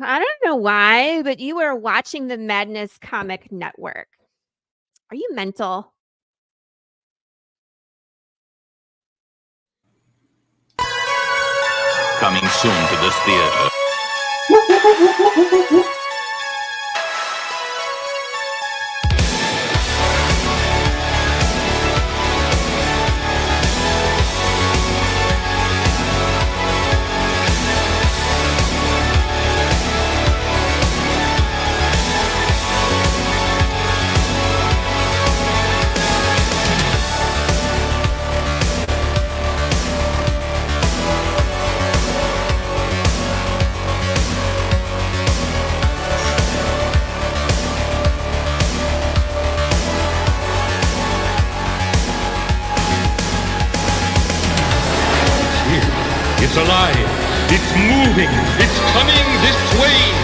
I don't know why, but you were watching the Madness Comic Network. Are you mental? Coming soon to this theater. It's alive. It's moving. It's coming this way.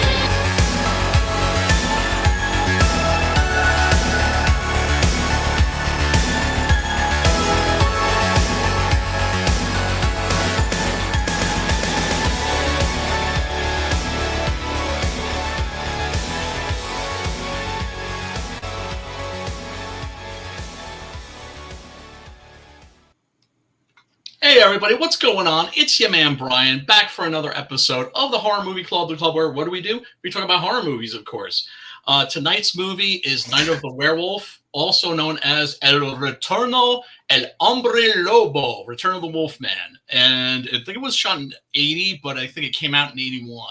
Hey everybody, what's going on? It's your man Brian, back for another episode of the Horror Movie Club, the club where what do? We talk about horror movies, of course. Tonight's movie is Night of the Werewolf, also known as El Retorno El Hombre Lobo, Return of the Wolfman. And I think it was shot in 80, but I think it came out in 81.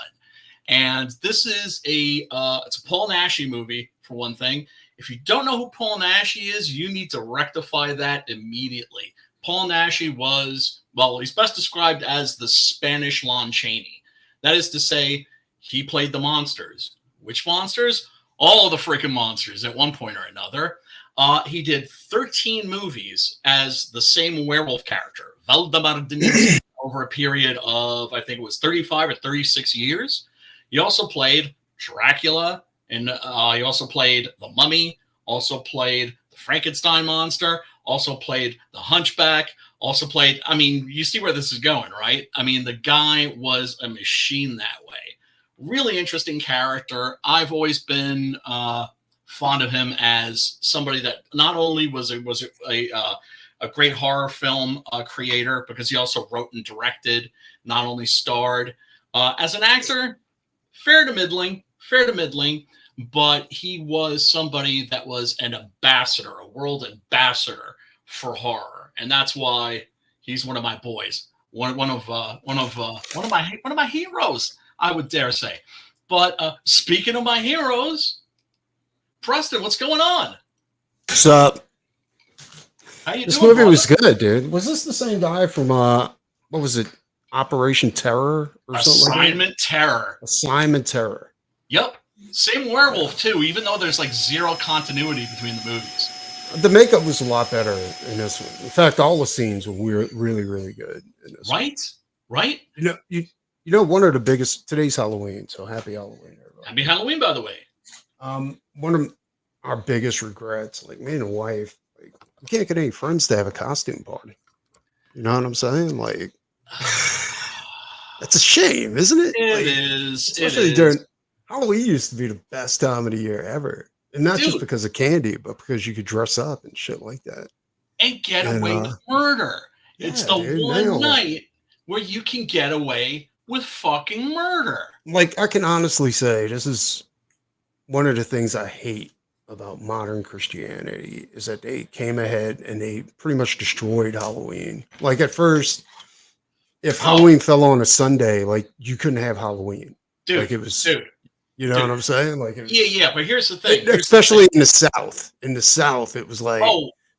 And this is it's a Paul Naschy movie, for one thing. If you don't know who Paul Naschy is, you need to rectify that immediately. Paul Naschy was, well, he's best described as the Spanish Lon Chaney. That is to say, he played the monsters. Which monsters? All the freaking monsters at one point or another. He did 13 movies as the same werewolf character, Valdemar Diniz, over a period of, I think it was 35 or 36 years. He also played Dracula, and he also played the Mummy, also played the Frankenstein monster, also played the Hunchback, also played, I mean, you see where this is going, right? I mean, the guy was a machine that way. Really interesting character. I've always been fond of him as somebody that not only was a great horror film creator, because he also wrote and directed, not only starred. As an actor, fair to middling, but he was somebody that was an ambassador, a world ambassador for horror, and that's why he's one of my boys, one of my heroes, I would dare say. But speaking of my heroes, Preston, what's going on? What's up? How you this doing, movie brother? was good, dude. Was this the same guy from what was it, Operation Terror or something like that? Assignment Terror. Yep, same werewolf too, even though there's like zero continuity between the movies. The makeup was a lot better in this one. In fact, all the scenes were really, really good in this one. Right? You know, one of the biggest, today's Halloween, so happy Halloween, everybody. Happy Halloween, by the way. One of our biggest regrets, like me and the wife, like, we can't get any friends to have a costume party. You know what I'm saying? Like, that's a shame, isn't it? It is. Especially during Halloween used to be the best time of the year ever. And not just because of candy, but because you could dress up and shit like that. And get away with murder. It's the one night where you can get away with fucking murder. Like, I can honestly say this is one of the things I hate about modern Christianity is that they came ahead and they pretty much destroyed Halloween. Like, at first, if Halloween fell on a Sunday, like, you couldn't have Halloween. Like, it was... You know what I'm saying? Like, yeah, but here's the thing. Especially in the South. In the South, it was like,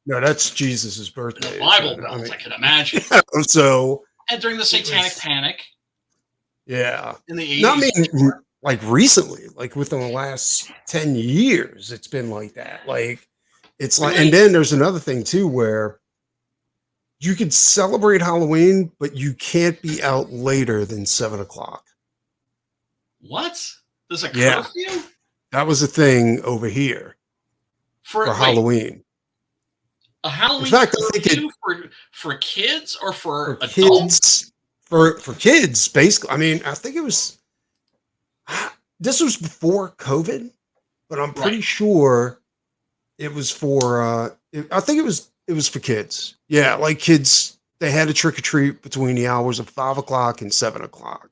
no, that's Jesus's birthday. The Bible Belt, I can imagine. So, and during the Satanic Panic. Yeah. In the 80s. No, I mean, like recently, like within the last 10 years, it's been like that. Like, it's like, and then there's another thing too, where you could celebrate Halloween, but you can't be out later than 7 o'clock. What? There's a curfew? Yeah, that was a thing over here for Halloween. A Halloween in fact, curfew for kids or for adults? Kids, for kids, basically. I mean, I think it was. this was before COVID, but I'm pretty Right. sure it was for. I think it was for kids. Yeah, like kids. They had a trick or treat between the hours of 5 o'clock and 7 o'clock,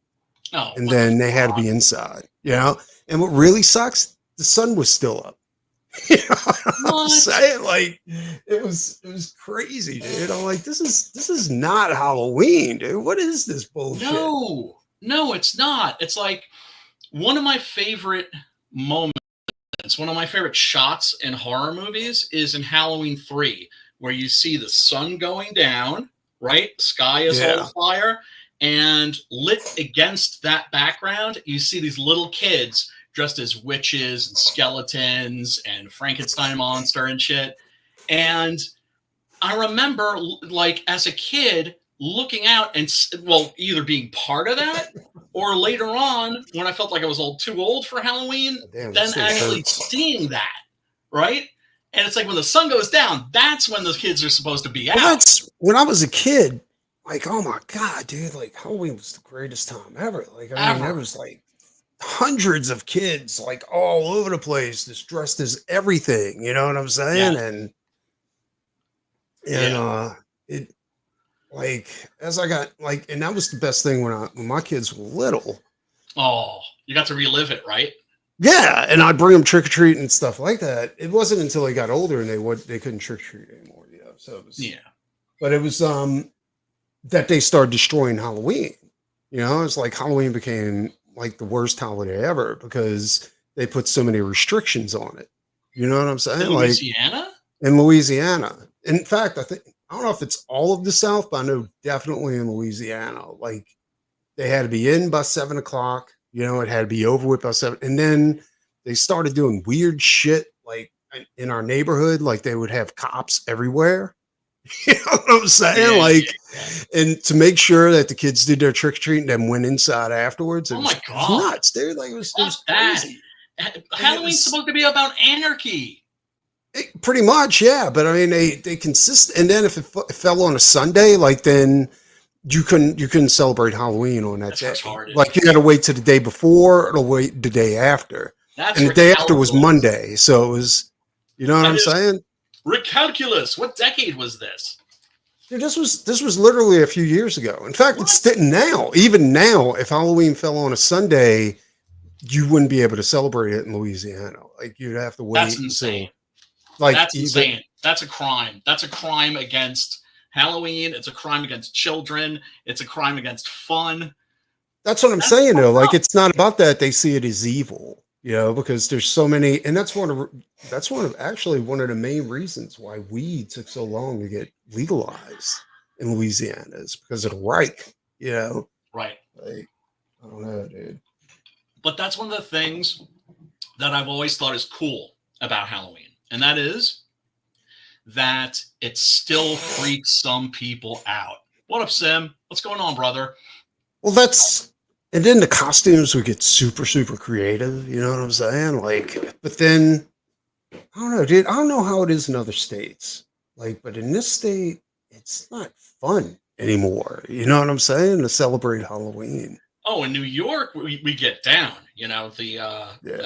Oh, and what then the they had to fuck? be inside. You know, and what really sucks, the sun was still up. You know what I'm What? saying? Like it was crazy, dude. I'm like, this is not Halloween, dude. What is this bullshit? No, it's not. It's like one of my favorite moments, one of my favorite shots in horror movies is in Halloween 3, where you see the sun going down, right? The sky is Yeah. on fire, and lit against that background, you see these little kids dressed as witches and skeletons and Frankenstein monster and shit. And I remember, like, as a kid, looking out and, well, either being part of that or later on, when I felt like I was too old for Halloween, Damn, then this thing actually hurts. seeing that, right? And it's like when the sun goes down, that's when the kids are supposed to be out. Well, that's when I was a kid. Like, oh my god, dude! Like Halloween was the greatest time ever. Like, I mean, there was like hundreds of kids, like all over the place, just dressed as everything. You know what I'm saying? Yeah. And it like as I got like, and that was the best thing when my kids were little. Oh, you got to relive it, right? Yeah, and I'd bring them trick or treat and stuff like that. It wasn't until they got older and they couldn't trick or treat anymore. You know, so it was, but it was that they started destroying Halloween. You know, it's like Halloween became like the worst holiday ever because they put so many restrictions on it. You know what I'm saying? In Louisiana? Like in Louisiana. In fact, I don't know if it's all of the South, but I know definitely in Louisiana. Like they had to be in by 7 o'clock. You know, it had to be over with by 7. And then they started doing weird shit like in our neighborhood. Like they would have cops everywhere. You know what I'm saying? And to make sure that the kids did their trick or treat and then went inside afterwards. Oh my It God. was nuts, dude. Like it was crazy. Halloween's supposed to be about anarchy. Pretty much, yeah. But I mean, they consist. And then if it fell on a Sunday, like then you couldn't celebrate Halloween on that day. Retarded. Like you got to wait to the day before or wait the day after. That's and the day after was Monday, so it was. You know what I'm saying? Recalculus. What decade was this? Dude, this was literally a few years ago. In fact, it's now. Even now, if Halloween fell on a Sunday, you wouldn't be able to celebrate it in Louisiana. Like you'd have to wait. That's insane. That's insane. That's a crime. That's a crime against Halloween. It's a crime against children. It's a crime against fun. That's what I'm saying, though. Like it's not about that. They see it as evil. You know, because there's so many, and that's one of the main reasons why weed took so long to get legalized in Louisiana is because of the Reich. You know, right? Like, I don't know, dude. But that's one of the things that I've always thought is cool about Halloween, and that is that it still freaks some people out. What up, Sim? What's going on, brother? Well, and then the costumes would get super, super creative. You know what I'm saying? Like, but then, I don't know, dude. I don't know how it is in other states. Like, but in this state, it's not fun anymore. You know what I'm saying? To celebrate Halloween. Oh, in New York, we get down. You know, the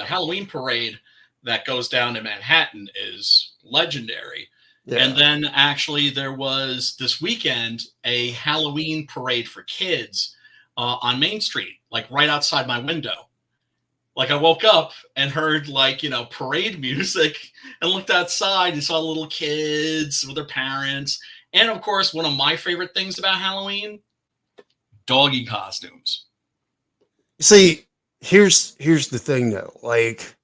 Halloween parade that goes down to Manhattan is legendary. Yeah. And then actually there was this weekend a Halloween parade for kids on Main Street, like right outside my window. Like I woke up and heard parade music and looked outside and saw little kids with their parents. And of course, one of my favorite things about Halloween, doggy costumes. See, here's the thing though. Like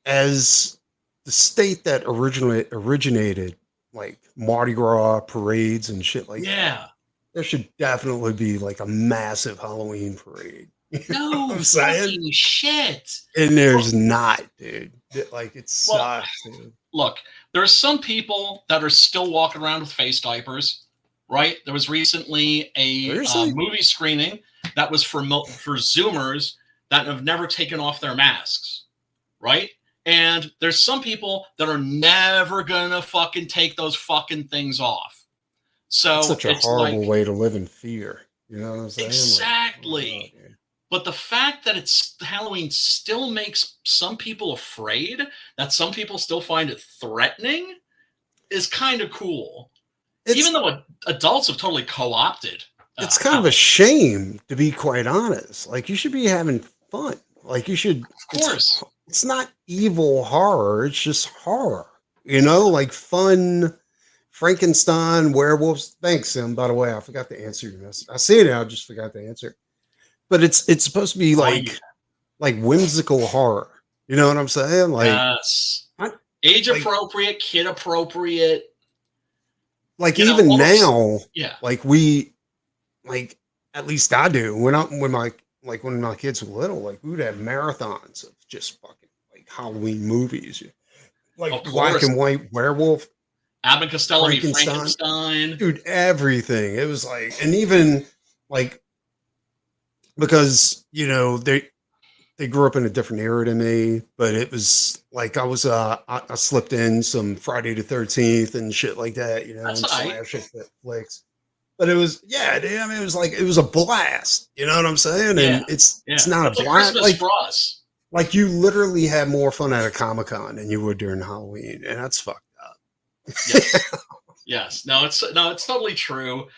as the state that originated like Mardi Gras parades and shit like that. There should definitely be like a massive Halloween parade. No fucking shit. And there's not, dude. Like it sucks, dude. Look, there's some people that are still walking around with face diapers, right? There was recently a movie screening that was for Zoomers that have never taken off their masks, right? And there's some people that are never gonna fucking take those fucking things off. So it's such a horrible way to live in fear. You know what I'm saying? Exactly. But the fact that Halloween still makes some people afraid, that some people still find it threatening, is kind of cool. Even though adults have totally co-opted. It's kind of a shame, to be quite honest. Like, you should be having fun. Like, you should. Of course. It's not evil horror. It's just horror. You know, like fun Frankenstein, werewolves. Thanks, Sim. By the way, I forgot to answer your message. I see it now. I just forgot to answer. But it's supposed to be like whimsical horror. You know what I'm saying? Like, yes. Age appropriate, kid appropriate. Like, you even know, now, yeah. like at least I do. When my kids were little, like, we would have marathons of just fucking like Halloween movies. Like black and white werewolf. Abbott and Costello, Frankenstein. Dude, everything. It was like, and even like, because, you know, they grew up in a different era than me, but it was like I slipped in some Friday the 13th and shit like that, you know, and slasher flicks. But it was, damn, it was like, it was a blast. You know what I'm saying? And it's not a blast. Like, for us. Like, you literally had more fun at a Comic-Con than you would during Halloween, and that's fucked up. Yes. Yes. No, it's totally true.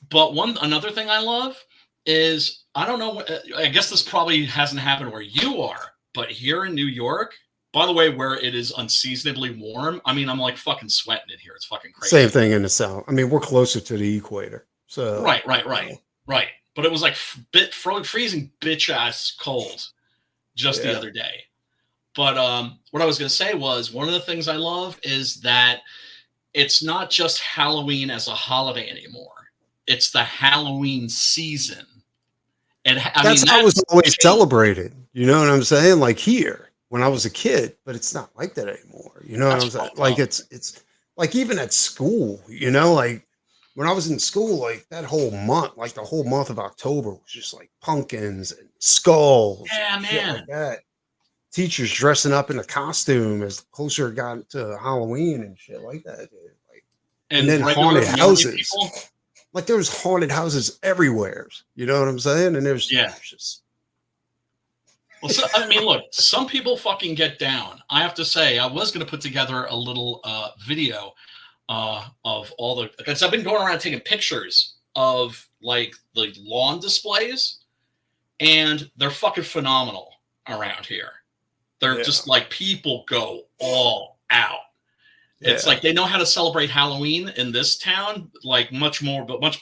But another thing I love is, I don't know, I guess this probably hasn't happened where you are, but here in New York, by the way, where it is unseasonably warm, I mean, I'm like fucking sweating in here. It's fucking crazy. Same thing in the South. I mean, we're closer to the equator. So Right. But it was like freezing bitch ass cold just the other day. But what I was going to say was, one of the things I love is that it's not just Halloween as a holiday anymore. It's the Halloween season. And that's how it was always celebrated. You know what I'm saying? Like, here when I was a kid, but it's not like that anymore. You know what I'm saying? Like, it's like, even at school, you know, like when I was in school, like that whole month, like the whole month of October was just like pumpkins and skulls. Yeah, and man. shit like that. Teachers dressing up in a costume as closer it got to Halloween and shit like that. Dude. Like, and then haunted houses. Like, there was haunted houses everywhere. You know what I'm saying? And there's just. Well, so, I mean, look, some people fucking get down. I have to say, I was going to put together a little video of all the, because I've been going around taking pictures of like the lawn displays, and they're fucking phenomenal around here. They're just like, people go all out. It's like they know how to celebrate Halloween in this town, like much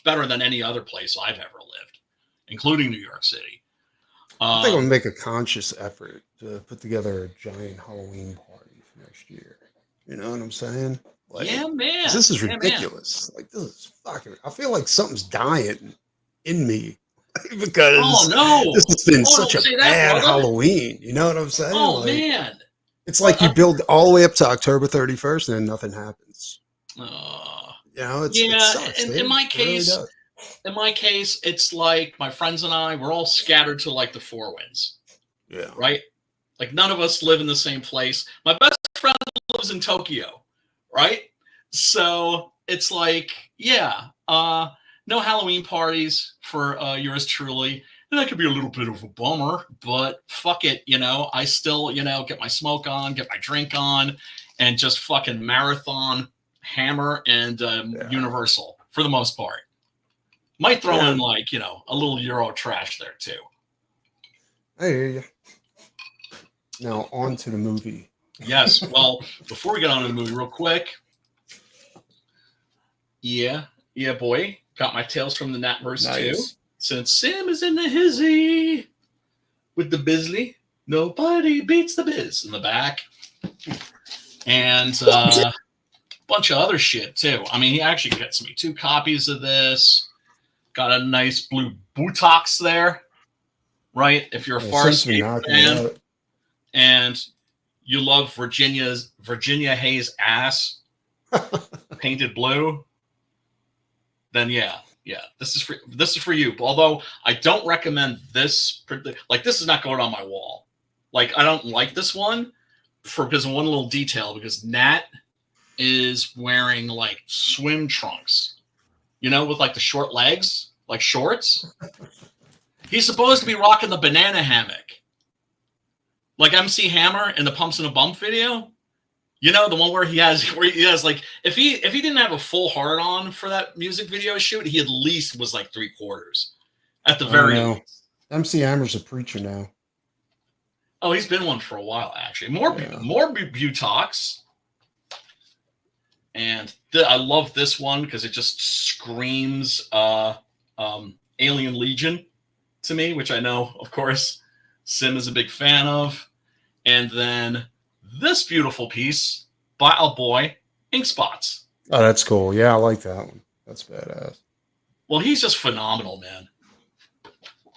better than any other place I've ever lived, including New York City. I think I'm gonna make a conscious effort to put together a giant Halloween party for next year. You know what I'm saying? Like, yeah, man. This is ridiculous. Like, this is fucking. I feel like something's dying in me because this has been such a bad Halloween. You know what I'm saying? Oh, like, man. It's like you build all the way up to October 31st and then nothing happens. You know, it sucks. In my case, it's like my friends and I, we're all scattered to like the Four Winds. Yeah. Right? Like, none of us live in the same place. My best friend lives in Tokyo, right? So it's like, no Halloween parties for yours truly. And that could be a little bit of a bummer, but fuck it, you know, I still, you know, get my smoke on, get my drink on, and just fucking marathon Hammer and Universal for the most part. Might throw in, like, you know, a little Euro trash there too. I hear you. Now on to the movie. Yes. Well, before we get on to the movie real quick. Yeah, boy. Got my Tales from the Natverse too. Since Sam is in the hizzy with the Bisley, nobody beats the Biz in the back. And a bunch of other shit, too. I mean, he actually gets me 2 copies of this. Got a nice blue buttocks there, right? If you're a Farscape fan and you love Virginia Hayes' ass painted blue, then yeah, this is for you. Although I don't recommend this. Like, this is not going on my wall. Like, I don't like this one because of one little detail. Because Nat is wearing like swim trunks, you know, with like the short legs, like shorts. He's supposed to be rocking the banana hammock. Like MC Hammer in the Pumps and a Bump video. You know, the one where he has like, if he didn't have a full hard on for that music video shoot, he at least was like 3/4 at the very least. MC Hammer's a preacher now. Oh, he's been one for a while, actually. More Butox. And I love this one because it just screams Alien Legion to me, which I know, of course, Sim is a big fan of. And then this beautiful piece by our boy, Ink Spots. Oh, that's cool. Yeah, I like that one. That's badass. Well, he's just phenomenal, man.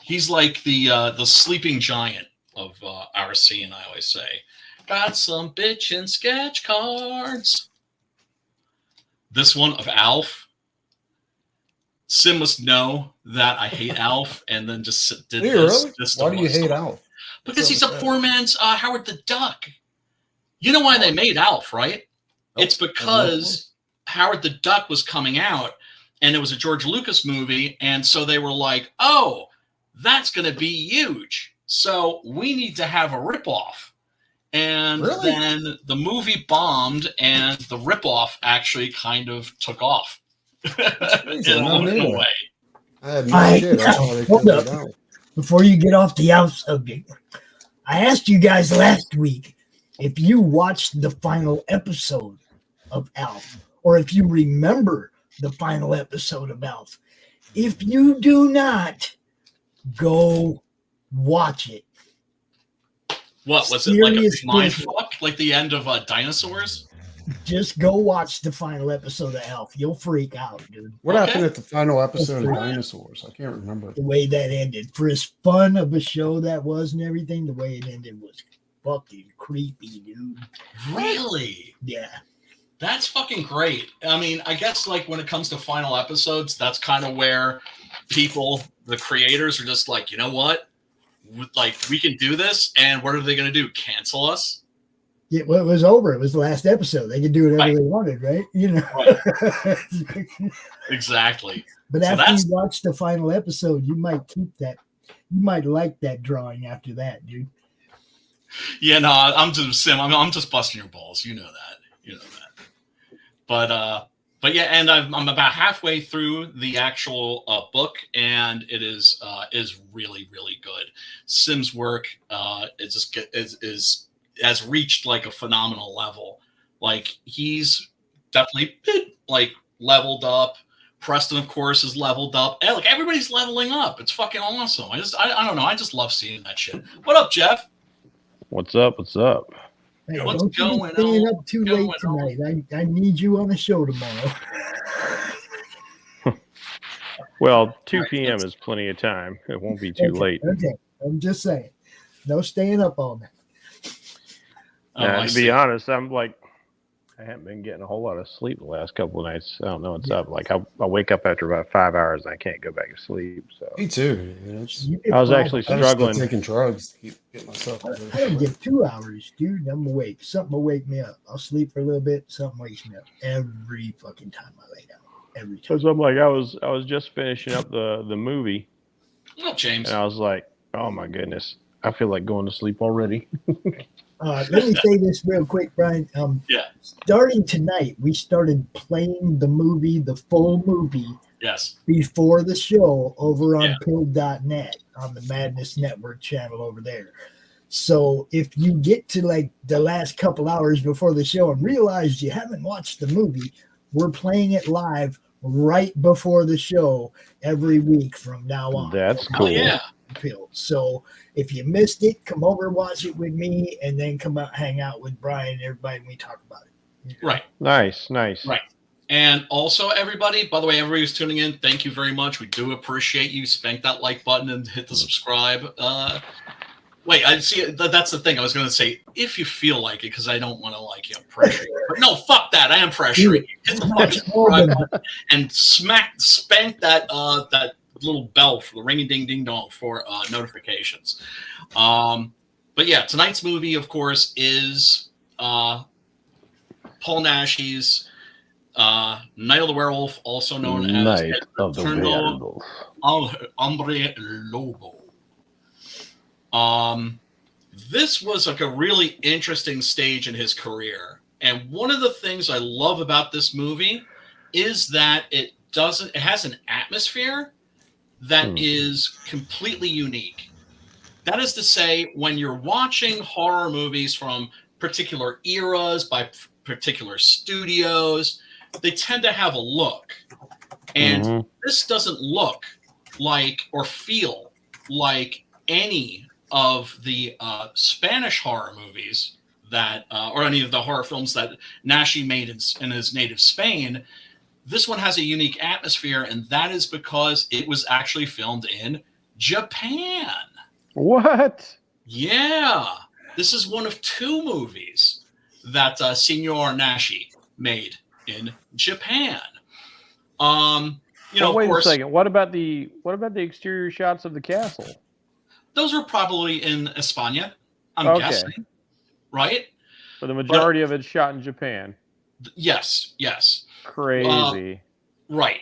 He's like the sleeping giant of our scene, I always say. Got some bitchin' sketch cards. This one of Alf. Sim must know that I hate Alf, and then just did this. Really? This Why do you hate Alf? Because he's a poor man's Howard the Duck. You know why they made Alf, right? It's because Howard the Duck was coming out, and it was a George Lucas movie, and so they were like, oh, that's going to be huge. So we need to have a ripoff. And then the movie bombed, and the ripoff actually kind of took off. In a way. I had no shit. That's how they Hold up. Before you get off the Alf subject, I asked you guys last week if you watched the final episode of Alf, or if you remember the final episode of Alf. If you do not, go watch it. What was it, like a mind fuck, like the end of Dinosaurs? Just go watch the final episode of Alf. You'll freak out, dude. What happened at the final episode of Dinosaurs? I can't remember. The way that ended. For as fun of a show that was and everything, the way it ended was fucking creepy, dude. Really? Yeah. That's fucking great. I mean, I guess like when it comes to final episodes, that's kind of where people, the creators, are just like, you know what? Like, we can do this, and what are they going to do? Cancel us? Yeah, well, it was over. It was the last episode. They could do whatever they wanted, right? You know. Right. Exactly. But after you watch the final episode, you might keep that. You might like that drawing after that, dude. Yeah, no, I'm just busting your balls. You know that. You know that. But yeah, and I'm about halfway through the actual book, and it is really, really good. Sim's work has reached like a phenomenal level. Like, he's definitely like leveled up. Preston, of course, is leveled up. And, like, everybody's leveling up. It's fucking awesome. I don't know. I just love seeing that shit. What up, Jeff? What's up? What's up? Hey, What's don't you going be staying on? up too late tonight. I need you on the show tomorrow. Well, 2 p.m. is plenty of time. It won't be too late. Okay, I'm just saying. No staying up all night. To be honest, I'm like, I haven't been getting a whole lot of sleep the last couple of nights. I don't know what's up. Like, I wake up after about 5 hours and I can't go back to sleep. So Me too. I was actually struggling. Taking drugs to get myself. I don't get 2 hours, dude. I'm awake. Something will wake me up. I'll sleep for a little bit. Something wakes me up every fucking time I lay down. Every time. Because I'm like, I was just finishing up the movie. Oh, James. And I was like, oh my goodness, I feel like going to sleep already. Let me say this real quick, Brian. Starting tonight, we started playing the movie, the full movie. Yes. Before the show over on Pill.net on the Madness Network channel over there. So if you get to like the last couple hours before the show and realize you haven't watched the movie, we're playing it live right before the show every week from now on. That's cool. Oh, yeah. So if you missed it, come over, watch it with me, and then come out, hang out with Brian and everybody, and we talk about it. Right. Nice. Right. And also, everybody, by the way, everybody who's tuning in, thank you very much. We do appreciate you. Spank that like button and hit the subscribe. Wait, I see. That's the thing I was going to say. If you feel like it, because I don't want to pressure you. But no, fuck that. I am pressuring you. Hit the fucking subscribe button and spank that little bell for the ring ding ding dong for notifications. But yeah, tonight's movie, of course, is Paul Naschy's Night of the Werewolf, also known as Night of the Werewolf. Hombre Lobo. This was like a really interesting stage in his career. And one of the things I love about this movie is that it has an atmosphere that is completely unique. That is to say, when you're watching horror movies from particular eras by particular studios, they tend to have a look. And this doesn't look like or feel like any of the Spanish horror movies that, or any of the horror films that Naschy made in his native Spain. This one has a unique atmosphere, and that is because it was actually filmed in Japan. What? Yeah. This is one of 2 movies that Signor Naschy made in Japan. You know, wait of course, a second. What about the exterior shots of the castle? Those are probably in España, I'm guessing. Right? But the majority of it's shot in Japan. Yes. Crazy. Right.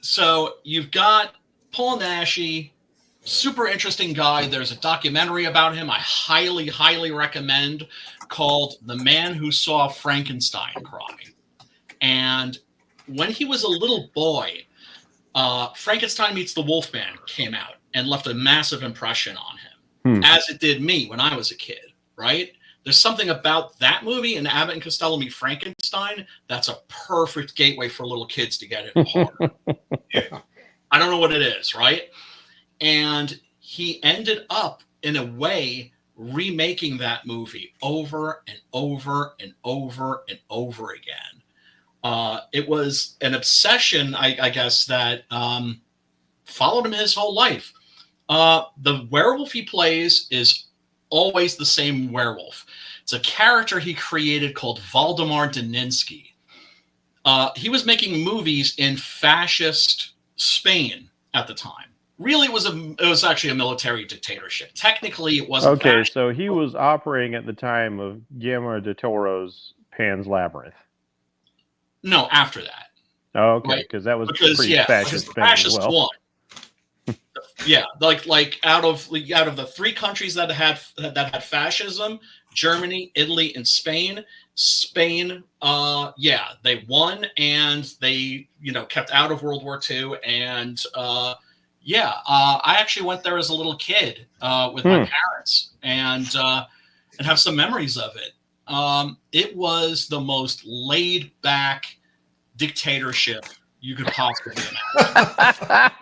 So you've got Paul Naschy, super interesting guy. There's a documentary about him I highly, highly recommend called The Man Who Saw Frankenstein Cry. And when he was a little boy, Frankenstein Meets the Wolfman came out and left a massive impression on him, as it did me when I was a kid, right? There's something about that movie and Abbott and Costello Meet Frankenstein that's a perfect gateway for little kids to get into horror. I don't know what it is, right? And he ended up, in a way, remaking that movie over and over and over and over again. It was an obsession, I guess, that followed him his whole life. The werewolf he plays is always the same werewolf. It's a character he created called Valdemar Daninsky. He was making movies in fascist Spain at the time. Really, it was actually a military dictatorship. Technically, it wasn't. Okay, fascist. so he was operating at the time of Guillermo del Toro's Pan's Labyrinth. No, after that. Oh, okay, because that was pretty fascist Spain as well. One. Yeah, like out of the 3 countries that had fascism, Germany, Italy, and Spain. Spain, they won, and they kept out of World War II. And I actually went there as a little kid with my parents, and have some memories of it. It was the most laid back dictatorship you could possibly imagine.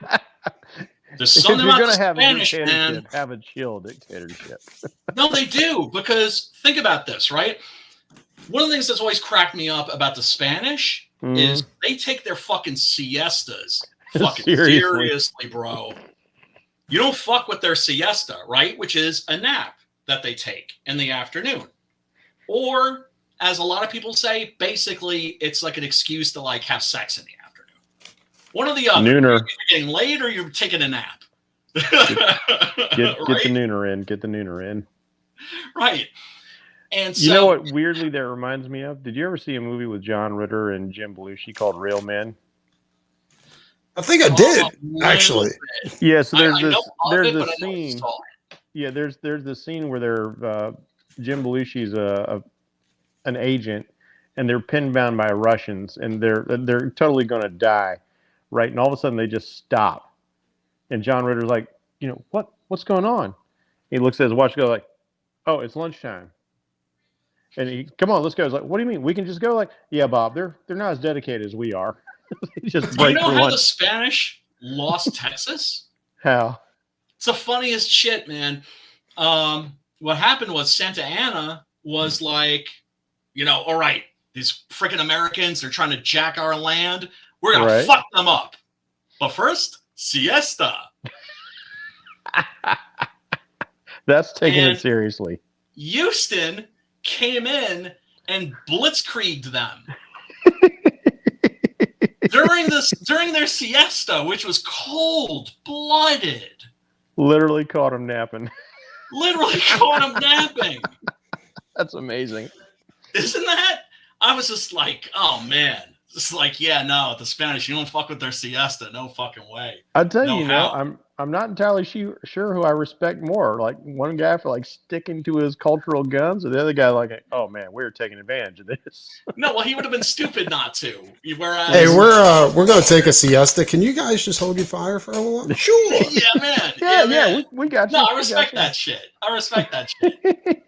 There's something about the Spanish, man. Have a chill dictatorship. No, they do, because think about this, right? One of the things that's always cracked me up about the Spanish is they take their fucking siestas fucking seriously, bro. You don't fuck with their siesta, right? Which is a nap that they take in the afternoon. Or, as a lot of people say, basically it's like an excuse to have sex in the afternoon. One or the other. Nooner. You're getting laid or you're taking a nap. Get the nooner in. Get the nooner in. Right. And so, you know what weirdly that reminds me of? Did you ever see a movie with John Ritter and Jim Belushi called Real Men? I think I did, actually. Yeah, so there's this scene. Yeah, there's this scene where they're Jim Belushi's an agent, and they're pinned down by Russians, and they're totally going to die, right? And all of a sudden they just stop, and John Ritter's like, what's going on? He looks at his watch, and goes like, oh, it's lunchtime. And he, come on, let's go. He's like, what do you mean? We can just go? Like, yeah, Bob, they're not as dedicated as we are. Just do you know how the Spanish lost Texas? How? It's the funniest shit, man. What happened was Santa Anna was like, all right, these freaking Americans, they're trying to jack our land. We're going to fuck them up. But first, siesta. That's taking it seriously. Houston came in and blitzkrieged them. during their siesta, which was cold-blooded. Literally caught him napping. That's amazing. Isn't that? I was just like, oh man, It's like, yeah, no, the Spanish, you don't fuck with their siesta. No fucking way. I'll tell No you, how. I'm not entirely sure who I respect more. Like one guy for like sticking to his cultural guns, or the other guy like, oh man, we're taking advantage of this. No, well, he would have been stupid not to. Whereas, Hey, we're gonna take a siesta. Can you guys just hold your fire for a while? Sure. yeah, man. Yeah, man. we got you. No, I respect that shit. I respect that shit.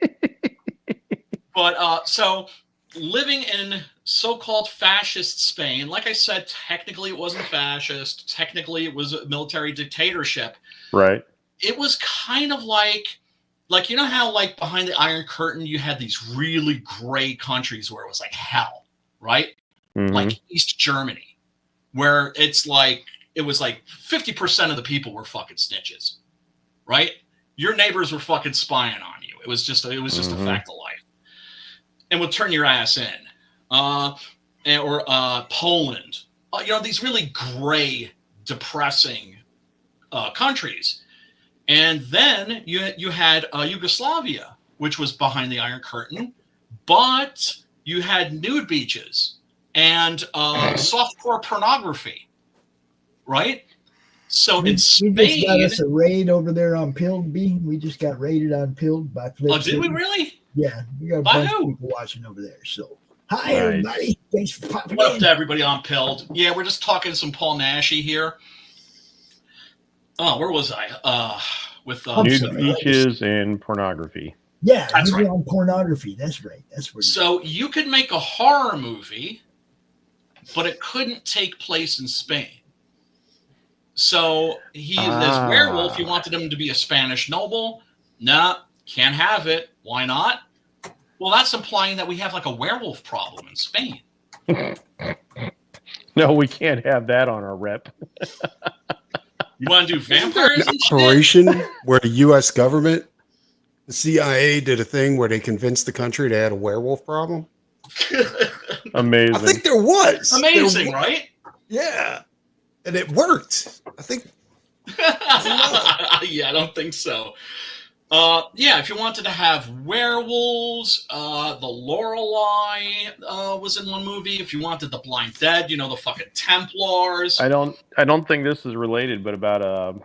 But so living in so-called fascist Spain, like I said, technically it wasn't fascist. Technically it was a military dictatorship. Right. It was kind of like you know how like behind the Iron Curtain you had these really gray countries where it was like hell, right? Mm-hmm. Like East Germany, where it was like 50% of the people were fucking snitches, right? Your neighbors were fucking spying on you. It was just a fact of life, and would turn your ass in. Or Poland, these really gray, depressing countries. And then you had Yugoslavia, which was behind the Iron Curtain, but you had nude beaches and softcore pornography, right? So in Spain, we just got us a raid over there on Pilled B. We just got raided on Pilled by Flip. Oh, did we really? Yeah, we got a bunch of people watching over there. So, hi everybody! Thanks for popping in. What up to everybody on Pilled? Yeah, we're just talking some Paul Naschy here. Oh, where was I? With nude beaches and pornography. Yeah, that's right. On pornography. That's right. That's where. So you could make a horror movie, but it couldn't take place in Spain. So this werewolf, you wanted him to be a Spanish noble. Nah, can't have it. Why not? Well, that's implying that we have like a werewolf problem in Spain. No, we can't have that on our rep. You want to do vampires? An operation where the U.S. government, the CIA, did a thing where they convinced the country they had a werewolf problem. Amazing. I think there was. Amazing, right? Yeah. And it worked. I think. Yeah, I don't think so. If you wanted to have werewolves, the Lorelei was in one movie. If you wanted the Blind Dead, the fucking Templars. I don't think this is related, but about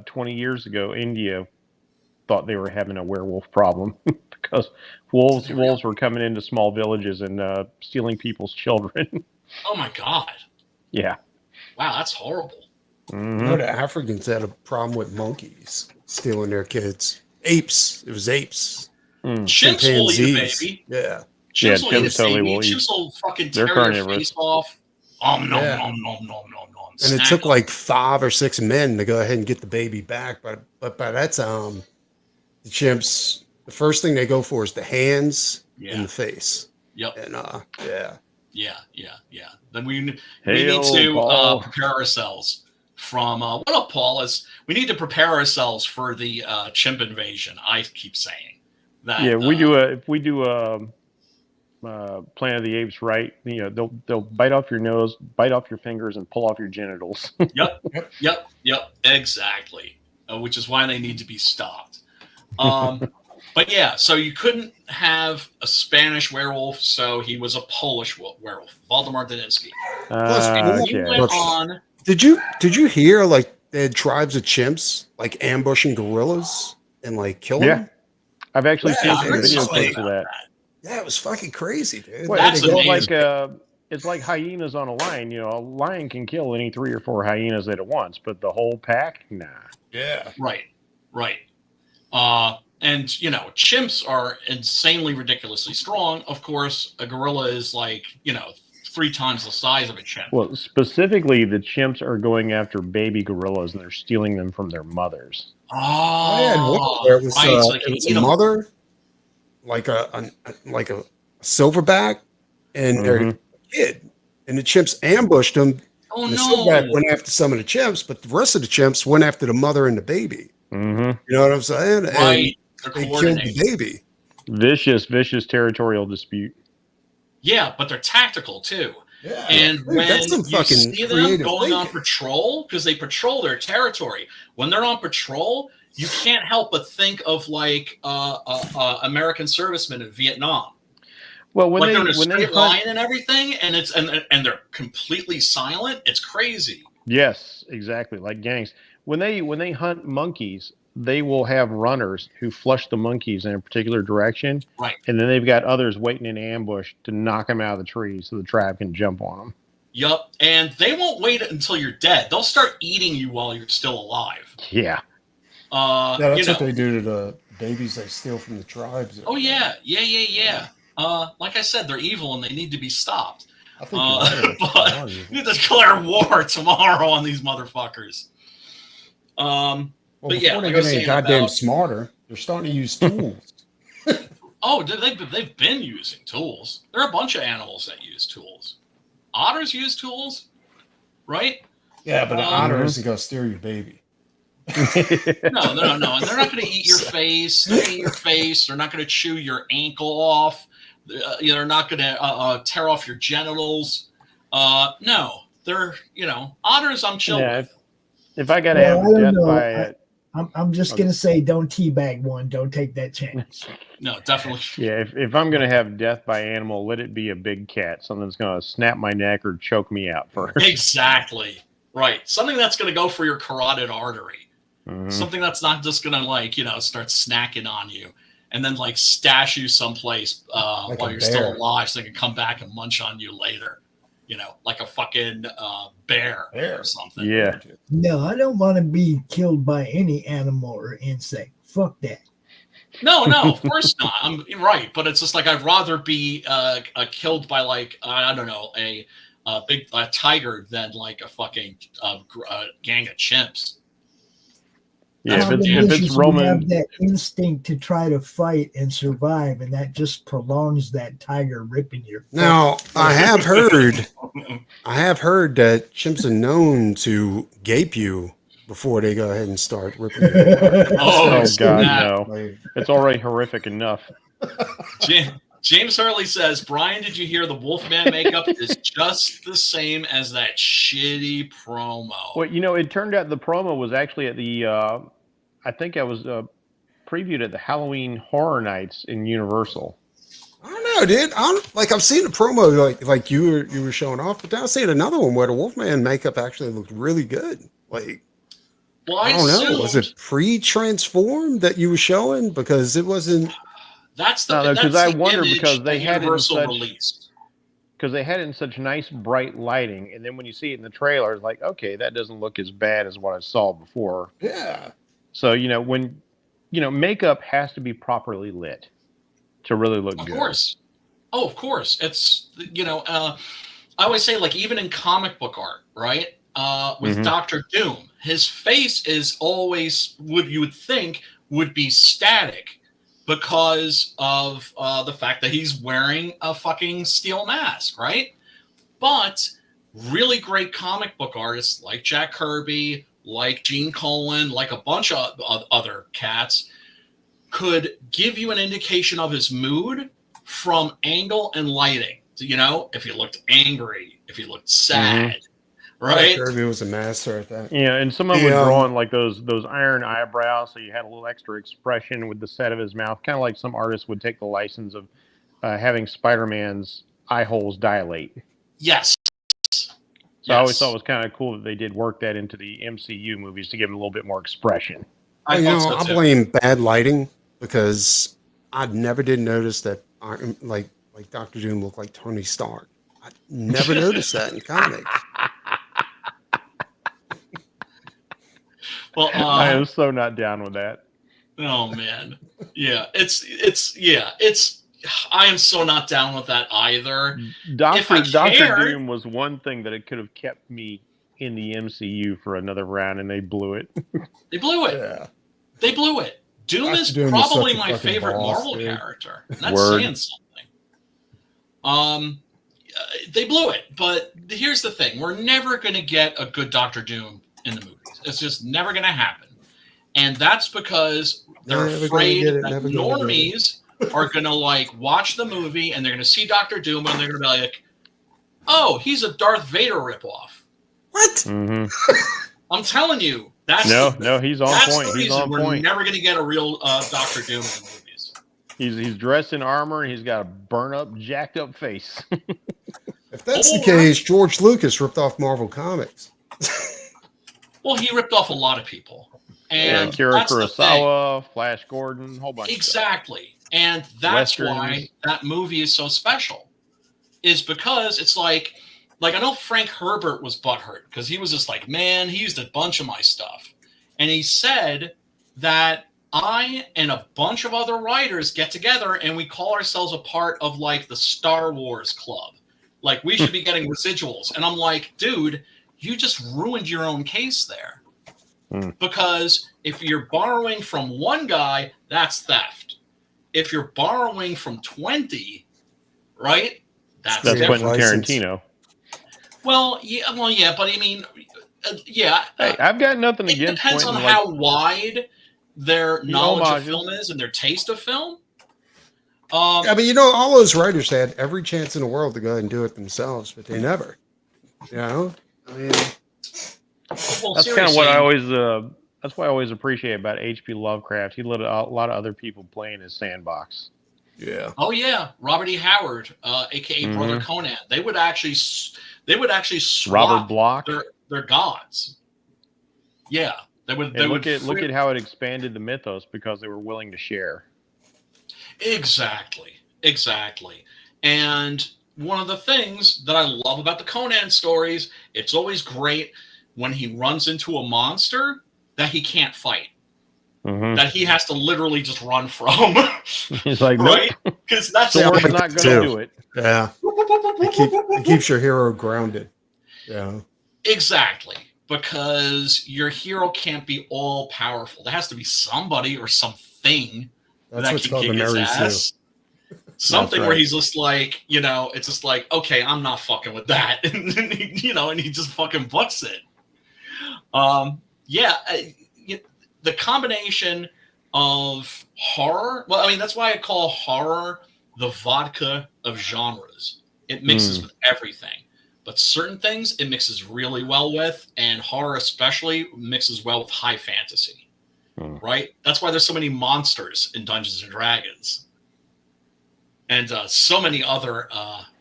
20 years ago, India thought they were having a werewolf problem because wolves were coming into small villages and stealing people's children. Oh my God. Yeah. Wow, that's horrible. Mm-hmm. The Africans had a problem with monkeys stealing their kids. Apes. It was apes. Chimps will eat a baby. Yeah. Chimps totally will eat. Chimps will fucking tear your face off. Nom. And it took like 5 or 6 men to go ahead and get the baby back. But by that time, the chimps, the first thing they go for is the hands and the face. Yep. And Yeah. Then we need to prepare ourselves from what up, Paul? We need to prepare ourselves for the chimp invasion. I keep saying that. Yeah, if we do a Planet of the Apes right, they'll bite off your nose, bite off your fingers, and pull off your genitals. Yep. Exactly. Which is why they need to be stopped. But yeah, so you couldn't have a Spanish werewolf, so he was a Polish werewolf, Waldemar Daninsky. He went on. Did you hear like they had tribes of chimps like ambushing gorillas and like killing them? I've actually seen some video clips of that. Yeah, it was fucking crazy, dude. Well, it's like hyenas on a lion. A lion can kill any 3 or 4 hyenas at once, but the whole pack, nah. Yeah. Right. And chimps are insanely ridiculously strong. Of course, a gorilla is like 3 times the size of a chimp. Well, specifically, the chimps are going after baby gorillas and they're stealing them from their mothers. Oh, there was, it was a mother, like a silverback, and their kid, and the chimps ambushed them. Oh and the no! silverback went after some of the chimps, but the rest of the chimps went after the mother and the baby. Mm-hmm. You know what I'm saying? Right. And they killed the baby. Vicious territorial dispute. Yeah, but they're tactical too. Yeah. And Dude, when that's some you fucking see them going on thinking. patrol, because they patrol their territory, when they're on patrol, you can't help but think of like American servicemen in Vietnam. Well, when like they they're in a when they straight hunt, line and everything, and they're completely silent. It's crazy. yes, exactly, like gangs. When they hunt monkeys, they will have runners who flush the monkeys in a particular direction, Right. and then they've got others waiting in ambush to knock them out of the trees so the tribe can jump on them. Yup. And they won't wait until you're dead. They'll start eating you while you're still alive. Yeah. Yeah, that's what they do to the babies they steal from the tribes. Oh yeah. Like I said, they're evil and they need to be stopped. I think But you need to declare war tomorrow on these motherfuckers. well, but before yeah, they like I was get any saying goddamn about- smarter, they're starting to use tools. Oh, they've been using tools. There are a bunch of animals that use tools. Otters use tools, right? Yeah, but an otter isn't going to steal your baby. No. And they're not going to eat your face. They're not going to chew your ankle off. They're not going to tear off your genitals. No, they're, otters I'm chill with. If I got to have Well, I death don't know. by it. I'm just gonna say, don't teabag one. Don't take that chance. No, definitely. Yeah, if I'm going to have death by animal, let it be a big cat, something that's going to snap my neck or choke me out first. Exactly. Right. Something that's going to go for your carotid artery. Mhm. Something that's not just going to start snacking on you and then stash you someplace Like while a you're still bear. alive so they can come back and munch on you later. Like a fucking bear or something. Yeah. No, I don't want to be killed by any animal or insect. Fuck that. No, of course not. I'm right, but it's just like I'd rather be killed by I don't know a big tiger than like a fucking gang of chimps. Yeah, if Combinations, it's you Roman, have that instinct to try to fight and survive, and that just prolongs that tiger ripping your. Now, I have heard that chimps are known to gape you before they go ahead and start ripping you apart. Oh, oh God, snap. no! Like, It's already horrific enough. James Hurley says, Brian, did you hear the Wolfman makeup is just the same as that shitty promo? Well, it turned out the promo was actually at the, I think I was previewed at the Halloween Horror Nights in Universal. I don't know, dude. I've seen the promo like you were showing off, but then I seen another one where the Wolfman makeup actually looked really good. Like, Well, I don't know, was it pre-transformed that you were showing? Because it wasn't. That's No, that's 'cause I the wonder image because they that had it in Universal such- released. Because they had it in such nice bright lighting, and then when you see it in the trailer, it's like, okay, that doesn't look as bad as what I saw before. Yeah. So when makeup has to be properly lit to really look Of good. course. Oh, of course. It's I always say, like, even in comic book art, right? With Mhm. Dr. Doom, his face is always what you would think would be static because of the fact that he's wearing a fucking steel mask, right? But really great comic book artists like Jack Kirby, like Gene Colan, like a bunch of other cats could give you an indication of his mood from angle and lighting. If he looked angry, if he looked sad, right? Kirby was a master at that. Yeah, and some of them Yeah. would draw on like those iron eyebrows, so you had a little extra expression with the set of his mouth, kind of like some artists would take the license of having Spider-Man's eye holes dilate. Yes. So I always thought it was kind of cool that they did work that into the MCU movies to give him a little bit more expression. I Well, thought so I too. blame bad lighting because I never did notice that like Dr. Doom looked like Tony Stark. I never noticed that in comics. Well, I am so not down with that. oh man, yeah, it's I am so not down with that either. If I Doctor cared- Doom was one thing that it could have kept me in the MCU for another round, and they blew it. They blew it. Yeah. They blew it. Doom Dr. is Doom is probably such a my fucking favorite boss, Marvel dude. character. And that's Word. saying something. They blew it, but here's the thing: we're never going to get a good Doctor Doom in the movies. It's just never going to happen, and that's because they're Never gonna afraid get it, that never gonna get it. normies are going to watch the movie and they're going to see Doctor Doom and they're going to be like, "Oh, he's a Darth Vader ripoff." What? Mm-hmm. I'm telling you, that's No, he's on that's point. the He's reason on we're point. never going to get a real Doctor Doom in the movies. He's dressed in armor and he's got a burn up, jacked up face. If that's the case, George Lucas ripped off Marvel Comics. Well, he ripped off a lot of people. And Akira Kurosawa, Flash Gordon, whole bunch. Exactly. And that's Westerns. why that movie is so special. Is because it's like I know Frank Herbert was butthurt because he was just like, man, he used a bunch of my stuff. And he said that I and a bunch of other writers get together and we call ourselves a part of like the Star Wars Club. Like we should be getting residuals. And I'm like, dude, you just ruined your own case there. Because if you're borrowing from one guy, that's theft. If you're borrowing from 20, right? That's Quentin Tarantino. Well, yeah, but I mean, yeah. Hey, I've got nothing against. It depends Quentin, on how wide their knowledge of film is and their taste of film. I mean, all those writers had every chance in the world to go ahead and do it themselves, but they never. I mean, that's kind of what I always. That's what I always appreciate about H.P. Lovecraft. He let a lot of other people play in his sandbox. Yeah. Oh yeah, Robert E. Howard, aka Brother Conan. They would actually swap Robert Bloch, their gods. Yeah, they would. Look at how it expanded the mythos because they were willing to share. Exactly. And one of the things that I love about the Conan stories, it's always great when he runs into a monster that he can't fight. That he has to literally just run from. He's like, right? Because that's not going to do it. Yeah. It keeps your hero grounded. Yeah. Exactly. Because your hero can't be all powerful. There has to be somebody or something that can kick his ass. Something where he's just like, it's just like, okay, I'm not fucking with that. And he just fucking bucks it. The combination of horror, well, I mean, that's why I call horror the vodka of genres. It mixes with everything. But certain things it mixes really well with, and horror especially mixes well with high fantasy. Right? That's why there's so many monsters in Dungeons and Dragons. And so many other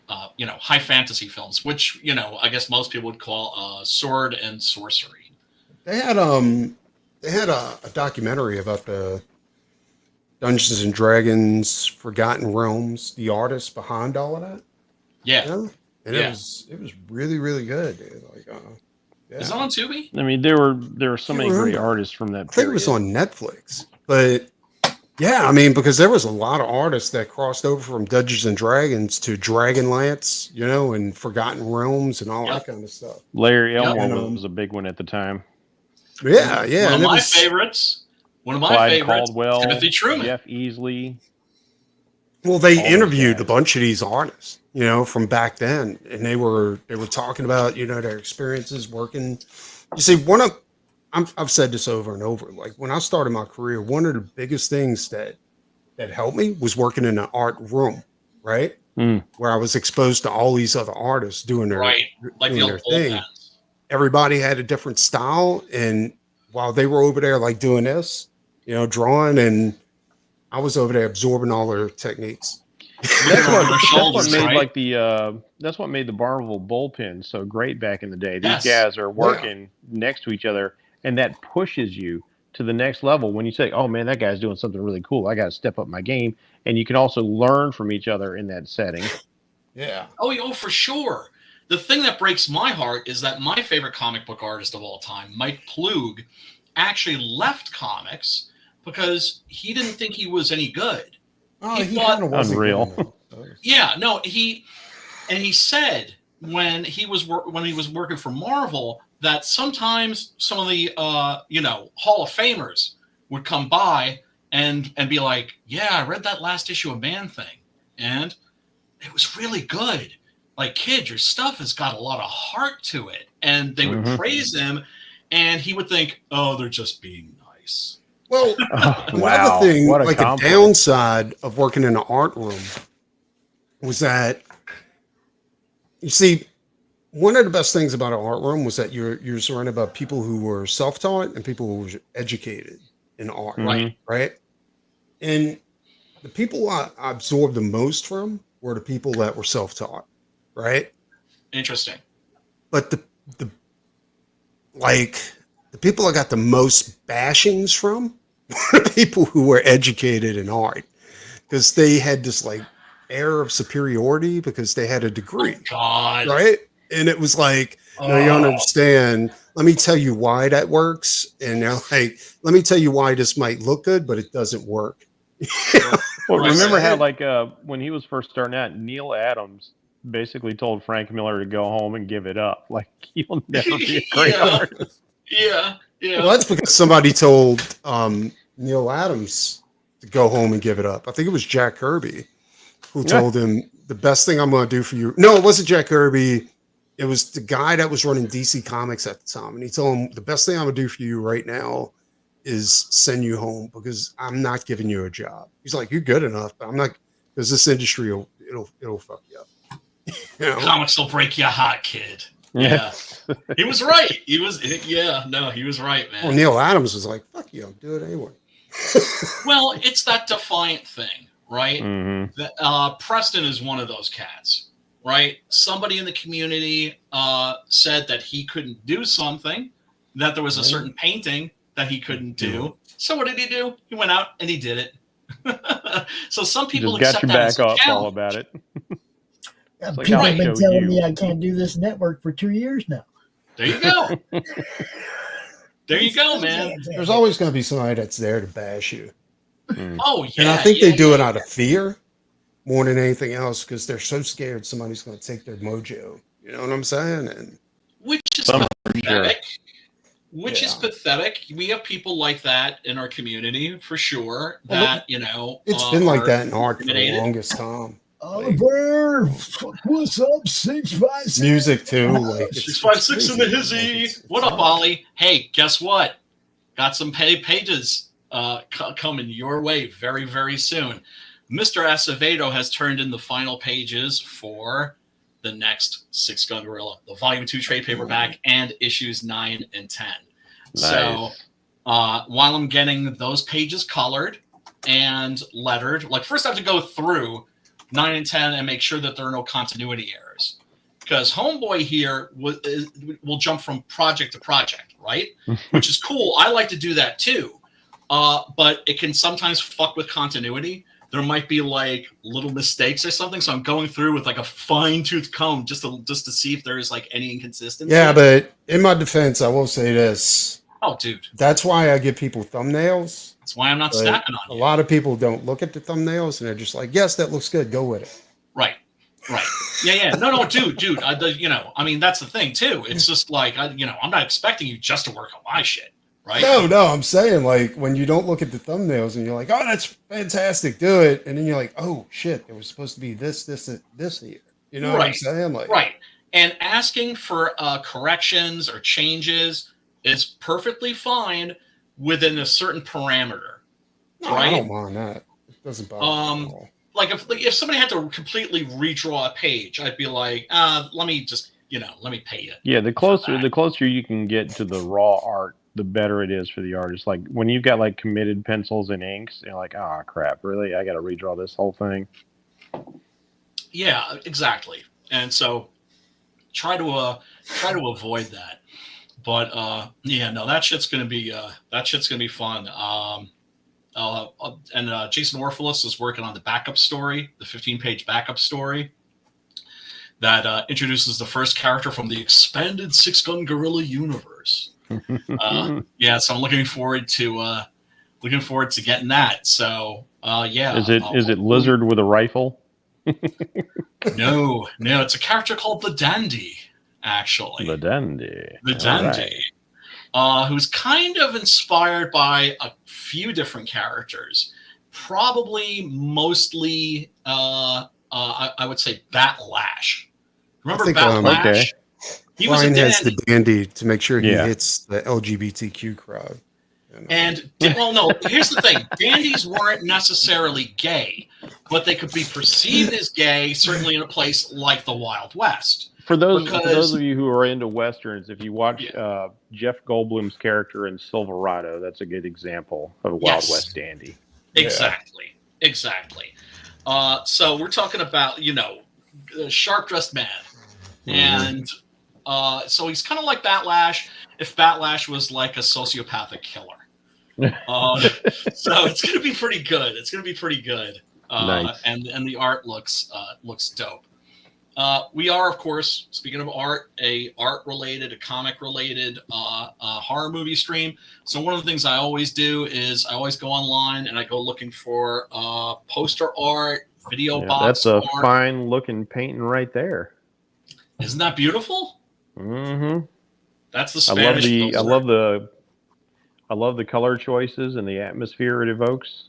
high fantasy films, which, I guess most people would call sword and sorcery. They had a documentary about the Dungeons and Dragons Forgotten Realms, the artists behind all of that. Yeah. And it was really, really good. Is it on Tubi? I mean, there were so many great artists from that period. I think it was on Netflix. But yeah, I mean, because there was a lot of artists that crossed over from Dungeons and Dragons to Dragonlance, and Forgotten Realms and all that kind of stuff. Larry Elmore was a big one at the time. Yeah. One of my favorites. Clyde Caldwell, Timothy Truman. Jeff Easley. Well, they interviewed a bunch of these artists, from back then, and they were talking about, their experiences working. You see, I've said this over and over. Like when I started my career, one of the biggest things that helped me was working in an art room, right? Where I was exposed to all these other artists doing their thing. Everybody had a different style, and while they were over there like doing this, drawing, and I was over there absorbing all their techniques. That's what made the Barnville bullpen so great back in the day. These guys are working next to each other, and that pushes you to the next level when you say, oh man, that guy's doing something really cool. I got to step up my game. And you can also learn from each other in that setting. Yeah. Oh, for sure. The thing that breaks my heart is that my favorite comic book artist of all time, Mike Plug, actually left comics because he didn't think he was any good. Oh, he thought unreal. Yeah, no, he said when he was working for Marvel that sometimes some of the Hall of Famers would come by and be like, yeah, I read that last issue of Man Thing, and it was really good. Like, kid, your stuff has got a lot of heart to it. And they would praise him, and he would think, oh, they're just being nice. Well, another thing, like a downside of working in an art room was that, you see, one of the best things about an art room was that you're surrounded by people who were self-taught and people who were educated in art, right? And the people I absorbed the most from were the people that were self-taught, right? Interesting. But the people I got the most bashings from were the people who were educated in art, because they had this like air of superiority because they had a degree. Oh, God. Right? And it was like, no, you don't understand. Let me tell you why that works. And they're like, let me tell you why this might look good, but it doesn't work. Well, remember how like when he was first starting out, Neil Adams basically told Frank Miller to go home and give it up. Like, you'll never be a great artist. Yeah. Well, that's because somebody told Neil Adams to go home and give it up. I think it was Jack Kirby who told him, the best thing I'm going to do for you. No, it wasn't Jack Kirby. It was the guy that was running DC Comics at the time. And he told him, the best thing I'm going to do for you right now is send you home, because I'm not giving you a job. He's like, you're good enough, but I'm not, because this industry it'll fuck you up. You know? Comics will break your heart, kid. Yeah. He was right. He was right, man. Well, Neil Adams was like, fuck you, I'll do it anyway. Well, it's that defiant thing, right? Mm-hmm. Preston is one of those cats, right? Somebody in the community said that he couldn't do something, that there was a certain painting that he couldn't do. So what did he do? He went out and he did it. So some people just got accept your that as back a off challenge. all about it. Like people have been telling me I can't do this network for 2 years now. There you go. There you go, man. There's always going to be somebody that's there to bash you. Oh, yeah. And I think they do it out of fear more than anything else, because they're so scared somebody's going to take their mojo. You know what I'm saying? And which is pathetic. Which is pathetic. We have people like that in our community for sure. That, it's been like that in art for the longest time. Oliver, what's up? 656 music too. Like 656 in the hizzy. What up, Ollie? Hey, guess what? Got some pages coming your way very, very soon. Mr. Acevedo has turned in the final pages for the next Six Gun Gorilla, the Volume 2 trade paperback, and issues 9 and 10. Nice. So while I'm getting those pages colored and lettered, like first I have to go through 9 and 10 and make sure that there are no continuity errors. Because Homeboy here will jump from project to project, right? Which is cool. I like to do that too. But it can sometimes fuck with continuity. There might be like little mistakes or something. So I'm going through with like a fine-tooth comb just to see if there's like any inconsistency. Yeah, but in my defense, I will say this. Oh, dude. That's why I give people thumbnails. That's why I'm not snapping on you. A lot of people don't look at the thumbnails and they're just like, yes, that looks good. Go with it. Right. Yeah. No, dude. I mean, that's the thing too. It's just like, I'm not expecting you just to work on my shit. Right? No, I'm saying like when you don't look at the thumbnails and you're like, oh, that's fantastic, do it. And then you're like, oh shit, there was supposed to be this here. You know what I'm saying? Like, right. And asking for corrections or changes is perfectly fine within a certain parameter. No, right? I don't mind that. It doesn't bother me at all. Like if somebody had to completely redraw a page, I'd be like, let me just, let me pay you. Yeah, the closer you can get to the raw art, the better it is for the artist. Like when you've got like committed pencils and inks, you're like, oh crap, really? I got to redraw this whole thing. Yeah, exactly. And so try to avoid that. But that shit's gonna be fun. And Jason Orpheus is working on the backup story, the 15-page backup story that introduces the first character from the expanded Six Gun Gorilla universe. So I'm looking forward to getting that. So Is it Lizard with a rifle? No, it's a character called the Dandy, actually. The Dandy. Right. Who's kind of inspired by a few different characters. Probably mostly I would say Batlash. Remember Batlash? Okay. He was Ryan has the Dandy to make sure he hits the LGBTQ crowd. And here's the thing: dandies weren't necessarily gay, but they could be perceived as gay, certainly in a place like the Wild West. For those of you who are into westerns, if you watch Jeff Goldblum's character in Silverado, that's a good example of a Wild West dandy. Exactly. Exactly. So we're talking about, a sharp-dressed man. And so he's kind of like Batlash if Batlash was like a sociopathic killer. So it's going to be pretty good. It's going to be pretty good. Nice. And the art looks dope. We are, of course, speaking of art, a comic-related horror movie stream. So one of the things I always do is I always go online and I go looking for poster art, video box That's a art. fine-looking painting right there. Isn't that beautiful? Mm-hmm. That's the Spanish. I love the color choices and the atmosphere it evokes.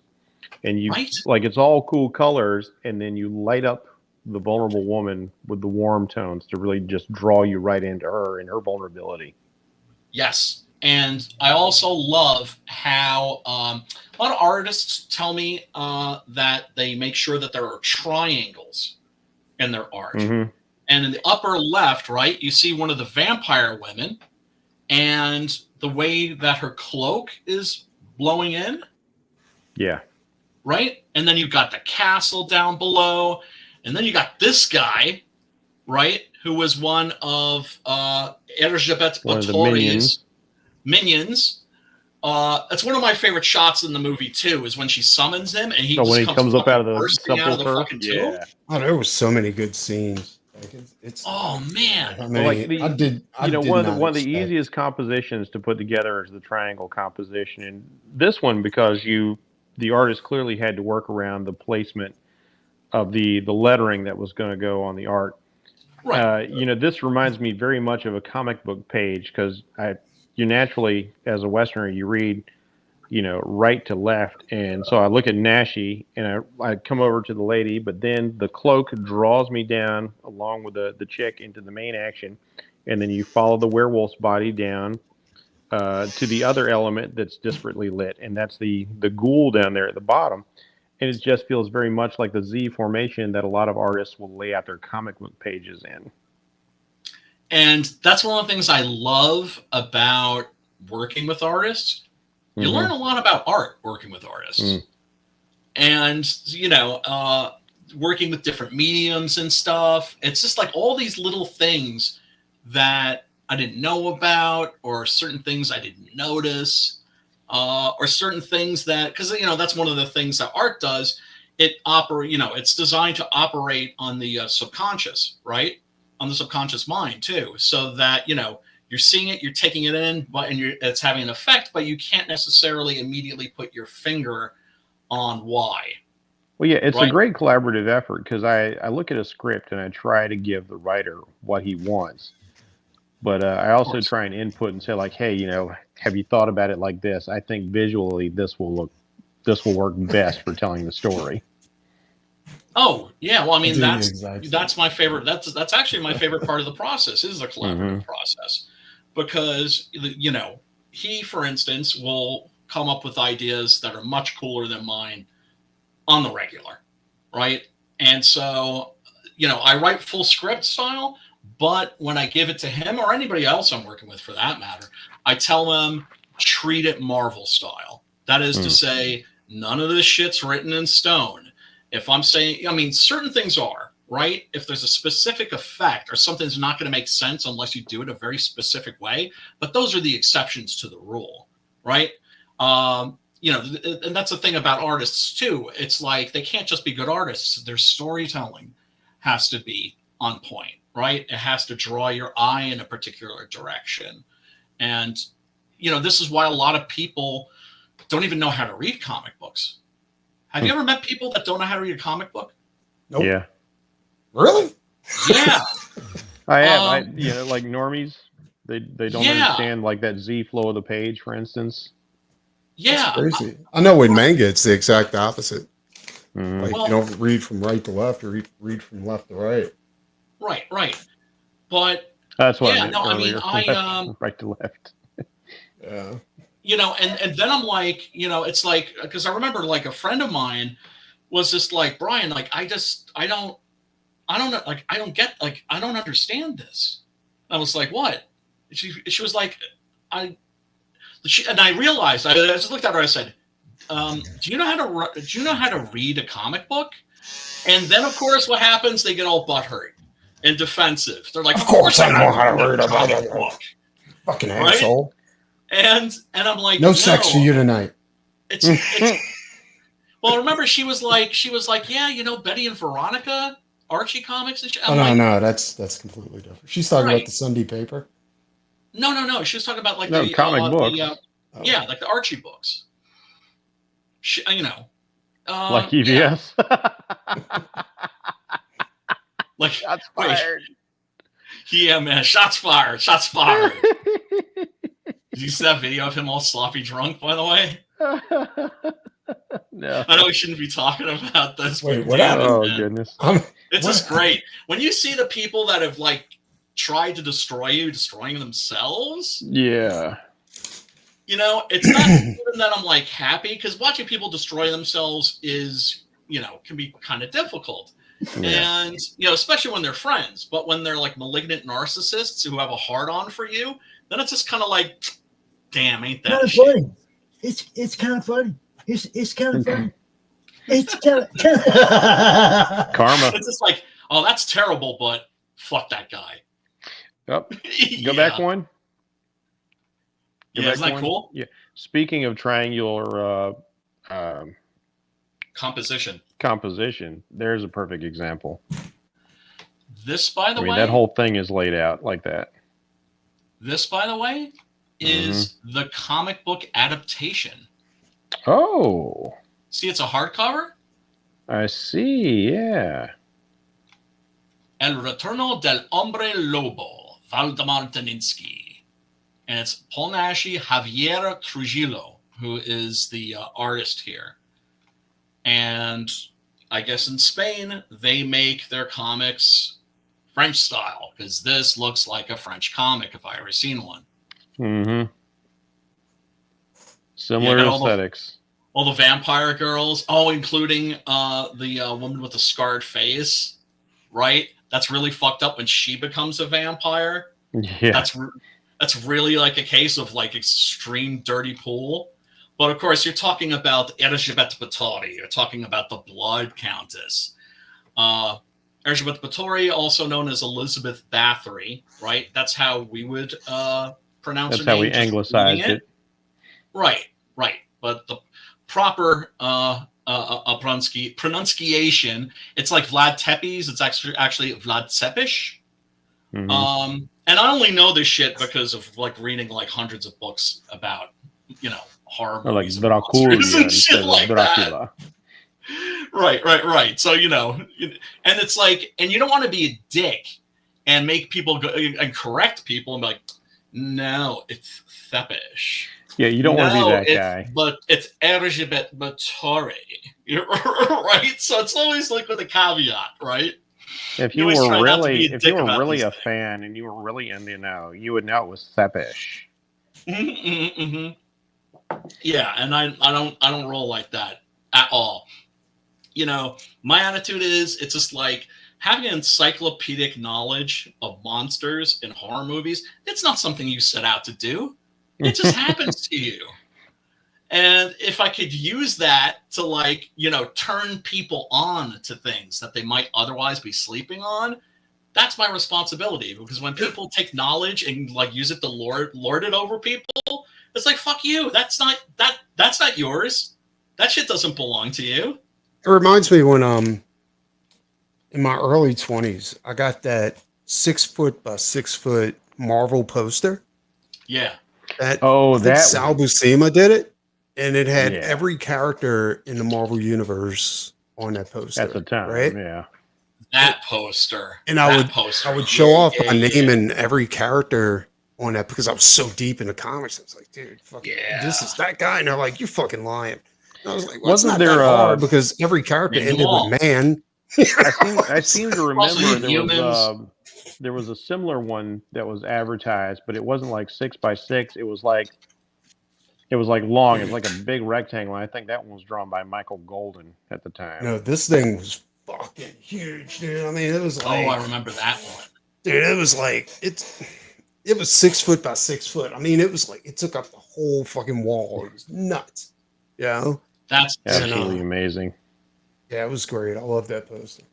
And Right? it's all cool colors, and then you light up the vulnerable woman with the warm tones to really just draw you right into her and her vulnerability. Yes. And I also love how a lot of artists tell me that they make sure that there are triangles in their art. Mm-hmm. And in the upper left, right, you see one of the vampire women, and the way that her cloak is blowing in. Yeah. Right? And then you've got the castle down below. And then you got this guy, right, who was one of Elizabeth Báthory's minions. That's one of my favorite shots in the movie, too, is when she summons him and he comes up out of the fucking tomb. Yeah. Oh, there was so many good scenes. Oh man! One of the easiest compositions to put together is the triangle composition, and this one because the artist clearly had to work around the placement of the lettering that was going to go on the art. Right. This reminds me very much of a comic book page because you naturally, as a Westerner, you read, right to left. And so I look at Naschy and I come over to the lady, but then the cloak draws me down along with the chick into the main action. And then you follow the werewolf's body down to the other element that's disparately lit. And that's the ghoul down there at the bottom. And it just feels very much like the Z formation that a lot of artists will lay out their comic book pages in. And that's one of the things I love about working with artists. You learn a lot about art working with artists. And, working with different mediums and stuff. It's just like all these little things that I didn't know about, or certain things I didn't notice, or certain things that, because, that's one of the things that art does. It's designed to operate on the subconscious, right? On the subconscious mind, too. So that, you're seeing it, you're taking it in, it's having an effect, but you can't necessarily immediately put your finger on why. Well, yeah, it's a great collaborative effort because I look at a script and I try to give the writer what he wants. But I also try and input and say, like, hey, have you thought about it like this? I think visually this will work best for telling the story. Oh, yeah. Well, I mean, that's my favorite. That's actually my favorite part of the process is the collaborative process. Because, he, for instance, will come up with ideas that are much cooler than mine on the regular, right? And so, I write full script style, but when I give it to him or anybody else I'm working with for that matter, I tell them, treat it Marvel style. That is to say, none of this shit's written in stone. If I'm saying, certain things are, right? If there's a specific effect or something's not going to make sense unless you do it a very specific way, but those are the exceptions to the rule, right? And that's the thing about artists too. It's like, they can't just be good artists. Their storytelling has to be on point, right? It has to draw your eye in a particular direction. And, this is why a lot of people don't even know how to read comic books. Have you ever met people that don't know how to read a comic book? Nope. Yeah. Really? Yeah. I have. Like normies, they don't understand like that Z flow of the page, for instance. Yeah. That's crazy. I know with manga, it's the exact opposite. Mm-hmm. You don't read from right to left, or read from left to right. Right. But that's what right to left. Yeah. And then I'm like, it's like, because I remember like a friend of mine was just like, Brian, like, I don't know, like, I don't understand this. I was like, what? She was like, and I realized, I just looked at her, I said, do you know how to read a comic book? And then, of course, what happens? They get all butthurt and defensive. They're like, of course I know how to read read a comic book. Fucking right? asshole. And I'm like, no sex for you tonight. It's well, remember she was like, yeah, you know, Betty and Veronica, Archie comics and shit. No, that's completely different. She's talking about the Sunday paper. No. She was talking about like the comic books. Yeah, like the Archie books. You know, like EVS. Like shots fired. Yeah, man, shots fired. Shots fired. Did you see that video of him all sloppy drunk? By the way. No. I know we shouldn't be talking about this. Wait, what happened? Oh, goodness. It's just great. When you see the people that have like tried to destroy you, destroying themselves. Yeah. You know, it's not even that I'm like happy, because watching people destroy themselves is, you know, can be kind of difficult. Yeah. And, you know, especially when they're friends, but when they're like malignant narcissists who have a hard on for you, then it's just kind of like, damn, ain't that kind of shit? funny. It's kind of funny. It's kind of funny. It's kind of karma. It's just like, oh, that's terrible, but fuck that guy. Yep. Go back one. Yeah, isn't that cool? Yeah. Speaking of triangular composition, there's a perfect example. This, by the way, that whole thing is laid out like that. This, by the way, is the comic book adaptation. Oh. See, it's a hardcover. I see, yeah. El Retorno del Hombre Lobo, Valdemar Daninsky. And it's Paul Naschy, Javier Trujillo, who is the artist here. And I guess in Spain, they make their comics French style, because this looks like a French comic if I ever seen one. Mm-hmm. Similar aesthetics. All the vampire girls, including the woman with the scarred face, right? That's really fucked up when she becomes a vampire. Yeah. That's really like a case of like extreme dirty pool. But of course, you're talking about Erzsébet Báthory. You're talking about the Blood Countess. Erzsébet Báthory, also known as Elizabeth Bathory, right? That's how we would pronounce her name. That's how we anglicized it. Right. But the proper pronunciation, it's like Vlad Tepes. It's actually Vlad Tepes. Mm-hmm. And I only know this shit because of like reading like hundreds of books about, you know, horror movies, like Dracula and shit like Dracula. That. Right. So, you know, and it's like, and you don't want to be a dick and make people go and correct people and be like, no, it's Tepes. Yeah, you don't want to be that guy. But it's Erzsébet Báthory, right? So it's always like with a caveat, right? If you were really a fan and you were really in the know, you would know it was Tepes. Mm-hmm. Yeah, and I don't roll like that at all. You know, my attitude is it's just like having encyclopedic knowledge of monsters in horror movies. It's not something you set out to do. It just happens to you. And if I could use that to, like, you know, turn people on to things that they might otherwise be sleeping on, that's my responsibility. Because when people take knowledge and like use it to lord it over people, it's like, fuck you. That's not yours. That shit doesn't belong to you. It reminds me when in my early 20s, I got that 6 foot by 6 foot Marvel poster. Yeah. That Sal Buscema did it. And it had every character in the Marvel universe on that poster at the time, right? Yeah. That poster. And I would show off my name and every character on that because I was so deep in the comics. I was like, dude, fucking, this is that guy. And they're like, you're fucking lying. And I was like, well, wasn't there hard because every character ended with man. I seem to remember there was a similar one that was advertised, but it wasn't like 6 by 6. It was like long. It was like a big rectangle. I think that one was drawn by Michael Golden at the time. No, this thing was fucking huge, dude. I mean, it was like, I remember that one. Dude, it was like it was 6 foot by 6 foot. I mean, it was like it took up the whole fucking wall. It was nuts. You know? That's absolutely amazing. Yeah, it was great. I love that poster.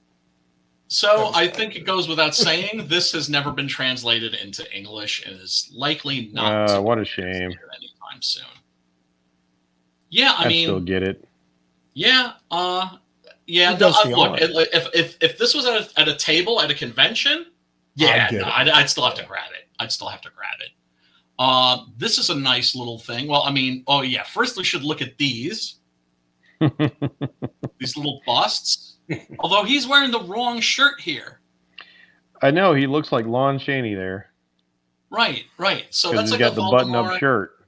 So I think it goes without saying, this has never been translated into English and is likely not. What a shame. Anytime soon. Yeah, I mean, still get it. Yeah, yeah. No, look, if this was at a table at a convention, yeah, I'd still have to grab it. This is a nice little thing. Well, I mean, oh yeah. First, we should look at these little busts. Although he's wearing the wrong shirt here. I know, he looks like Lon Chaney there. Right. So that's he's like got the button-up shirt.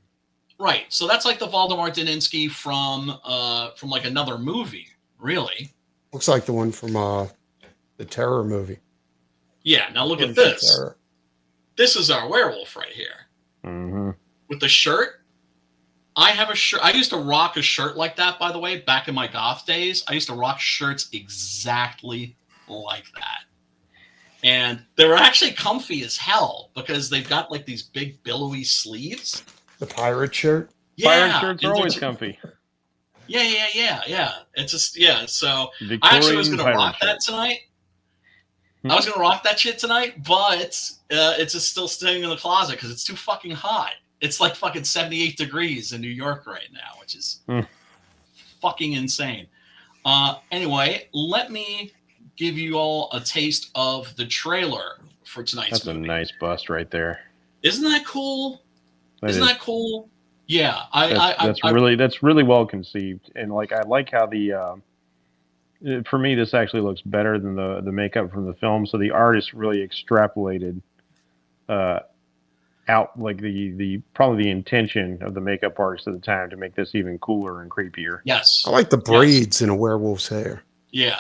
Right. So that's like the Valdemar Daninsky from like another movie, really. Looks like the one from the Terror movie. Yeah. Now look at this. This is our werewolf right here. Mm-hmm. With the shirt. I have a shirt. I used to rock a shirt like that, by the way, back in my goth days. I used to rock shirts exactly like that. And they were actually comfy as hell because they've got like these big billowy sleeves. The pirate shirt? Yeah. Pirate shirts are always comfy. Yeah. It's just, yeah. So Victorian I actually was going to rock that tonight. I was going to rock that shit tonight, but it's just still staying in the closet because it's too fucking hot. It's like fucking 78 degrees in New York right now, which is fucking insane. Anyway, let me give you all a taste of the trailer for tonight's movie. That's a nice bust right there. Isn't that cool? Isn't that cool? Yeah, that's really well conceived, and like I like how the for me this actually looks better than the makeup from the film. So the artist really extrapolated out like probably the intention of the makeup artist at the time to make this even cooler and creepier. Yes, I like the braids in a werewolf's hair. Yeah,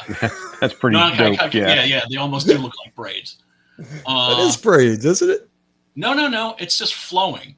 that's pretty dope. Yeah, they almost do look like braids. It is braids, isn't it? No, it's just flowing.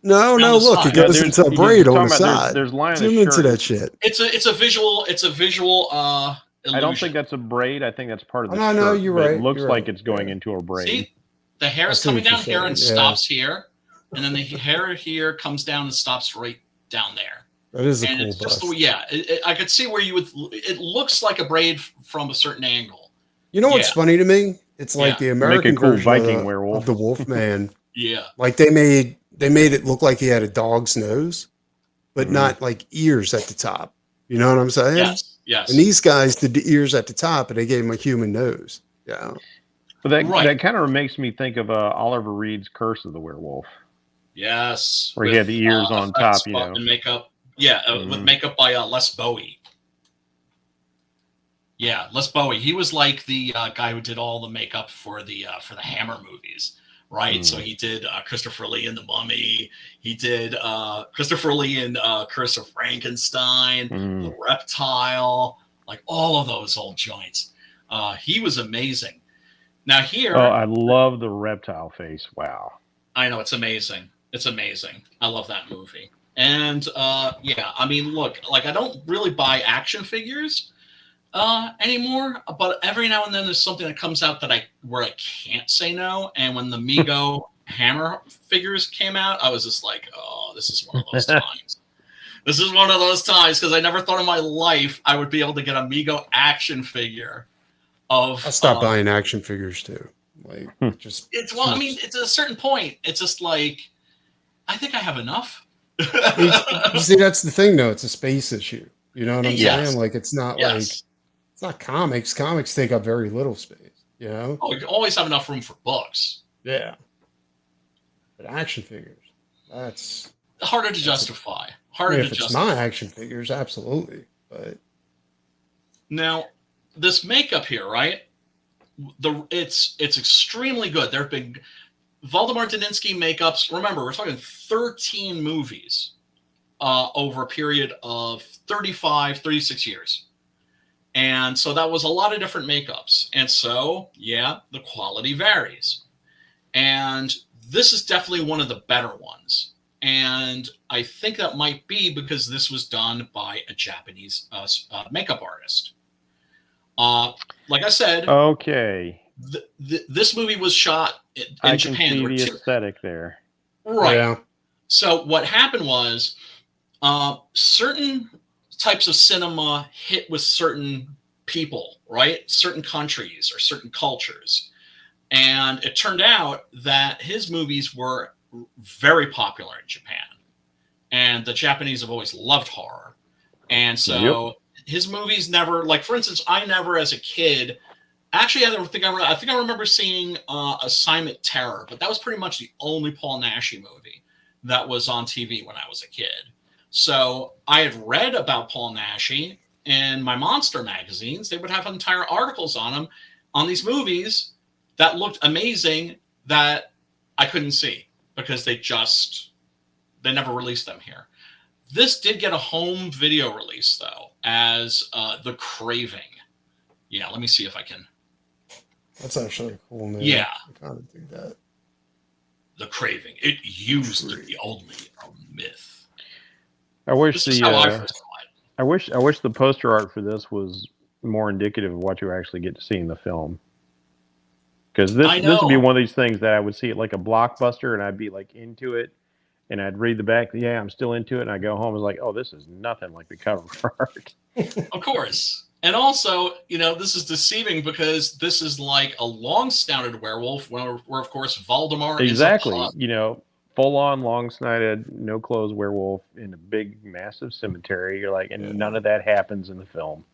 No, look, it goes into a braid on the side. There's line Zoom into that shit. It's a visual illusion. I don't think that's a braid. I think that's part of the shirt. No, you're right. It looks like it's going into a braid. See, the hair is coming down here and stops here, and then the hair here comes down and stops right down there. That is a and cool it's bust. Just I could see where you would. It looks like a braid from a certain angle. You know what's funny to me? It's like the American version Viking werewolf of the Wolfman. Yeah, like they made it look like he had a dog's nose, but not like ears at the top. You know what I'm saying? Yes. And these guys did the ears at the top, and they gave him a human nose. Yeah. But that kind of makes me think of Oliver Reed's Curse of the Werewolf. Yes. Where he had the ears on top, you know. And makeup. Yeah, with makeup by Les Bowie. Yeah, Les Bowie. He was like the guy who did all the makeup for the Hammer movies, right? So he did Christopher Lee in The Mummy. He did Christopher Lee in Curse of Frankenstein, The Reptile, like all of those old joints. He was amazing. Now here, I love the reptile face. Wow. I know, it's amazing. It's amazing. I love that movie. And I mean, look, like I don't really buy action figures anymore, but every now and then there's something that comes out where I can't say no. And when the Mego Hammer figures came out, I was just like, oh, this is one of those times. This is one of those times because I never thought in my life I would be able to get a Mego action figure of. I stopped buying action figures too. Like I mean, it's at a certain point. It's just like, I think I have enough. You see, that's the thing though. It's a space issue. You know what I'm saying? Like it's not like it's not comics. Comics take up very little space. You know? Oh, you always have enough room for books. Yeah. But action figures, that's harder to justify. It's my action figures, absolutely. But now this makeup here, right? It's extremely good. There have been Valdemar Daninsky makeups. Remember, we're talking 13 movies over a period of 36 years. And so that was a lot of different makeups. And so, the quality varies. And this is definitely one of the better ones. And I think that might be because this was done by a Japanese makeup artist. Like I said, okay, this movie was shot in Japan. I can see the aesthetic there, right? Yeah. So what happened was certain types of cinema hit with certain people, right? Certain countries or certain cultures. And it turned out that his movies were very popular in Japan. And the Japanese have always loved horror. And so his movies never, like, for instance, I never as a kid, actually, I think I remember seeing Assignment Terror, but that was pretty much the only Paul Naschy movie that was on TV when I was a kid. So I had read about Paul Naschy in my monster magazines. They would have entire articles on him, on these movies that looked amazing that I couldn't see because they never released them here. This did get a home video release, though, as The Craving. Yeah, let me see if I can. That's actually a cool name. Yeah. I kind of do that. The Craving. It used to be only a myth. I wish This is how I first saw it. I wish the poster art for this was more indicative of what you actually get to see in the film. Because this would be one of these things that I would see it like a blockbuster, and I'd be like into it, and I'd read the back. Yeah, I'm still into it, and I go home and was like, oh, this is nothing like the cover art. Of course. And also, this is deceiving because this is like a long-snouted werewolf where of course, Valdemar is a pup. Full-on, long-snouted, no-clothes werewolf in a big, massive cemetery. You're like, and none of that happens in the film.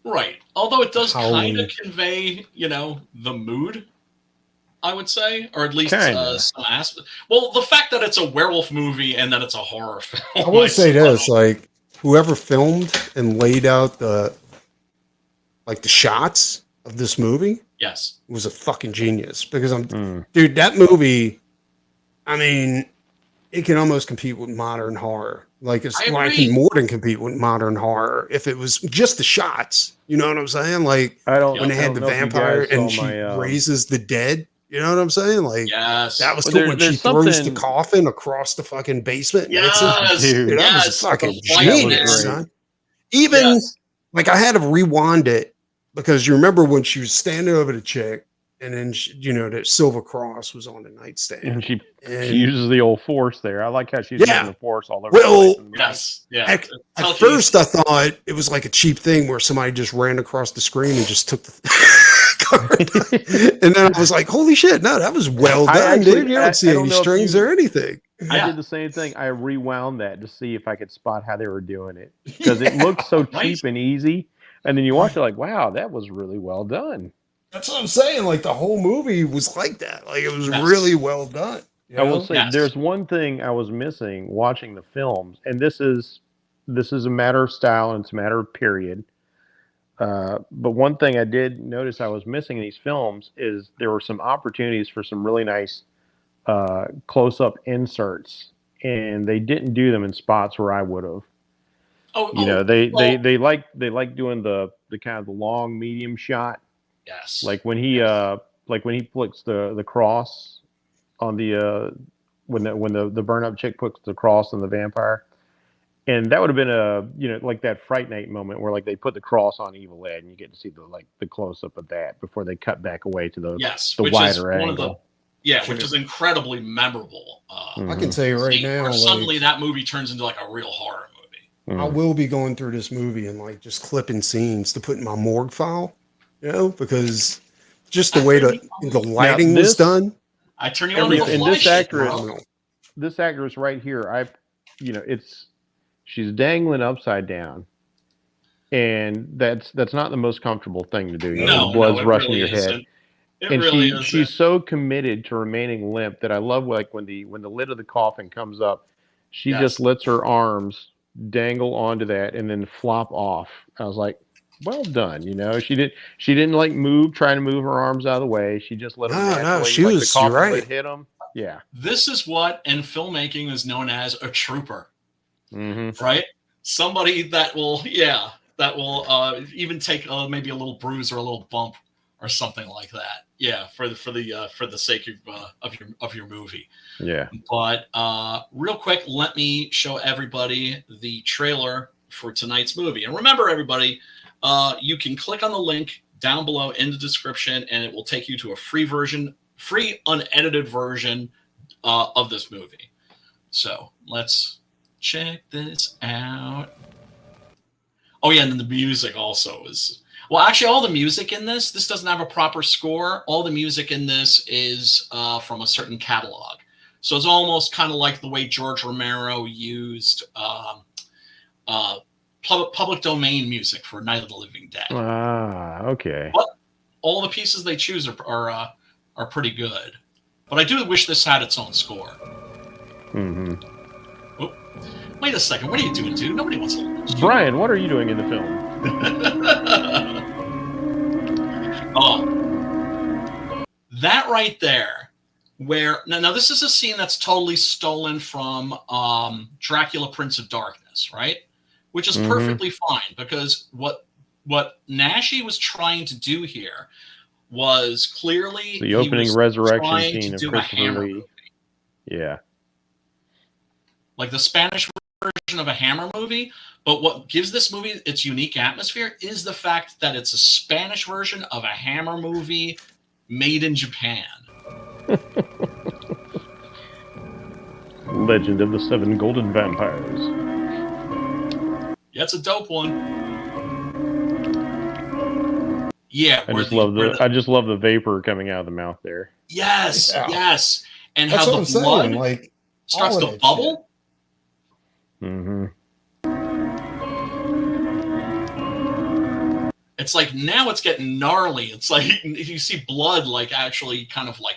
Right. Although it does kind of convey, the mood, I would say, or at least some aspect. Well, the fact that it's a werewolf movie and that it's a horror film. I will say this, like, whoever filmed and laid out the shots of this movie, yes, was a fucking genius. Because dude, that movie, I mean, it can almost compete with modern horror. Like, it can more than compete with modern horror if it was just the shots. You know what I'm saying? Like, when they had the vampire and she raises the dead. You know what I'm saying? Like, that was cool when she throws the coffin across the fucking basement. Yes, dude, that was fucking genius, son. Even, like, I had to rewind it because you remember when she was standing over the chick and then, that silver cross was on the nightstand. And she uses the old force there. I like how she's using the force all over the place. At first, I thought it was like a cheap thing where somebody just ran across the screen and just took the card. And then I was like, holy shit, no, that was well done, dude. You don't see any strings or anything. I did the same thing. I rewound that to see if I could spot how they were doing it. Because it looked so cheap and easy. And then you watch it like, wow, that was really well done. That's what I'm saying. Like, the whole movie was like that. Like, it was really well done. I will say there's one thing I was missing watching the films, and this is a matter of style and it's a matter of period. But one thing I did notice I was missing in these films is there were some opportunities for some really nice close-up inserts, and they didn't do them in spots where I would have. They like doing the kind of the long medium shot. Yes. Like when he puts the cross on the when the burn up chick puts the cross on the vampire, and that would have been like that Fright Night moment where like they put the cross on Evil Ed and you get to see the close up of that before they cut back away to the wider angle. Which is incredibly memorable. I can tell you right now, like, suddenly that movie turns into like a real horror movie. I will be going through this movie and like just clipping scenes to put in my morgue file. Because just the way the lighting was done. I turn you on to this actress right here. She's dangling upside down, and that's not the most comfortable thing to do. The blood's rushing your head, and she's so committed to remaining limp that I love like when the lid of the coffin comes up, she just lets her arms dangle onto that and then flop off. I was like, well done, she didn't like trying to move her arms out of the way. She just let them the coffin lid hit them. Yeah. This is what in filmmaking is known as a trooper. Right? Somebody that will even take maybe a little bruise or a little bump or something like that. Yeah, for the sake of your movie. Yeah. But real quick, let me show everybody the trailer for tonight's movie. And remember, everybody, you can click on the link down below in the description, and it will take you to a free unedited version of this movie. So let's check this out. Oh yeah, and then the music also is. Well, actually, all the music in this doesn't have a proper score. All the music in this is from a certain catalog. So it's almost kind of like the way George Romero used public domain music for Night of the Living Dead. Ah, okay. But all the pieces they choose are pretty good. But I do wish this had its own score. Mm-hmm. Oh, wait a second. What are you doing, dude? Nobody wants to listen to you. Brian, what are you doing in the film? Oh, that right there, where now this is a scene that's totally stolen from Dracula, Prince of Darkness, right? Which is perfectly fine, because what Naschy was trying to do here was clearly The opening resurrection scene of do Christopher Lee. Yeah. Like the Spanish version of a Hammer movie. But what gives this movie its unique atmosphere is the fact that it's a Spanish version of a Hammer movie made in Japan. Legend of the Seven Golden Vampires. Yeah, it's a dope one. Yeah, I just love the vapor coming out of the mouth there. Yes, Yeah. yes, and That's how what the I'm blood saying. Like, starts all to of that bubble. Mm-hmm. It's like now it's getting gnarly. It's like you see blood like actually kind of like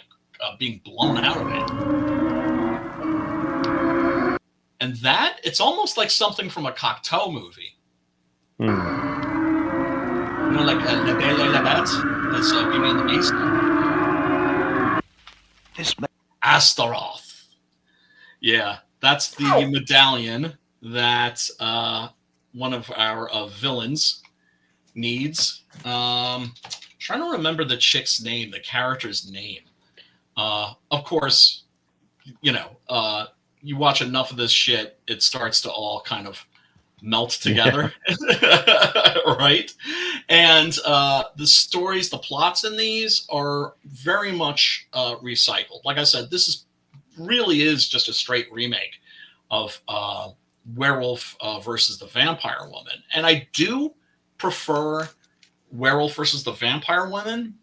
being blown out of it. And that, it's almost like something from a Cocteau movie. You know, like La Belle et la Bête, that's Beauty and the Beast. Astaroth. Yeah, that's the medallion that one of our villains needs. Trying to remember the chick's name, the character's name. Of course, you know, you watch enough of this shit, it starts to all kind of melt together. Yeah. Right? And the stories, the plots in these are very much recycled. Like I said, this really is just a straight remake of Werewolf versus the Vampire Woman. And I do prefer Werewolf versus the Vampire Woman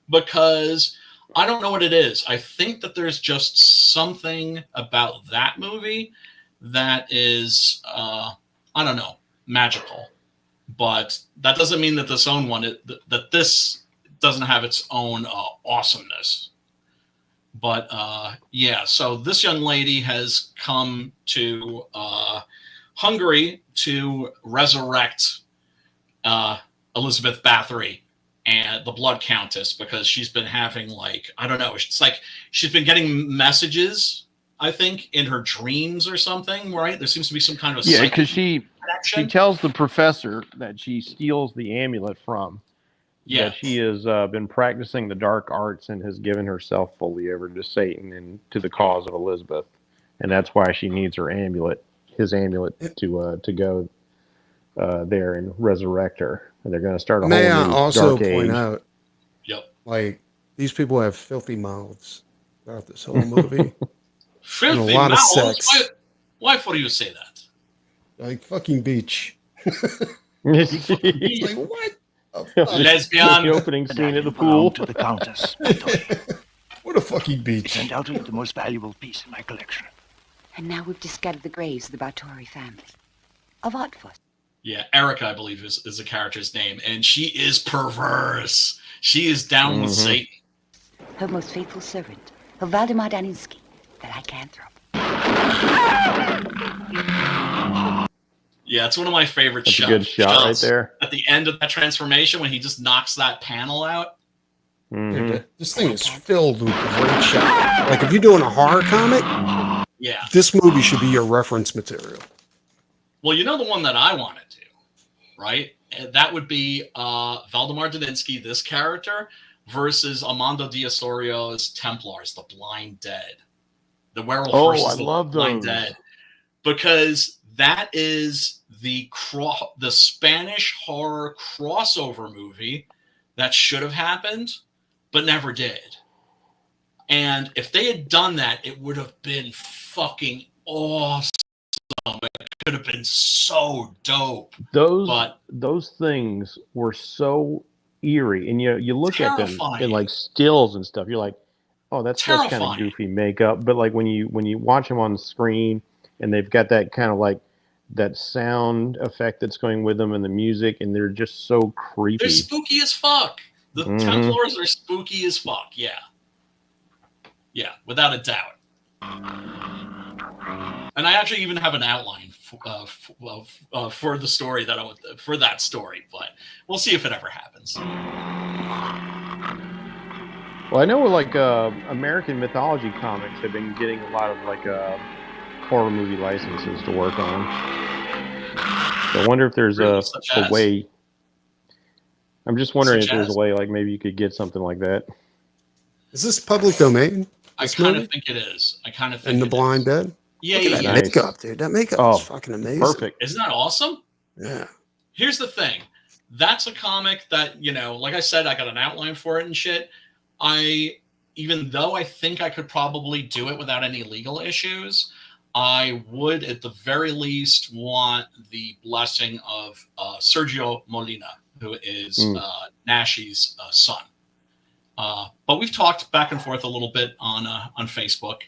because I don't know what it is. I think that there's just something about that movie that is, I don't know, magical. But that doesn't mean that this doesn't have its own awesomeness. But yeah, so this young lady has come to Hungary to resurrect Elizabeth Bathory and the Blood Countess, because she's been having, like, I don't know, it's like she's been getting messages, I think, in her dreams or something, right? There seems to be some kind of because she tells the professor that she steals the amulet from. Yeah, that she has been practicing the dark arts and has given herself fully over to Satan and to the cause of Elizabeth, and that's why she needs her amulet, his amulet, to go there and resurrect her. And they're going to start a whole new dark age. May I also point out, like, these people have filthy mouths throughout this whole movie. Filthy a lot mouths? Of sex. Why do you say that? Like fucking beach. Like, what? Lesbian. The opening scene at the pool. To the Countess. What a fucking beach. Undoubtedly the most valuable piece in my collection. And now we've discovered the graves of the Bathory family. Of what for? Yeah, Erica, I believe, is the character's name, and she is perverse. She is down with Satan. Her most faithful servant, her Valdemar Daninsky, that I can't throw. Yeah, it's one of my favorite shots. That's a good shot right there. At the end of that transformation, when he just knocks that panel out. Dude, this thing is filled with great shots. Like, if you're doing a horror comic, yeah, this movie should be your reference material. Well, you know the one that I want to do, right? That would be Valdemar Daninsky, this character, versus Armando Diasorio's Templars, the Blind Dead. The werewolf versus the Blind Dead. Because that is the Spanish horror crossover movie that should have happened, but never did. And if they had done that, it would have been fucking awesome. it could have been so dope. Those things were so eerie, and you look at them in like stills and stuff. You're like, oh, that's kind of goofy makeup. But like when you watch them on the screen, and they've got that kind of like that sound effect that's going with them and the music, and they're just so creepy. They're spooky as fuck. The Templars are spooky as fuck. Yeah, without a doubt. And I actually even have an outline for the story for that story, but we'll see if it ever happens. Well, I know like American mythology comics have been getting a lot of like horror movie licenses to work on. So I wonder if there's a way. I'm just wondering if there's a way, like maybe you could get something like that. Is this public domain? I kind of think it is. In the Blind Dead? Yeah, Look at that makeup, dude. That makeup is fucking amazing. Perfect. Isn't that awesome? Yeah. Here's the thing. That's a comic that, like I said, I got an outline for it and shit. Even though I think I could probably do it without any legal issues, I would at the very least want the blessing of Sergio Molina, who is Naschy's son. But we've talked back and forth a little bit on Facebook,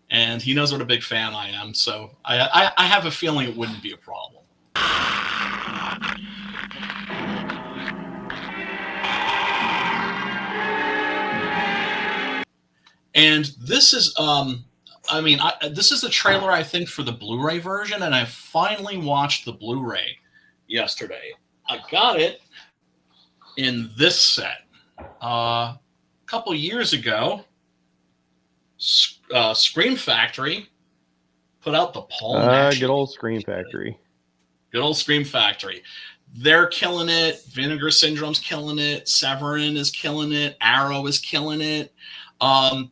and he knows what a big fan I am, so I have a feeling it wouldn't be a problem. And this is, this is the trailer, I think, for the Blu-ray version, and I finally watched the Blu-ray yesterday. I got it in this set. A couple years ago, Scream Factory put out the Paul Naschy. Good old Scream Factory. Good old Scream Factory. They're killing it. Vinegar Syndrome's killing it. Severin is killing it. Arrow is killing it.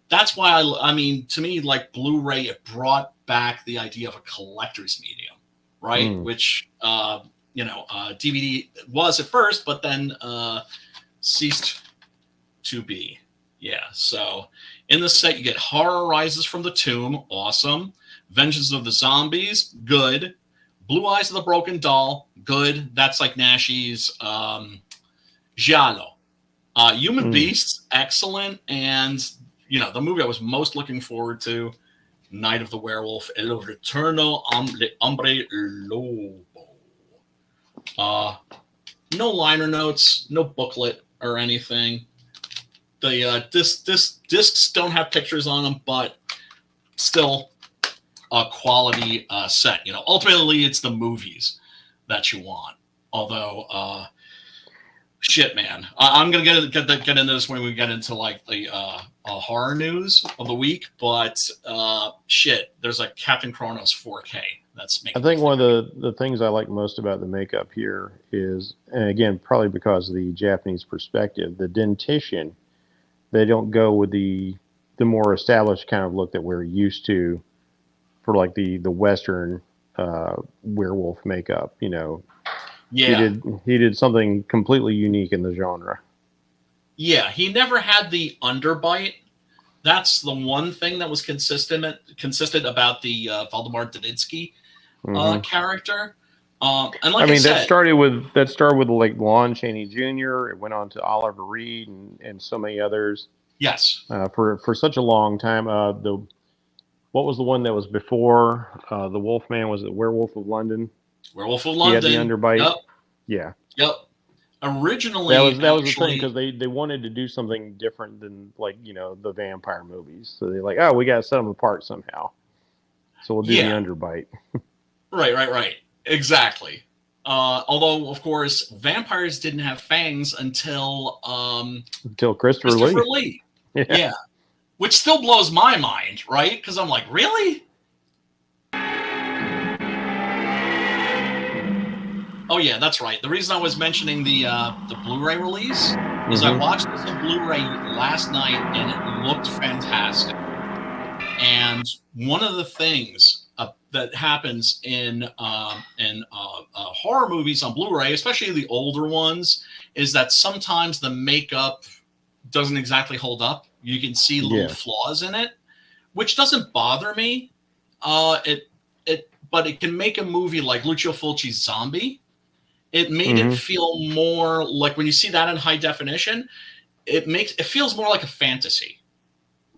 That's why to me, like Blu-ray, it brought back the idea of a collector's medium, right? Which, DVD was at first, but then ceased to be. Yeah. So in the set, you get Horror Rises from the Tomb. Awesome. Vengeance of the Zombies. Good. Blue Eyes of the Broken Doll. Good. That's like Naschy's Giallo. Human Beasts. Excellent. And, the movie I was most looking forward to, Night of the Werewolf, El Retorno Hombre Lobo. No liner notes, no booklet or anything. The discs don't have pictures on them, but still a quality set. Ultimately it's the movies that you want. Although, shit, man, I'm gonna get into this when we get into like the horror news of the week. But shit, there's like Captain Kronos 4K. That's making. I think one of the things I like most about the makeup here is, and again, probably because of the Japanese perspective, the dentition. They don't go with the more established kind of look that we're used to for like the Western werewolf makeup. Yeah. He did something completely unique in the genre. Yeah, he never had the underbite. That's the one thing that was consistent about the Valdemar Daninsky character. And like I said, that started with like Lon Chaney Jr. It went on to Oliver Reed and so many others. Yes. For such a long time. What was the one that was before the Wolfman? Was it Werewolf of London? Werewolf of London. He had the underbite. Yep. Yeah. Yep. Originally, that was the thing, because they wanted to do something different than like the vampire movies. So they're like, oh, we got to set them apart somehow. So we'll do the underbite. Right. Exactly. Although, of course, vampires didn't have fangs until Christopher Lee. Yeah. Which still blows my mind, right? Because I'm like, really? Oh yeah, that's right. The reason I was mentioning the Blu-ray release is I watched this on Blu-ray last night and it looked fantastic. And one of the things that happens in horror movies on Blu-ray, especially the older ones, is that sometimes the makeup doesn't exactly hold up. You can see little flaws in it, which doesn't bother me. It but it can make a movie like Lucio Fulci's Zombie. It made it feel more like, when you see that in high definition, it feels more like a fantasy,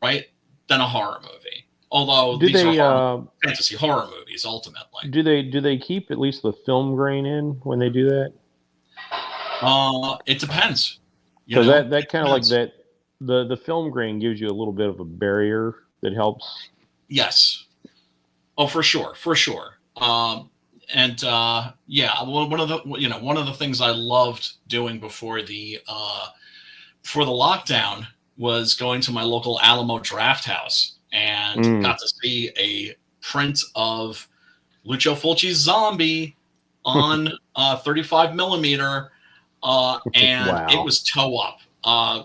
right, than a horror movie. Although these are fantasy horror movies ultimately. Do they keep at least the film grain in when they do that? It depends. So that kind of like that. The film grain gives you a little bit of a barrier that helps. Yes. Oh, for sure. One of the things I loved doing before the lockdown was going to my local Alamo Draft House and got to see a print of Lucio Fulci's Zombie on 35 millimeter, and it was toe up.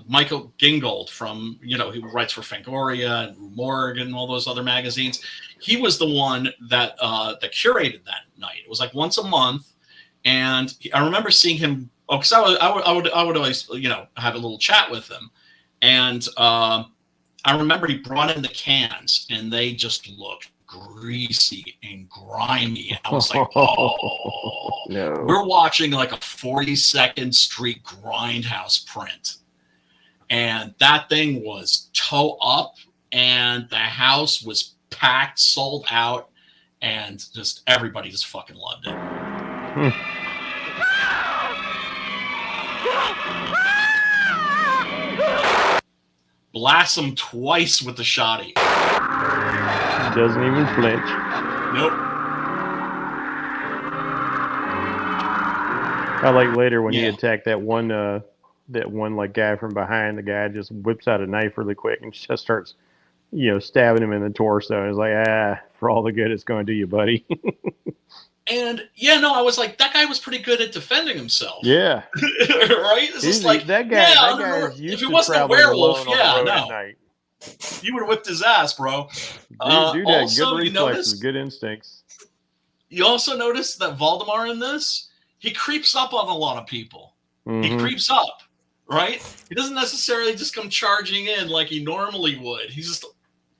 Michael Gingold from, he writes for Fangoria and Rue Morgue and all those other magazines. He was the one that curated that night. It was like once a month, and I remember seeing him. Oh, because I would always have a little chat with him, and I remember he brought in the cans, and they just looked greasy and grimy. And I was like, oh, no. We're watching like a 42nd Street Grindhouse print. And that thing was toe up, and the house was packed, sold out, and just everybody just fucking loved it. Blast him twice with the shotty. Doesn't even flinch. Nope. I like later when he attacked that one like guy from behind. The guy just whips out a knife really quick and just starts, stabbing him in the torso. And it's like, for all the good it's going to do you, buddy. And I was like, that guy was pretty good at defending himself. Yeah. Right? It's just like that guy. That guy is used if he to wasn't a werewolf, no. You would have whipped his ass, bro. Dude had good reflexes, good instincts. You also notice that Valdemar in this, he creeps up on a lot of people. He creeps up, right? He doesn't necessarily just come charging in like he normally would. He's just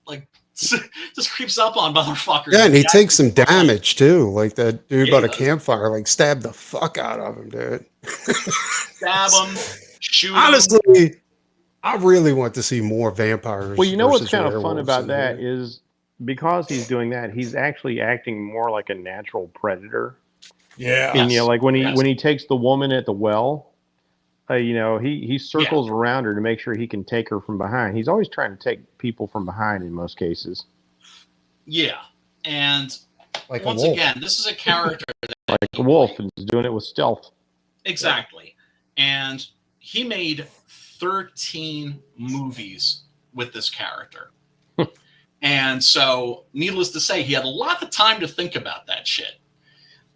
like just creeps up on motherfuckers. Yeah, and he takes some damage too. Like that dude by the campfire, like stabbed the fuck out of him, dude. Stab him, shoot him. Honestly, I really want to see more vampires. Well, you know what's kind of fun about that is because he's doing that, he's actually acting more like a natural predator. Yeah. And like when he takes the woman at the well, he circles around her to make sure he can take her from behind. He's always trying to take people from behind in most cases. Yeah. And like once again, this is a character like a wolf, and he's doing it with stealth. Exactly. And he made 13 movies with this character. And so, needless to say, he had a lot of time to think about that shit.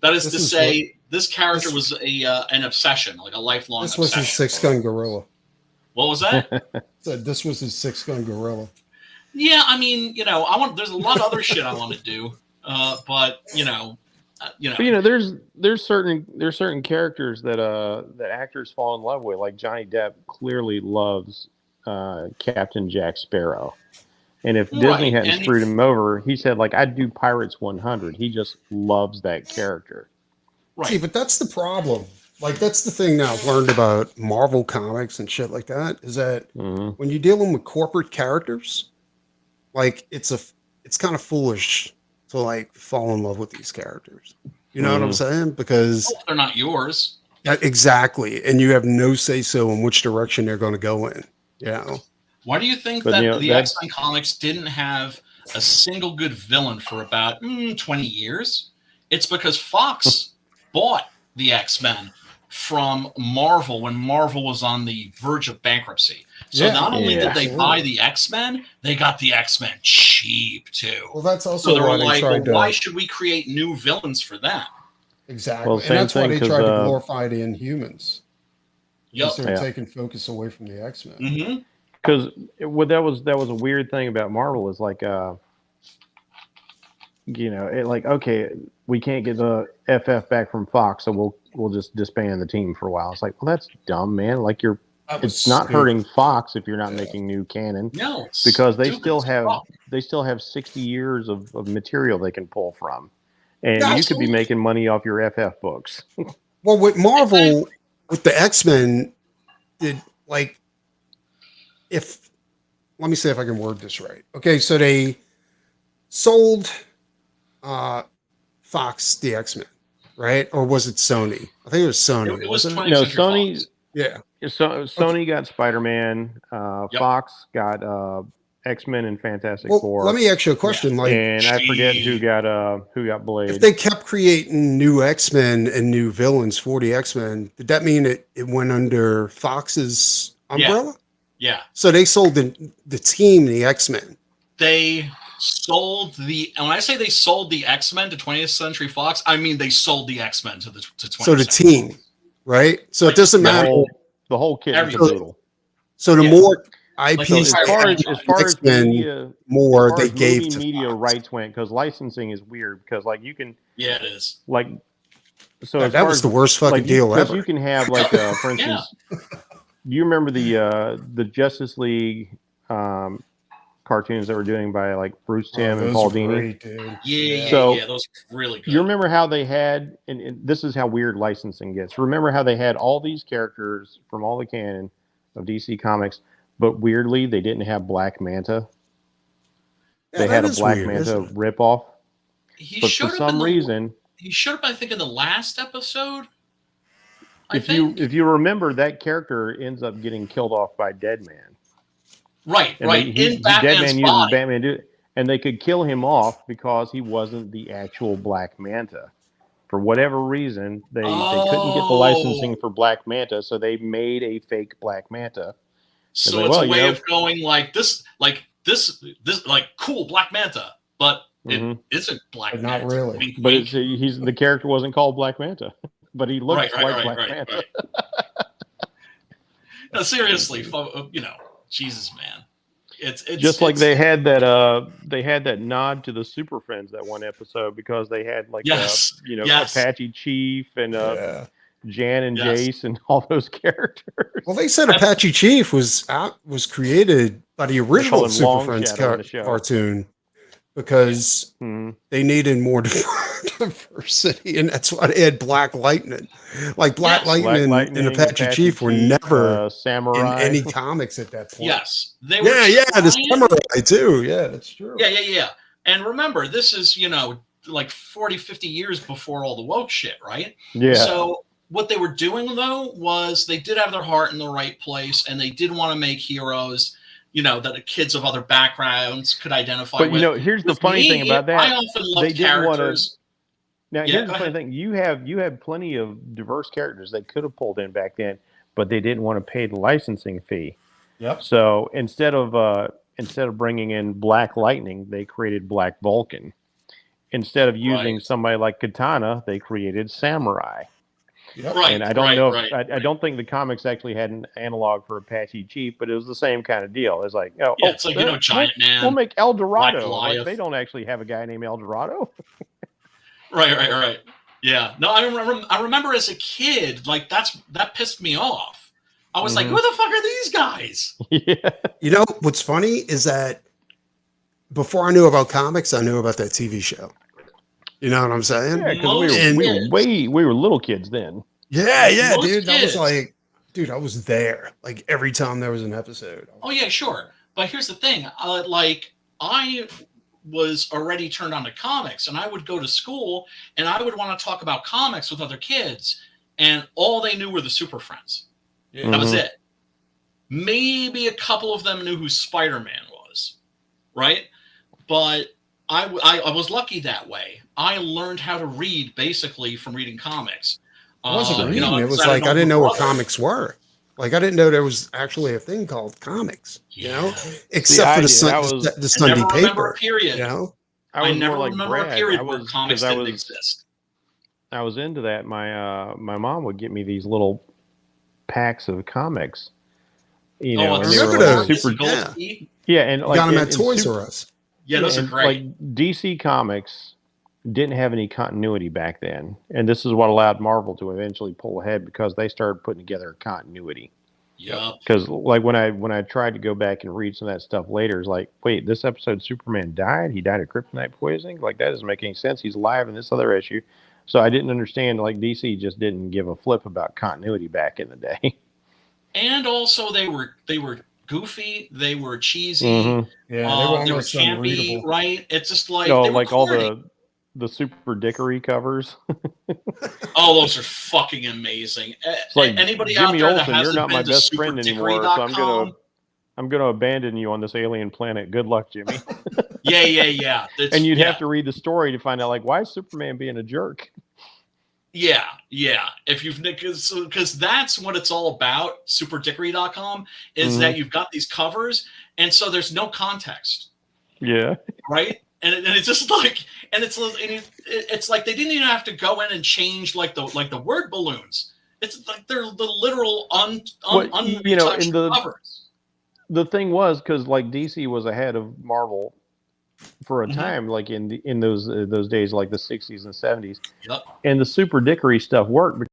That is to say, this character was an obsession, like a lifelong obsession. This was his six-gun gorilla. What was that? This was his six-gun gorilla. Yeah, I mean, there's a lot of other shit I want to do, but there's certain characters that actors fall in love with. Like Johnny Depp clearly loves Captain Jack Sparrow, and if Disney hadn't screwed him over, he said like I'd do Pirates 100. He just loves that character. Right. See, but that's the problem. Like that's the thing now I've learned about Marvel comics and shit like that is that when you're dealing with corporate characters, like it's kind of foolish to like fall in love with these characters. You know what I'm saying? Because they're not yours. Exactly. And you have no say so in which direction they're going to go in. Why do you think that the X-Men comics didn't have a single good villain for about 20 years? It's because Fox bought the X-Men from Marvel when Marvel was on the verge of bankruptcy. So not only did they buy the X-Men, they got the X-Men cheap too. Well, that's also why they like, why should we create new villains for them? Exactly. Well, and that's why they tried to glorify the Inhumans. Yep. They were taking focus away from the X-Men. Because that was a weird thing about Marvel is like okay, we can't get the FF back from Fox, so we'll just disband the team for a while. It's like, well, that's dumb, man. Like it's not hurting Fox if you're not making new canon. No, because they still have 60 years of material they can pull from. and you could be making money off your FF books. Well, with Marvel, with the X-Men, let me see if I can word this right. Okay, so they sold Fox the X-Men, right? Or was it Sony? I think it was Sony. It was 20th No, Century Sony. Fox. Yeah. So Sony got Spider-Man. Fox got X-Men and Fantastic Four. Let me ask you a question. And I forget who got Blade. If they kept creating new X-Men and new villains for the X-Men, did that mean it went under Fox's umbrella? Yeah. So they sold the team, the X-Men. They sold and when I say they sold the X-Men to 20th Century Fox, I mean they sold the X-Men to 20th So the Century team, right? So it doesn't matter. The whole kit is caboodle. So the more IPs, as far as media, more they gave to media Fox. rights went, because licensing is weird, because you can it is so that was the worst fucking deal ever. You can have for instance, do you remember the Justice League cartoons that were doing by Bruce Timm and Paul Dini? Those are really good. You remember how they had, and this is how weird licensing gets. Remember how they had all these characters from all the canon of DC Comics, but weirdly they didn't have Black Manta. They had a Black Manta ripoff. But for some reason, he showed up, I think, in the last episode. If you remember, that character ends up getting killed off by Deadman. Right. In Batman's Deadman uses body. Batman to do it, and they could kill him off because he wasn't the actual Black Manta. For whatever reason, they couldn't get the licensing for Black Manta, so they made a fake Black Manta. So it's a way of going this cool Black Manta, but it isn't Black Manta. Not really. But the character wasn't called Black Manta, but he looks like Black Manta. Right. No, seriously, Jesus, man, it's just like they had that nod to the Super Friends that one episode, because they had Apache Chief and Jan and Jace and all those characters. Well, they said Apache Chief was created by the original Super Friends cartoon because they needed more diversity, and that's why they had Black Lightning. Black Lightning and Apache Chief were never samurai in any comics at that point. Yes, they were. The samurai too. Yeah, that's true. Yeah. And remember, this is 40, 50 years before all the woke shit, right? Yeah. So what they were doing though was they did have their heart in the right place, and they did want to make heroes that the kids of other backgrounds could identify with. But here's the funny thing about that. I often love characters. Now, here's the funny thing. You have plenty of diverse characters they could have pulled in back then, but they didn't want to pay the licensing fee. Yep. So instead of bringing in Black Lightning, they created Black Vulcan. Instead of using somebody like Katana, they created Samurai. Yep. Right. And I don't know. I don't think the comics actually had an analog for Apache Chief, but it was the same kind of deal. It's like, it's Giant Man. We'll make El Dorado. They don't actually have a guy named El Dorado. Right. Yeah. No, I remember as a kid, that pissed me off. I was like, who the fuck are these guys? Yeah. What's funny is that before I knew about comics, I knew about that TV show. You know what I'm saying? Yeah, because we were little kids then. Yeah, Most dude. That kids. was I was there every time there was an episode. Oh yeah, sure. But here's the thing. I was already turned on to comics, and I would go to school and I would want to talk about comics with other kids, and all they knew were the Super Friends. Yeah. That was it. Maybe a couple of them knew who Spider-Man was, right? But I was lucky that way. I learned how to read basically from reading comics. I wasn't reading. It was I didn't know what comics were. I didn't know there was actually a thing called comics. Except for the Sunday paper. Period. I never remember a period where comics didn't exist. I was into that. My mom would get me these little packs of comics. And they were super. Yeah, and got them at Toys R Us. Yeah, those are great. DC Comics didn't have any continuity back then, and this is what allowed Marvel to eventually pull ahead because they started putting together continuity. Yep. Because like when I tried to go back and read some of that stuff later, it's like, wait, this episode Superman died? He died of kryptonite poisoning? Like that doesn't make any sense. He's alive in this other issue. So I didn't understand, like DC just didn't give a flip about continuity back in the day. And also they were goofy, they were cheesy, Yeah, they were almost campy, unreadable. right? It's just like Oh, they were like corny. all the super dickery covers. Oh, those are fucking amazing. It's like, Anybody Jimmy out there Olsen, that you're hasn't not been my to best friend anymore, so I'm gonna abandon you on this alien planet. Good luck, Jimmy. Yeah. And you'd have to read the story to find out, like, why is Superman being a jerk? Yeah. If you've because that's what it's all about. Superdickery.com is that you've got these covers, and so there's no context. Yeah. Right. And it's just like, and it's like they didn't even have to go in and change like the word balloons. It's like they're the literal untouched covers. The thing was, because like DC was ahead of Marvel for a time, like in those days, like the 60s and 70s. Yep. And the super dickery stuff worked because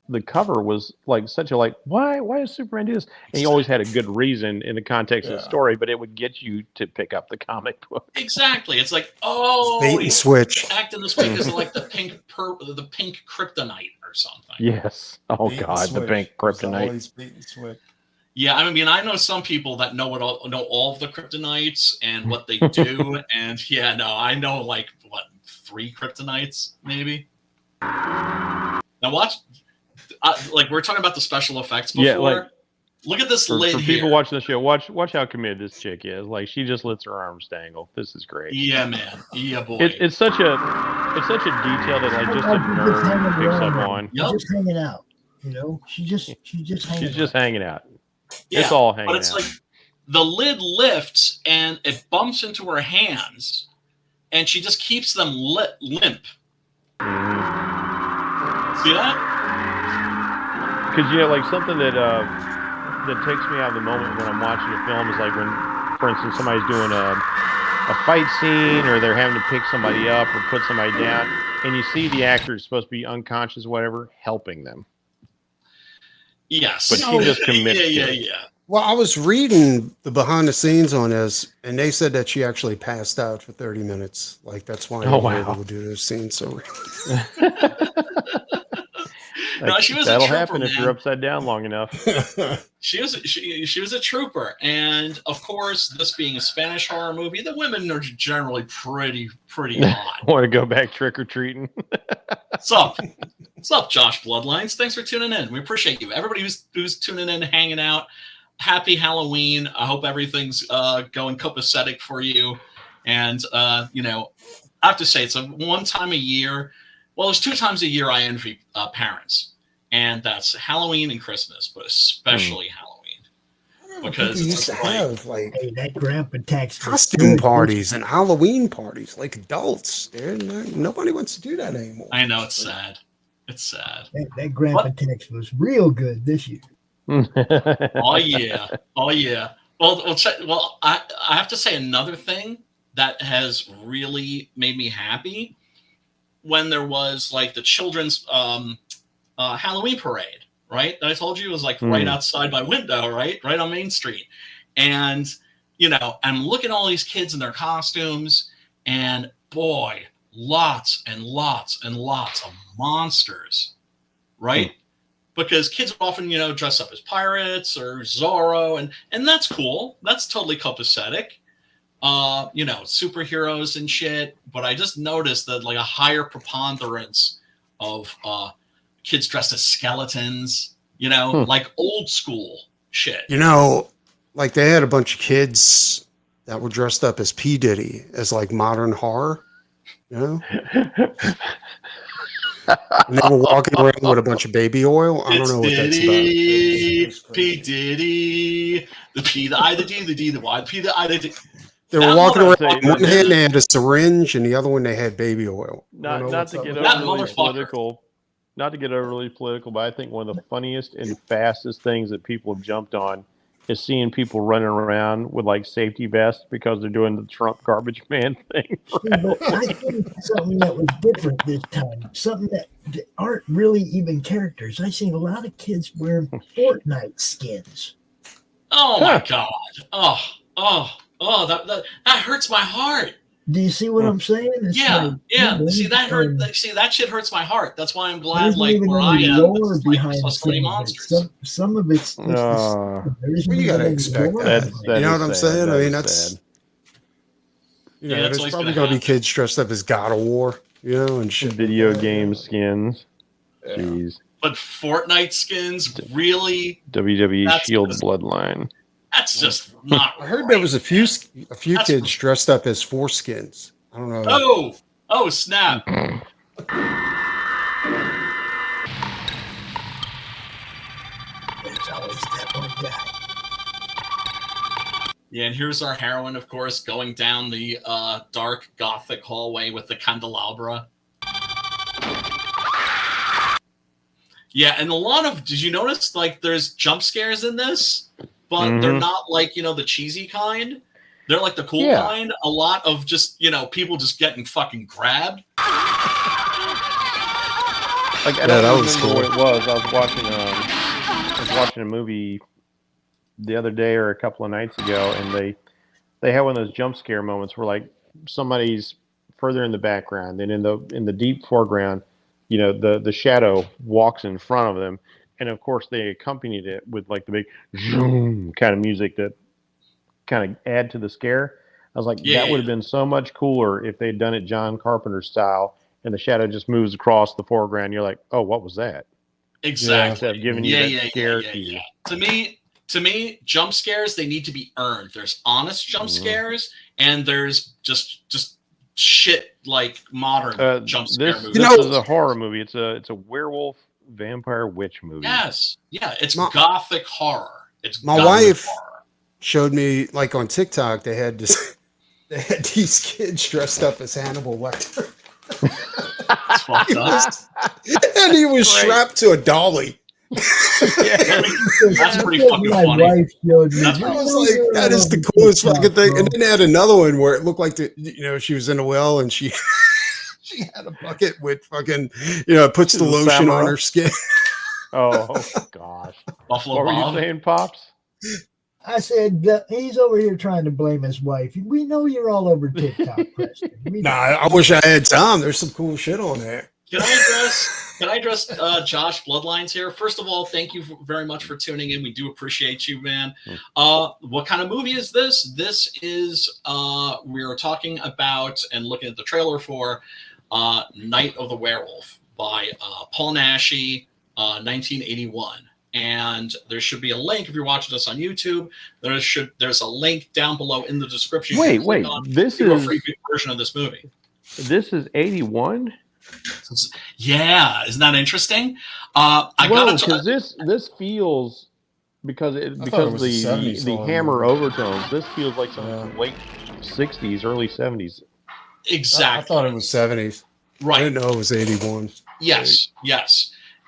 the cover was like such a like, why does Superman do this? And he always had a good reason in the context of the story, but it would get you to pick up the comic book. Exactly. It's like, oh, bait and switch. Acting this way because like the pink kryptonite or something. Yes. Oh God, the pink kryptonite. Bait and switch. Yeah, I mean, I know some people that know all of the kryptonites and what they do, and I know like 3 kryptonites maybe. Now watch, like we're talking about the special effects before. Yeah, look at this lid for here. People watching the show, watch how committed this chick is. Like she just lets her arms dangle. This is great. Yeah, man. Yeah, boy. It's such a detail that like just a nerd picks up on. She's just hanging out. She's just hanging out. Yeah, it's all hanging out. But it's like the lid lifts and it bumps into her hands, and she just keeps them limp. See that? Because like something that takes me out of the moment when I'm watching a film is like when, for instance, somebody's doing a fight scene or they're having to pick somebody up or put somebody down, and you see the actor is supposed to be unconscious, whatever, helping them. Yes. But she just commits to it. Yeah. Well, I was reading the behind the scenes on this, and they said that she actually passed out for 30 minutes. Like, that's why they were able to do those scenes. So no, she was that'll a trooper, happen man. If you're upside down long enough. She was a trooper, and of course, this being a Spanish horror movie, the women are generally pretty hot. Want to go back trick or treating? What's up, Josh Bloodlines? Thanks for tuning in. We appreciate you. Everybody who's tuning in, hanging out. Happy Halloween. I hope everything's going copacetic for you. And I have to say, it's one time a year. Well, there's 2 times a year I envy parents. And that's Halloween and Christmas, but especially Halloween. Because we used to have like that grandpa tax costume parties and Halloween parties, like adults. Nobody wants to do that anymore. I know, it's sad. It's sad. That grandpa tax was real good this year. Oh yeah. Well, I have to say another thing that has really made me happy when there was like the children's Halloween parade, right? That I told you was like right outside my window, right on Main Street. And I'm looking at all these kids in their costumes, and boy, lots and lots and lots of monsters, right? Because kids often, dress up as pirates or Zorro, and that's cool. That's totally copacetic. Superheroes and shit. But I just noticed that like a higher preponderance of kids dressed as skeletons, like old school shit. Like they had a bunch of kids that were dressed up as P. Diddy, as like modern horror, And they were walking around with a bunch of baby oil. I don't know what that's about. P. Diddy, the P, the I, the D, the D, the Y, the P, the I, the D. They were walking around with one hand they had a syringe, and the other one they had baby oil. Not to get overly political, but I think one of the funniest and fastest things that people have jumped on is seeing people running around with like safety vests because they're doing the Trump garbage man thing. See, but I think something that was different this time, something that aren't really even characters. I seen a lot of kids wearing Fortnite skins. Oh my God! That hurts my heart. Do you see what I'm saying? It's Yeah. See that hurt. See that shit hurts my heart. That's why I'm glad, like where I am, lore behind some monsters. Some of it's you gotta expect that. You know what I'm saying? I mean, that's there's probably gonna be kids dressed up as God of War, and shit. Video game skins. Yeah. Jeez. But Fortnite skins, really? WWE Shield Bloodline. That's just not. I heard there was a few kids dressed up as foreskins. I don't know. Oh, snap! It's always that one guy. Yeah, and here's our heroine, of course, going down the dark gothic hallway with the candelabra. Yeah, and a lot of, did you notice, like, there's jump scares in this? But they're not like, the cheesy kind. They're like the cool kind. A lot of just, people just getting fucking grabbed. Like, I don't remember what it was. I was watching a movie the other day or a couple of nights ago, and they had one of those jump scare moments where like somebody's further in the background, and in the deep foreground, the shadow walks in front of them. And of course, they accompanied it with like the big zoom kind of music that kind of add to the scare. I was like, that would have been so much cooler if they'd done it John Carpenter style, and the shadow just moves across the foreground. You're like, oh, what was that? Exactly. Instead of giving you that scare to you. To me, jump scares, they need to be earned. There's honest jump scares, and there's just shit like modern jump scare movies. This is a horror movie. It's a werewolf vampire witch movie. Yes. Yeah, it's gothic horror. My wife showed me, like, on TikTok, they had these kids dressed up as Hannibal Lecter. And he was strapped to a dolly. That's pretty fucking funny. I was like, that is the coolest fucking thing. And then they had another one where it looked like she was in a well and she had a bucket with fucking, puts the lotion on her skin. Oh gosh. Buffalo what Bob. were you saying, Pops? I said, he's over here trying to blame his wife. We know you're all over TikTok, Preston. I wish I had time. There's some cool shit on there. Can I address Josh Bloodlines here? First of all, thank you very much for tuning in. We do appreciate you, man. What kind of movie is this? This is we are talking about and looking at the trailer for Night of the Werewolf by Paul Naschy, 1981. And there should be a link if you're watching us on YouTube. There's a link down below in the description. Wait, this is a free version of this movie. This is 81. Yeah, isn't that interesting? Because this feels because the hammer overtones. This feels like some late 60s, early 70s. Exactly. I thought it was 70s. Right. I didn't know it was 81. Yes.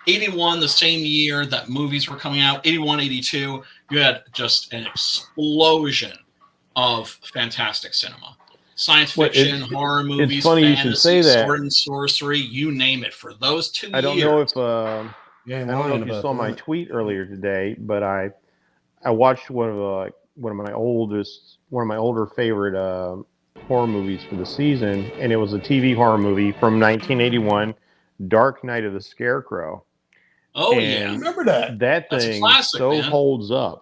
81, the same year that movies were coming out. 81, 82. You had just an explosion of fantastic cinema. Science fiction, horror movies, it's funny fantasy, you should say that. Sword and sorcery, you name it. For those 2 years. I don't know if you saw my tweet earlier today, but I watched one of my older favorite horror movies for the season, and it was a TV horror movie from 1981, Dark Night of the Scarecrow. Oh, yeah. I remember that. That thing holds up.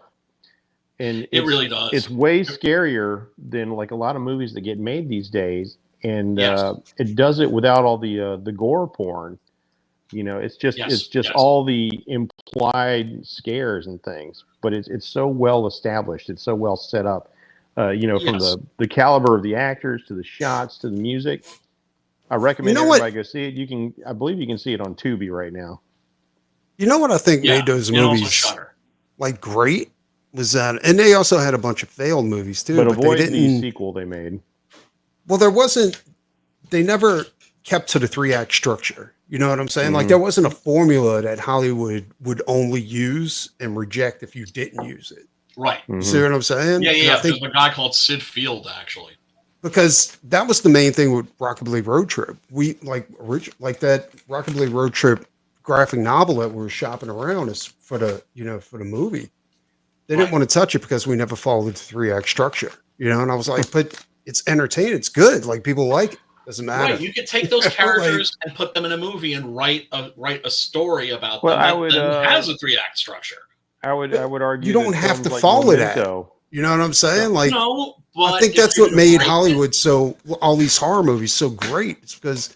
And it really does. It's way scarier than like a lot of movies that get made these days, and it does it without all the gore porn. It's just all the implied scares and things, but it's so well established. It's so well set up. From the caliber of the actors to the shots to the music. I recommend everybody go see it. I believe you can see it on Tubi right now. You know what I think made those movies like great? Was that, and they also had a bunch of failed movies too. But avoid the sequel they made. Well, they never kept to the 3-act structure. You know what I'm saying? Mm-hmm. Like there wasn't a formula that Hollywood would only use and reject if you didn't use it. Right. Mhm. See what I'm saying? Yeah. I think There's a guy called Sid Field, actually. because that was the main thing with Rockabilly Road Trip. We like that Rockabilly Road Trip graphic novel that we were shopping around is for the movie. They didn't want to touch it because we never followed the 3-act structure, and I was like, but it's entertaining, it's good, like people like it. Doesn't matter. Right, you could take those characters and put them in a movie and write a story about them that has a 3-act structure. I would argue you don't have to follow that. You know what I'm saying? Like, no, but I think that's what made Hollywood all these horror movies so great. It's because,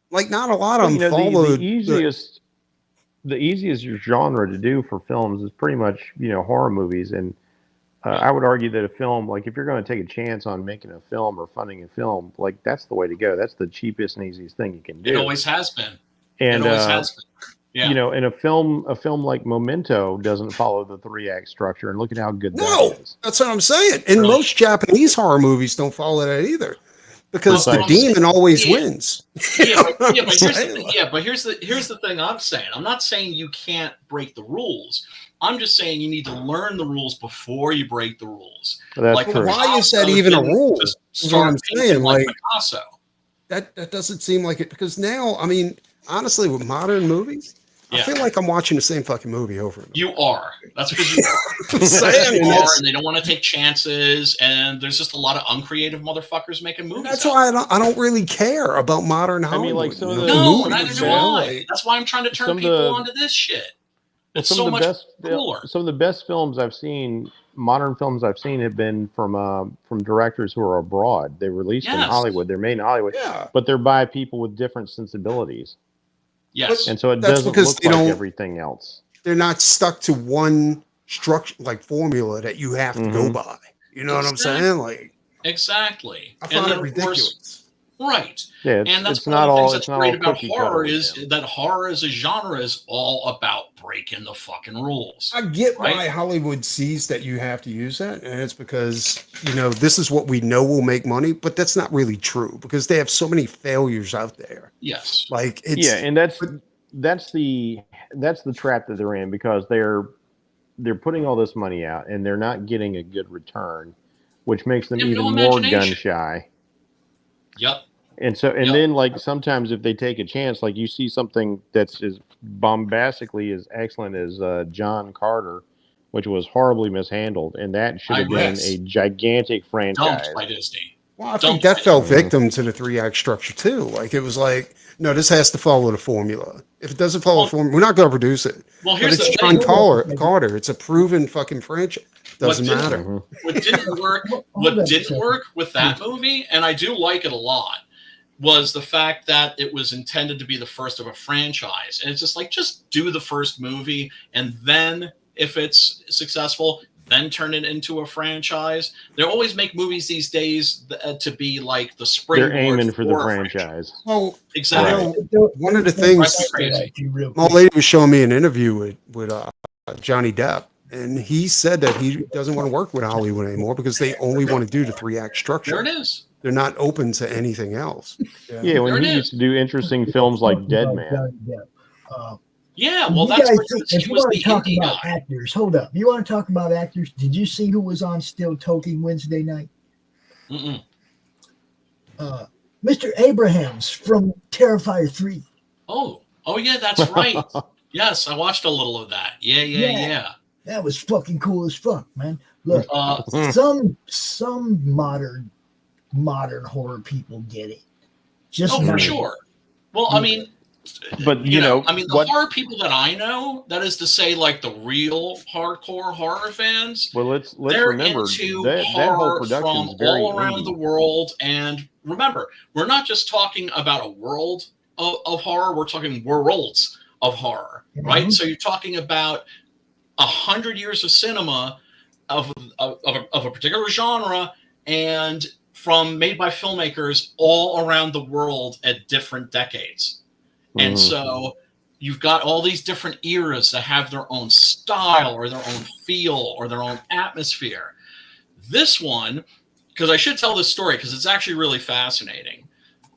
like, not a lot of them followed. The easiest genre to do for films is pretty much horror movies, and I would argue that a film, like if you're going to take a chance on making a film or funding a film, like that's the way to go. That's the cheapest and easiest thing you can do. It always has been. And it always has been. Yeah. And a film like Memento doesn't follow the 3-act structure, and look at how good that is. That's what I'm saying. And most Japanese horror movies don't follow that either, because the demon always wins. But here's the thing I'm saying. I'm not saying you can't break the rules. I'm just saying you need to learn the rules before you break the rules. That's true. Why is that even a rule? That's what I'm saying. Like Picasso. That doesn't seem like it, because now, I mean, honestly, with modern movies, I feel like I'm watching the same fucking movie over and over. You are. That's because you are. And they don't want to take chances, and there's just a lot of uncreative motherfuckers making movies. That's why I don't really care about modern Hollywood. I mean, like some of the neither do I. That's why I'm trying to turn people onto this shit. It's so much cooler. Some of the best films I've seen, modern films I've seen, have been from directors who are abroad. They're released in Hollywood. They're made in Hollywood, but they're by people with different sensibilities. Yes, and so it doesn't look like everything else. They're not stuck to one structure, like formula that you have to go by. You know what I'm saying? Like exactly. I find it ridiculous. Right. Yeah, and that's it's one not of the all. things It's that's not great all about cookie horror cutter. is that horror as a genre is all about breaking the fucking rules. I get why Hollywood sees that you have to use that, and it's because this is what we know will make money, but that's not really true because they have so many failures out there. Yes. Like it's and that's the trap that they're in, because they're putting all this money out and they're not getting a good return, which makes them even more gun shy. Yep. And so, then like sometimes if they take a chance, like you see something that's as bombastically as excellent as John Carter, which was horribly mishandled, and that should have been a gigantic franchise. Dumped by Disney. Well, I think that fell victim to the 3-act structure too. Like it was like, no, this has to follow the formula. If it doesn't follow the formula, we're not going to produce it. Well, here's but it's John Carter. It's a proven fucking franchise. Doesn't matter. What didn't work? What didn't work with that movie, and I do like it a lot, was the fact that it was intended to be the first of a franchise. And it's just like, just do the first movie, and then if it's successful, then turn it into a franchise. They always make movies these days to be like the springboard. They're aiming for the franchise. Well, exactly. One of the things, my lady was showing me an interview with Johnny Depp, and he said that he doesn't want to work with Hollywood anymore because they only want to do the 3-act structure. There it is. They're not open to anything else. Yeah, when he used to do interesting films like Dead Man. Yeah, well, that's if you want to talk about actors, hold up. You want to talk about actors? Did you see who was on Still Toking Wednesday night? Mr. Abrahams from Terrifier 3. Oh yeah, that's right. Yes, I watched a little of that. Yeah. That was fucking cool as fuck, man. Look, some modern horror people get it. For sure. Well, I mean, but the horror people that I know, that is to say, like the real hardcore horror fans. Well, let's they're remember into that horror whole production from all around the world. And remember, we're not just talking about a world of horror; we're talking worlds of horror, right? So you're talking about 100 years of cinema of a particular genre, and made by filmmakers all around the world at different decades. And so you've got all these different eras that have their own style or their own feel or their own atmosphere. This one, because I should tell this story because it's actually really fascinating.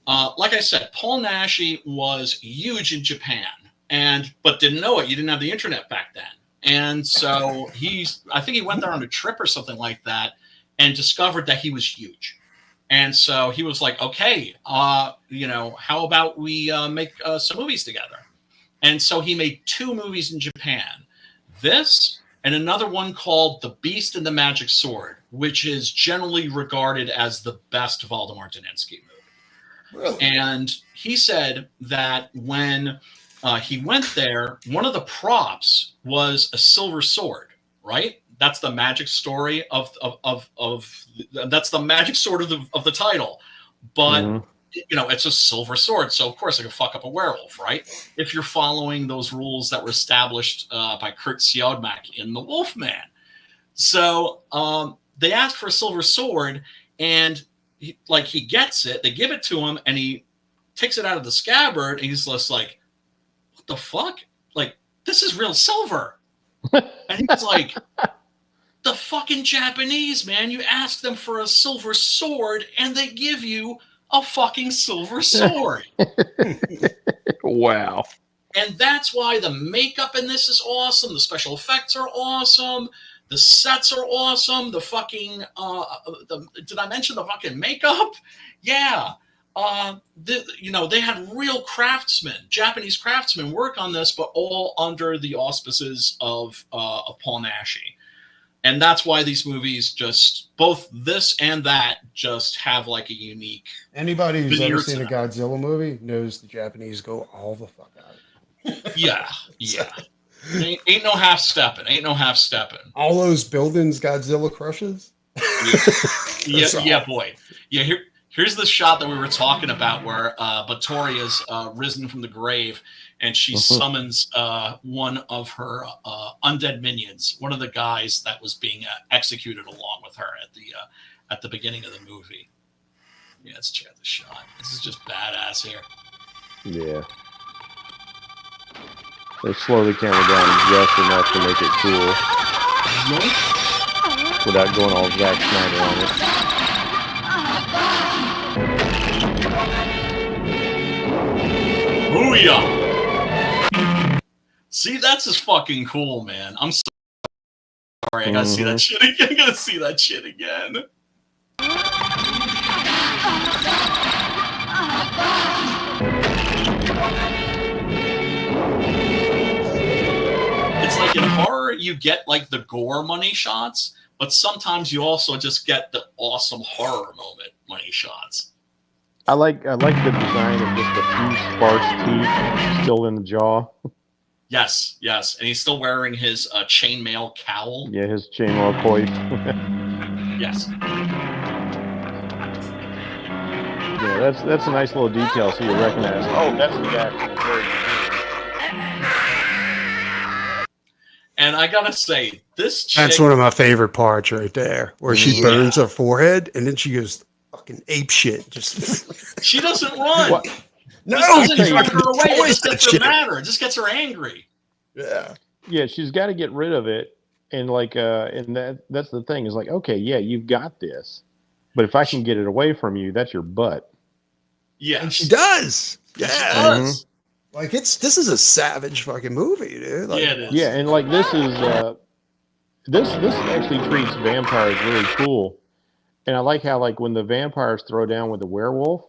Like I said, Paul Naschy was huge in Japan, but didn't know it. You didn't have the internet back then. And so I think he went there on a trip or something like that and discovered that he was huge. And so he was like, okay, how about we make some movies together? And so he made 2 movies in Japan. This and another one called The Beast and the Magic Sword, which is generally regarded as the best Waldemar Daninsky movie. Really? And he said that when he went there, one of the props was a silver sword, right? That's the magic story that's the magic sword of the title. But it's a silver sword, so of course I can fuck up a werewolf, right? If you're following those rules that were established by Kurtis Fujita in The Wolfman. So they ask for a silver sword, and he gets it. They give it to him, and he takes it out of the scabbard, and he's just like, "What the fuck? Like, this is real silver." And he's like, "The fucking Japanese, man! You ask them for a silver sword, and they give you a fucking silver sword." Wow. And that's why the makeup in this is awesome. The special effects are awesome. The sets are awesome. The fucking did I mention the fucking makeup? Yeah. They had real craftsmen, Japanese craftsmen, work on this, but all under the auspices of Paul Naschy. And that's why these movies, just both this and that, just have like a unique. Anybody who's ever seen a Godzilla movie knows the Japanese go all the fuck out. Yeah. Ain't no half stepping. All those buildings Godzilla crushes. Yeah, boy. Yeah, here's the shot that we were talking about where Vittoria's risen from the grave, and she summons one of her undead minions, one of the guys that was being executed along with her at the beginning of the movie. Yeah, let's check out the shot. This is just badass here. Yeah. They slow the camera down just enough to make it cool. Without going all Zack Snyder on it. Booyah! See, that's just fucking cool, man. I'm sorry, I gotta see that shit again. I gotta see that shit again. It's like in horror, you get like the gore money shots, but sometimes you also just get the awesome horror moment money shots. I like the design of just a few sparse teeth still in the jaw. Yes, and he's still wearing his chainmail cowl. Yeah, his chainmail coif. Yes. Yeah, that's a nice little detail, so you recognize. Oh, that's the guy. And I gotta say, this chick, that's one of my favorite parts right there, where she burns her forehead and then she goes fucking ape shit. Just she doesn't run. What? No, it doesn't drive her away. It just gets her mad. It just gets her angry. Yeah, she's got to get rid of it, and that's the thing is like, okay, yeah, you've got this, but if I can get it away from you, that's your butt. Yeah, and she does. Yeah, she does. Like this is a savage fucking movie, dude. Like, yeah, it is. Yeah, and like this actually treats vampires really cool, and I like how like when the vampires throw down with the werewolf,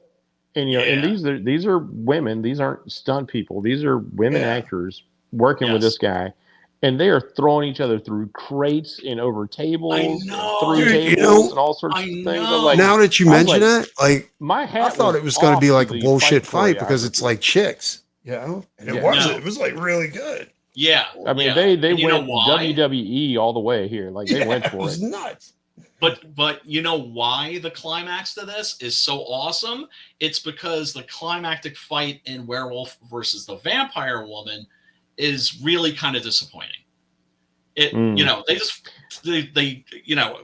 and and these are women, these aren't stunt people, these are women actors working with this guy, and they are throwing each other through crates and over tables, through tables, and all sorts of things. Like, now that you mention it, like my hat, I thought it was going to be like a bullshit fight because it's like chicks. And it wasn't. It was like really good. Yeah, I mean they went WWE all the way here. Like they went for it. It was nuts. But you know why the climax to this is so awesome? It's because the climactic fight in Werewolf versus the Vampire Woman is really kind of disappointing. They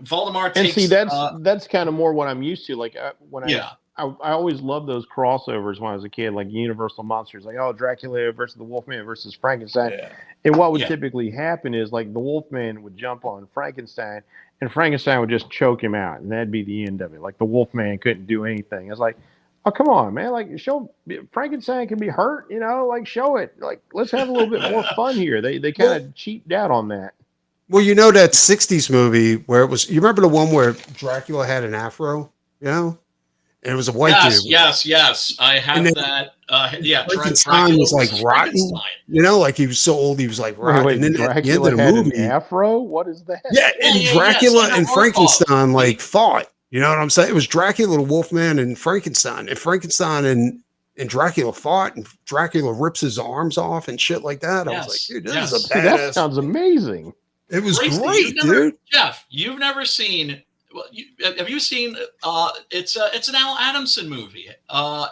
Voldemort takes. And see, that's kind of more what I'm used to. Like I always loved those crossovers when I was a kid, like Universal Monsters, like Dracula versus the Wolfman versus Frankenstein. Yeah. And what would typically happen is like the Wolfman would jump on Frankenstein, and Frankenstein would just choke him out, and that'd be the end of it. Like the Wolfman couldn't do anything. It's like, Oh, come on, man! Like, show Frankenstein can be hurt, like show it. Like, let's have a little bit more fun here. They kind of cheaped out on that. Well, that 60s movie where it was, you remember the one where Dracula had an afro, And it was a white dude. Yes. I have that. Frankenstein was like rotten. Like he was so old, he was like rotten. Wait, and then Dracula at the end of the had movie, an afro? What is that? Yeah, and Dracula and Frankenstein like fought. You know what I'm saying? It was Dracula, the Wolfman, and Frankenstein. And Frankenstein and Dracula fought, and Dracula rips his arms off and shit like that. I was like, dude, this is a badass. That sounds amazing. It was great, dude. Jeff, you've never seen... Well, have you seen? It's an Al Adamson movie.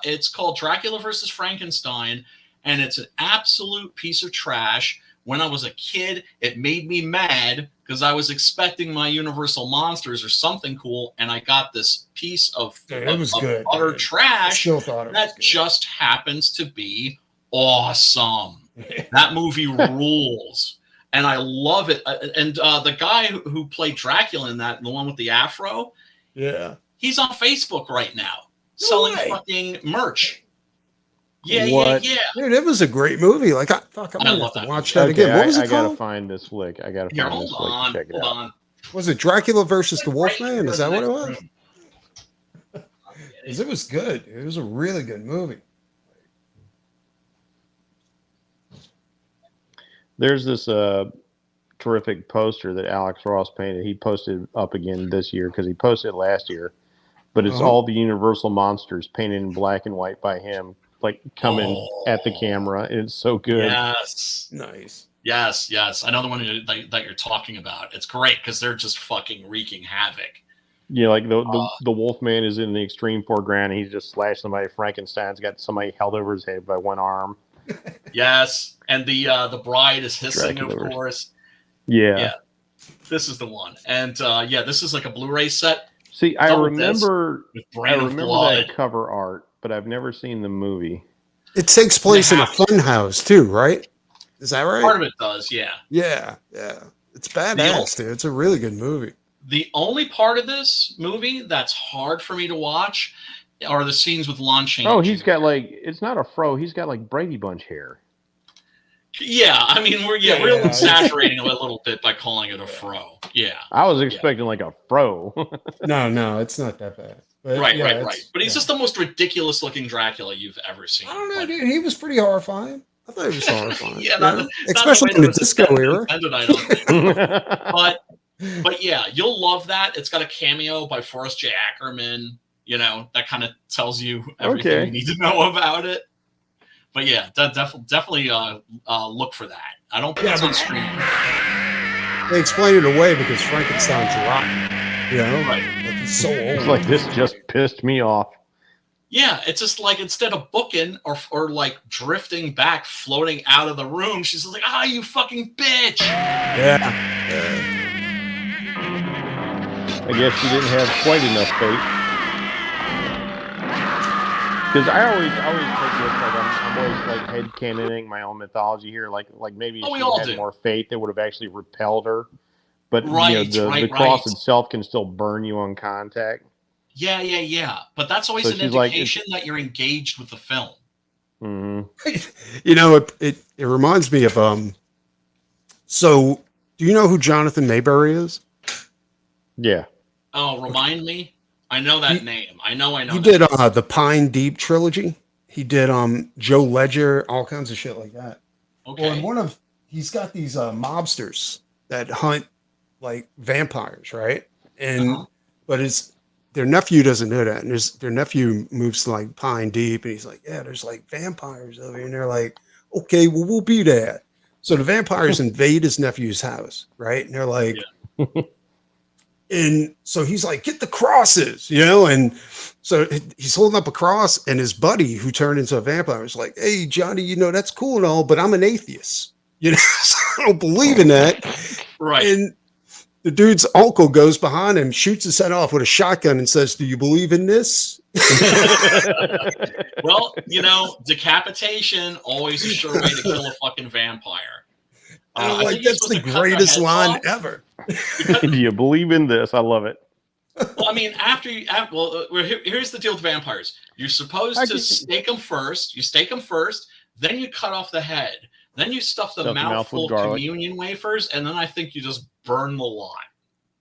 It's called Dracula versus Frankenstein, and it's an absolute piece of trash. When I was a kid, it made me mad because I was expecting my Universal Monsters or something cool, and I got this piece of utter trash that just happens to be awesome. That movie rules. And I love it. And the guy who played Dracula in that, the one with the afro, he's on Facebook right now selling fucking merch. Yeah. Dude, it was a great movie. Like, I might have to watch that again. What was it called? I gotta find this flick. Hold on. Was it Dracula versus the Wolfman? Is that what it was? Because it was good. It was a really good movie. There's this terrific poster that Alex Ross painted. He posted up again this year because he posted it last year. But it's all the Universal monsters painted in black and white by him, like coming at the camera. And it's so good. Yes. Nice. Yes. I know the one that you're talking about. It's great because they're just fucking wreaking havoc. Yeah, like the Wolfman is in the extreme foreground. And he's just slashed somebody. Frankenstein's got somebody held over his head by one arm. Yes, and the bride is hissing, Dracula. Of course. Yeah. This is the one, and this is like a Blu-ray set. See, I remember that cover art, but I've never seen the movie. It takes place in a fun house too, right? Is that right? Part of it does, yeah. Yeah. It's badass, dude. It's a really good movie. The only part of this movie that's hard for me to watch are the scenes with Lon Chaney. Oh, he's got it's not a fro. He's got like Brady Bunch hair. Yeah, I mean, we're exaggerating a little bit by calling it a fro. Yeah. I was expecting like a fro. No, it's not that bad. But right. But he's just the most ridiculous looking Dracula you've ever seen. I don't know, dude. He was pretty horrifying. I thought he was horrifying. Especially in the disco era. But yeah, you'll love that. It's got a cameo by Forrest J. Ackerman. That kind of tells you everything you need to know about it. But yeah, definitely look for that. I don't think it's on streaming. They explain it away because Frankenstein's rotten. Like he's so old. It's like, this just pissed me off. Yeah, it's just like instead of booking or like drifting back, floating out of the room, she's like, you fucking bitch. Yeah. I guess she didn't have quite enough faith. Because I always think this, like I'm always like headcanoning my own mythology here. Like maybe if she had more faith, it would have actually repelled her. But the cross itself can still burn you on contact. Yeah. But that's always an indication that you're engaged with the film. Mm-hmm. It reminds me of So, do you know who Jonathan Mayberry is? Yeah. Oh, remind me. I know that name. I know. He did the Pine Deep trilogy. He did Joe Ledger, all kinds of shit like that. Okay. Well, he's got these mobsters that hunt like vampires, right? And but their nephew doesn't know that, and their nephew moves to like Pine Deep, and he's like, yeah, there's like vampires over here, and they're like, okay, well, we'll be there. So the vampires invade his nephew's house, right? And they're like. Yeah. And so he's like, get the crosses, and so he's holding up a cross, and his buddy who turned into a vampire is like, hey, Johnny, that's cool and all, but I'm an atheist, so I don't believe in that. Right. And the dude's uncle goes behind him, shoots his head off with a shotgun and says, do you believe in this? Well, decapitation, always a sure way to kill a fucking vampire. That's the greatest line ever. Do you believe in this? I love it. Well, I mean, here's the deal with vampires. You're supposed to stake them first. You stake them first, then you cut off the head, then you stuff the mouth full of communion wafers, and then I think you just burn the lot.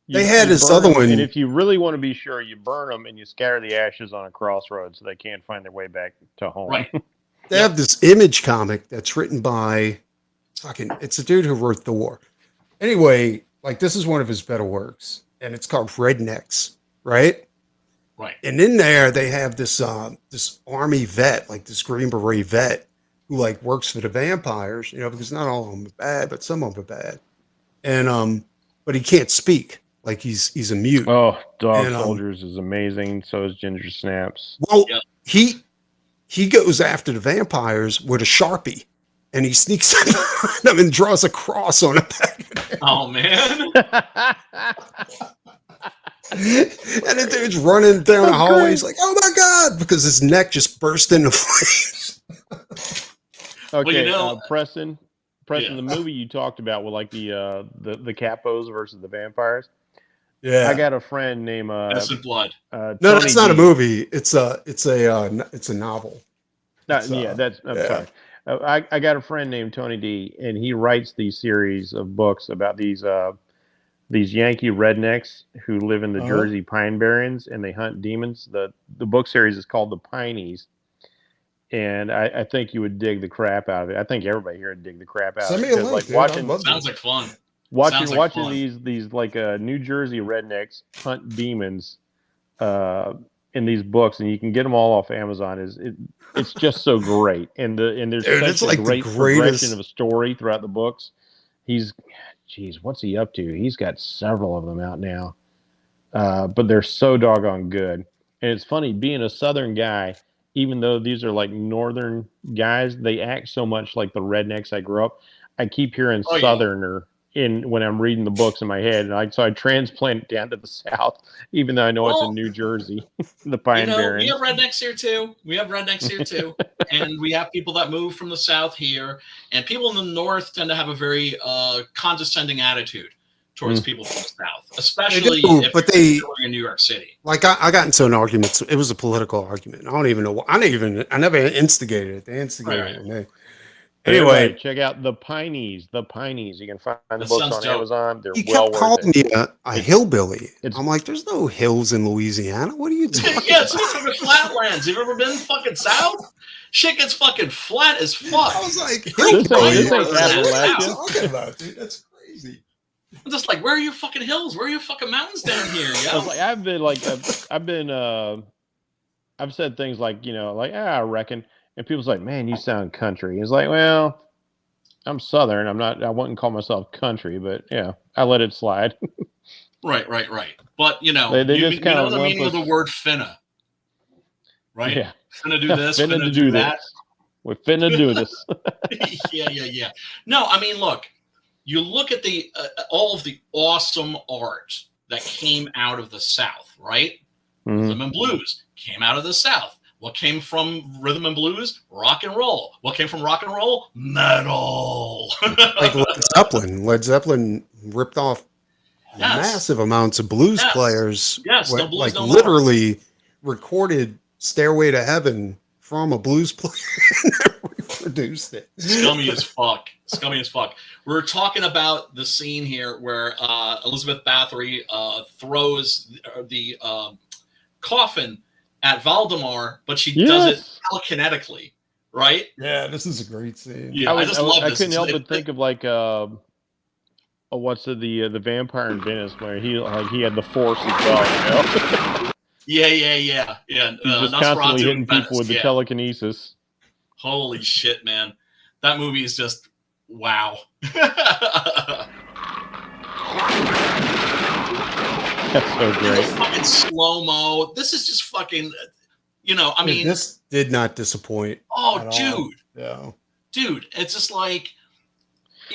They had this other one. And if you really want to be sure, you burn them and you scatter the ashes on a crossroads so they can't find their way back to home. Right. They have this Image comic that's written by it's a dude who wrote Thor. Anyway, like this is one of his better works, and it's called Rednecks, right? Right. And in there they have this this army vet, like this Green Beret vet, who like works for the vampires, you know, because not all of them are bad, but some of them are bad. And but he can't speak. Like he's a mute. Oh, Dog Soldiers is amazing. So is Ginger Snaps. Well, he goes after the vampires with a Sharpie, and he sneaks up on them and draws a cross on it. Oh man! And the dude's running down the hallway. He's like, "Oh my god!" Because his neck just burst into flames. Okay, Preston, the movie you talked about with like the capos versus the vampires. Yeah, I got a friend named Innocent Blood. No, that's not a movie. It's a novel. I'm sorry. I got a friend named Tony D, and he writes these series of books about these Yankee rednecks who live in the Jersey Pine Barrens and they hunt demons. The book series is called The Pineys, and I think you would dig the crap out of it. I think everybody here would dig the crap out of it. Send me a link, Sounds like fun. Watching these like New Jersey rednecks hunt demons in these books, and you can get them all off Amazon. It's just so great, and there's such a great progression of a story throughout the books. What's he up to? He's got several of them out now, but they're so doggone good. And it's funny being a Southern guy. Even though these are like Northern guys, they act so much like the rednecks I grew up. I keep hearing Southerner when I'm reading the books in my head, and so I transplant it down to the South, even though I know it's in New Jersey, the Pine Barrens. We have rednecks here too. And we have people that move from the South here, and people in the North tend to have a very condescending attitude towards people from the South, especially if they're in New York City. Like I got into an argument. It was a political argument. I don't even know. I never instigated it. They instigated it. Anyway, check out The Pineys. The Pineys. You can find the books on Amazon. They're well worth it. He kept calling me a hillbilly. I'm like, there's no hills in Louisiana. What are you talking about? It's fucking flatlands. You've ever been fucking south? Shit gets fucking flat as fuck. I was like, hillbilly. What are you talking about, dude? That's crazy. I'm just like, where are your fucking hills? Where are your fucking mountains down here? Yo? I've said things like, I reckon. And people's like, man, you sound country. It's like, well, I'm Southern. I wouldn't call myself country, but yeah, I let it slide. Right. But they just kind of the meaning of the word finna, right? Yeah. Finna do this, finna do that. We're finna do this. Yeah. No, I mean, look, you look at the all of the awesome art that came out of the South, right? Mm-hmm. Rhythm and blues came out of the South. What came from rhythm and blues? Rock and roll. What came from rock and roll? Metal. Like Led Zeppelin ripped off massive amounts of blues players. Yes, no blues, no literally recorded Stairway to Heaven from a blues player and reproduced it. Scummy as fuck. We're talking about the scene here where Elizabeth Bathory throws the coffin at Valdemar, but she does it telekinetically, right? Yeah, this is a great scene. Yeah, I love this. I couldn't help but think of like the Vampire in Venice, where he had the Force as well. Yeah. He's just constantly hitting people with the telekinesis. Holy shit, man! That movie is just wow. That's so great. Fucking slow-mo. This is just fucking, I mean. This did not disappoint. Oh, dude. Yeah. Dude, it's just like,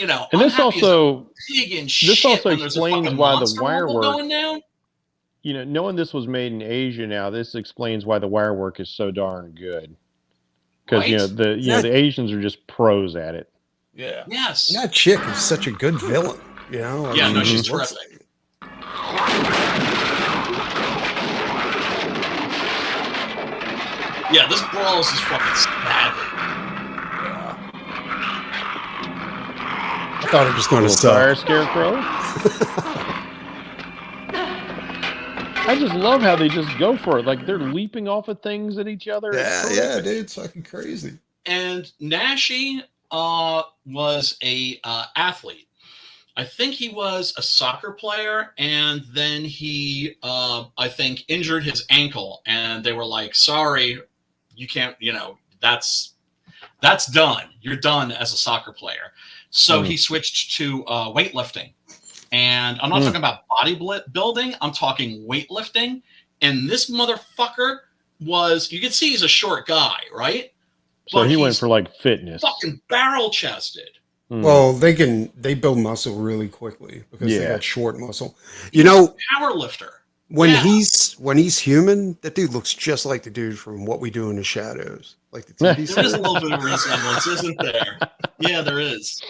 And this also explains why the wire work. Going down. Knowing this was made in Asia now, this explains why the wire work is so darn good. Because, the Asians are just pros at it. Yeah. Yes. And that chick is such a good villain. She's terrific. Yeah, this brawls is fucking savage. I thought it was going to Fire suck. Scarecrow. I just love how they just go for it. Like they're leaping off of things at each other. Yeah, dude, it's fucking crazy. And Naschy was a athlete. I think he was a soccer player, and then he, I think, injured his ankle, and they were like, "Sorry, you can't. You know, that's done. You're done as a soccer player." So he switched to weightlifting. And I'm not talking about bodybuilding. I'm talking weightlifting. And this motherfucker was, you can see he's a short guy, right? So he went for like fitness. Fucking barrel chested. Well, they build muscle really quickly because they got short muscle. You know, power lifter. When he's human, that dude looks just like the dude from What We Do in the Shadows. Like the TV There is a little bit of resemblance, isn't there? Yeah, there is.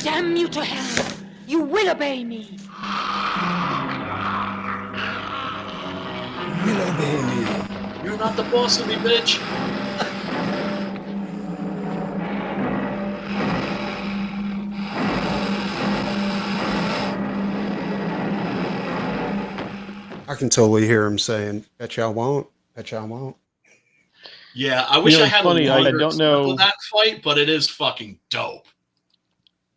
Damn you to hell! You will obey me. You will obey me. You're not the boss of me, bitch. I can totally hear him saying, "Bet y'all won't. Bet y'all won't." Yeah, I wish I had funny. a longer I don't know that fight, but it is fucking dope.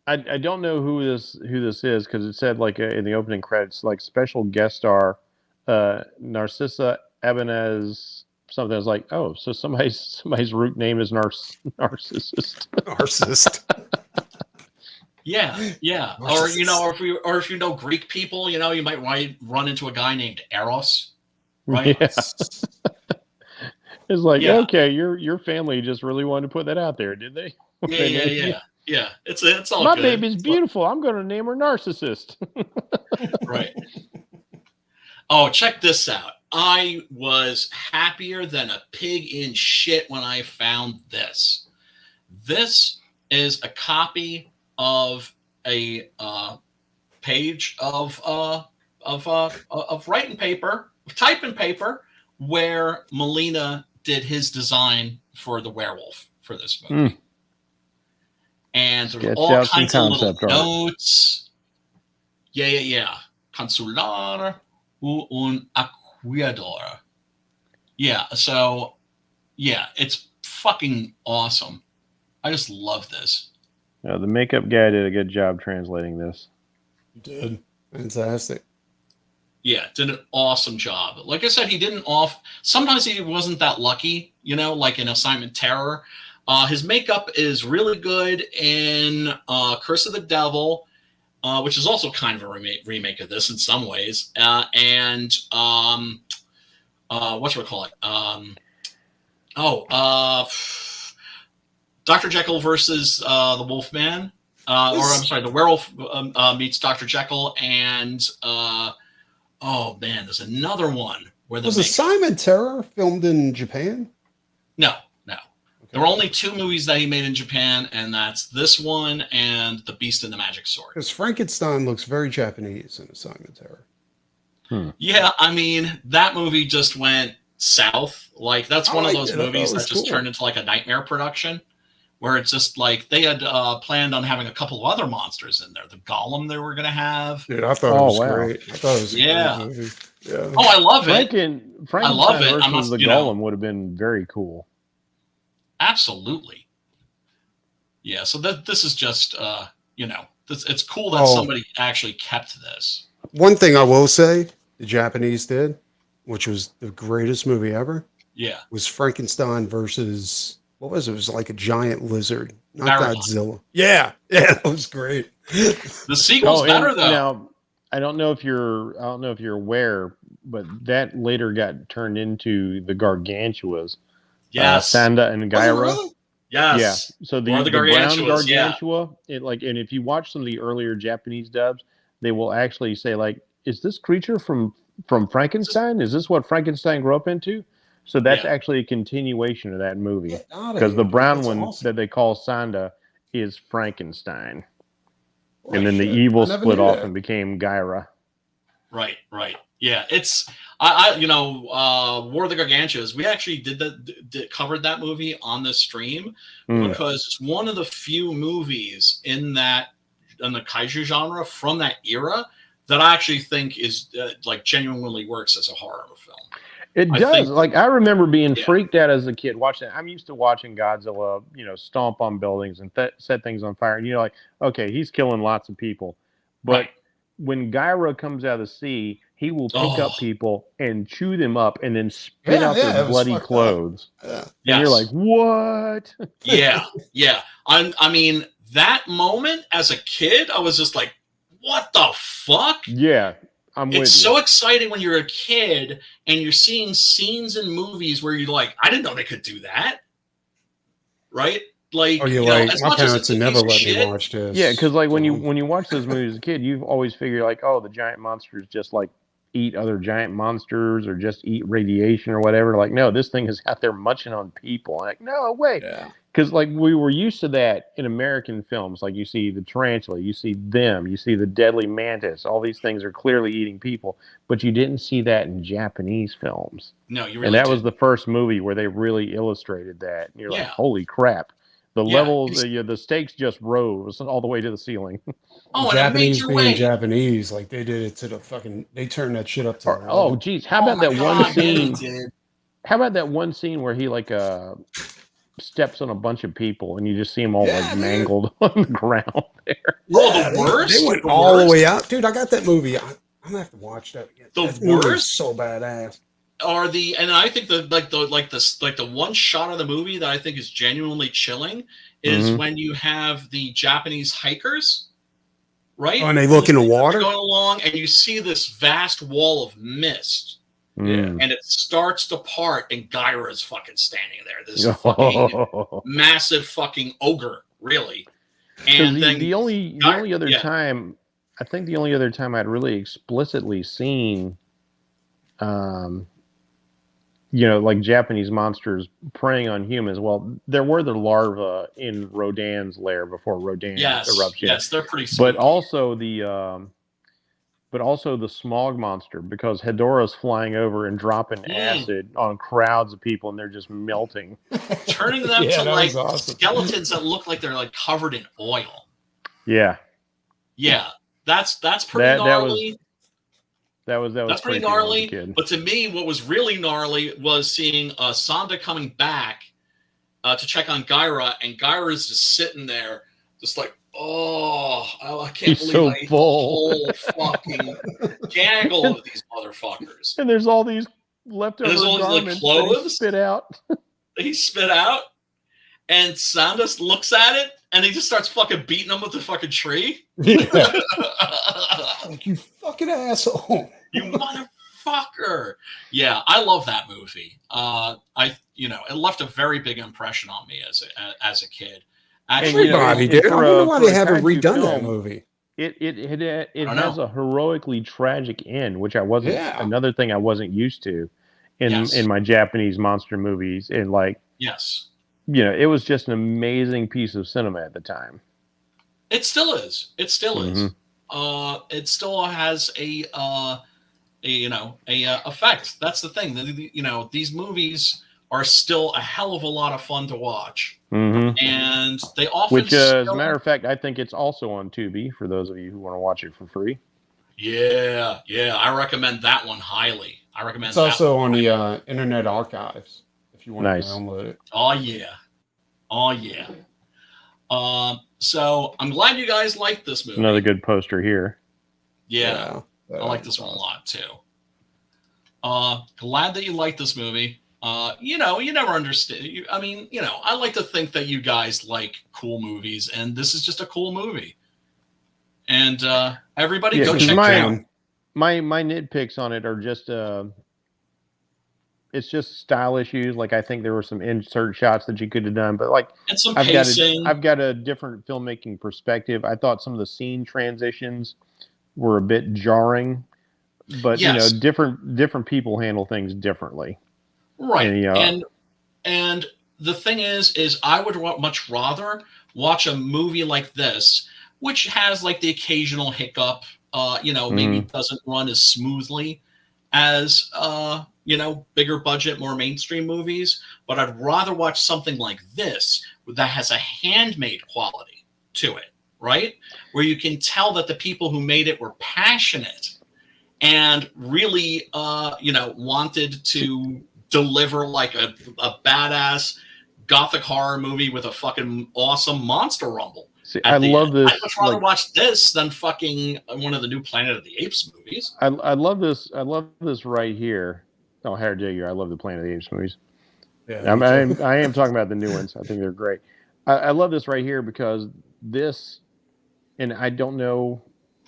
I don't know who this is because it said like in the opening credits like special guest star Narcissa Ebenez something. I was like, oh, so somebody's root name is Narcissist. Narcissist. Yeah. Narcissist. Or if you know Greek people, you know, you might run into a guy named Eros, right? Yeah. It's like, okay, your family just really wanted to put that out there, did they? Yeah. It's all my good. baby's beautiful. I'm going to name her Narcissist. Right. Oh, check this out. I was happier than a pig in shit when I found this. This is a copy of a page of writing paper, typing paper, where Molina did his design for the werewolf for this movie. And there were all kinds of little notes. Yeah. Consular un acuador. Yeah, so, yeah, it's fucking awesome. I just love this. The makeup guy did a good job translating this. He did. Fantastic. Yeah, did an awesome job. Like I said, he didn't sometimes he wasn't that lucky, you know, like in Assignment Terror. His makeup is really good in Curse of the Devil, which is also kind of a remake of this in some ways. And whatchamacallit? Dr. Jekyll versus the Wolfman. The werewolf meets Dr. Jekyll, and there's another one where was Assignment Terror filmed in Japan? No. There were only 2 movies that he made in Japan, and that's this one and The Beast and the Magic Sword. Because Frankenstein looks very Japanese in Assignment Terror. Yeah, I mean, that movie just went south. Like, that's one of those movies that just turned into like a nightmare production, where it's just like they had planned on having a couple of other monsters in there. The Golem they were going to have. Dude, I thought it was great. I thought it was a great movie. Yeah. Oh, I love it. I love it. Versus the Golem would have been very cool. Absolutely. Yeah, so this is just, it's cool that somebody actually kept this. One thing I will say the Japanese did, which was the greatest movie ever, was Frankenstein versus, what was it? It was like a giant lizard, not Godzilla. Yeah, that was great. The sequel's better, though. Now, I don't know if you're aware, but that later got turned into the Gargantuas. Yes, Sanda and Gyra. Really? Yes. Yeah. So the brown Gargantua. And if you watch some of the earlier Japanese dubs, they will actually say like, "Is this creature from Frankenstein? Is this what Frankenstein grew up into?" So that's actually a continuation of that movie because the brown one that they call Sanda is Frankenstein, and then the evil split off and became Gyra. Right. Yeah, it's War of the Gargantuas. We actually covered that movie on the stream because it's one of the few movies in the kaiju genre from that era that I actually think is like genuinely works as a horror film. It does. I remember being freaked out as a kid watching it. I'm used to watching Godzilla, stomp on buildings and set things on fire. And you're like, okay, he's killing lots of people. But when Gyra comes out of the sea, he will pick up people and chew them up and then spit out their bloody clothes. And you're like, what? Yeah. I mean, that moment as a kid, I was just like, what the fuck? Yeah. It's so exciting when you're a kid and you're seeing scenes in movies where you're like, I didn't know they could do that. Right? Like, my parents would never let me watch this. Yeah, because like when you watch those movies as a kid, you've always figured like, oh, the giant monsters just like eat other giant monsters or just eat radiation or whatever. Like, no, this thing is out there munching on people. Like, no way. Yeah. Because like we were used to that in American films. Like you see the tarantula, you see them, you see the deadly mantis. All these things are clearly eating people, but you didn't see that in Japanese films. No, you really and that didn't. was the first movie where they really illustrated that. And you're like, holy crap. The levels, the stakes just rose all the way to the ceiling. Oh, Japanese being Japanese, like they did it to the fucking. They turned that shit up to. Oh, geez, how about that one scene? How about that one scene where he like steps on a bunch of people and you just see them all like mangled on the ground there? Oh, the worst. They went all the way out, dude. I got that movie. I'm gonna have to watch that again. The worst, so badass. And I think the one shot of the movie that I think is genuinely chilling is when you have the Japanese hikers, right? Oh, and they look in the water going along, and you see this vast wall of mist, and it starts to part, and Gyra is fucking standing there. This fucking massive fucking ogre, really. And then the only other time, I think the only other time I'd really explicitly seen, like Japanese monsters preying on humans. Well, there were the larvae in Rodan's lair before Rodan's eruption. Yes, they're pretty sweet. But also the smog monster, because Hedorah's flying over and dropping acid on crowds of people, and they're just melting, turning them to like skeletons that look like they're like covered in oil. Yeah, that's pretty gnarly. That's pretty gnarly. But to me, what was really gnarly was seeing Sonda coming back to check on Gyra, and Gyra's just sitting there, just like, I can't believe I ate the whole fucking gaggle of these motherfuckers. And there's all these leftover garments that he spit out. He spit out, and Sonda looks at it, and he just starts fucking beating them with the fucking tree. Yeah. Like, you fucking asshole. You motherfucker. Yeah, I love that movie. It left a very big impression on me as a kid. Actually, everybody did. I wonder why they haven't redone that movie. It has a heroically tragic end, which I wasn't. Another thing I wasn't used to in my Japanese monster movies. And like, it was just an amazing piece of cinema at the time. It still is. It still is. It still has a effect. That's the thing. These movies are still a hell of a lot of fun to watch, and they often. Which, as a matter of fact, I think it's also on Tubi for those of you who want to watch it for free. Yeah, I recommend that one highly. It's also on the Internet Archives if you want to download it. Oh yeah. So I'm glad you guys liked this movie. Another good poster here. Yeah, I like this one a lot too. Glad that you liked this movie. You never understand. I like to think that you guys like cool movies, and this is just a cool movie. And everybody go check it out. My nitpicks on it are just it's just style issues. Like, I think there were some insert shots that you could have done, but like, and some pacing. I've got a different filmmaking perspective. I thought some of the scene transitions were a bit jarring, but different people handle things differently. Right. And the thing is I would much rather watch a movie like this, which has like the occasional hiccup, maybe doesn't run as smoothly as, bigger budget, more mainstream movies. But I'd rather watch something like this that has a handmade quality to it, right? Where you can tell that the people who made it were passionate and really, wanted to deliver like a badass gothic horror movie with a fucking awesome monster rumble. See, I love this. I'd much rather watch this than fucking one of the new Planet of the Apes movies. I love this. I love this right here. Oh, how dare you! I love the Planet of the Apes movies. Yeah, I am talking about the new ones. I think they're great. I love this right here because this, and I don't know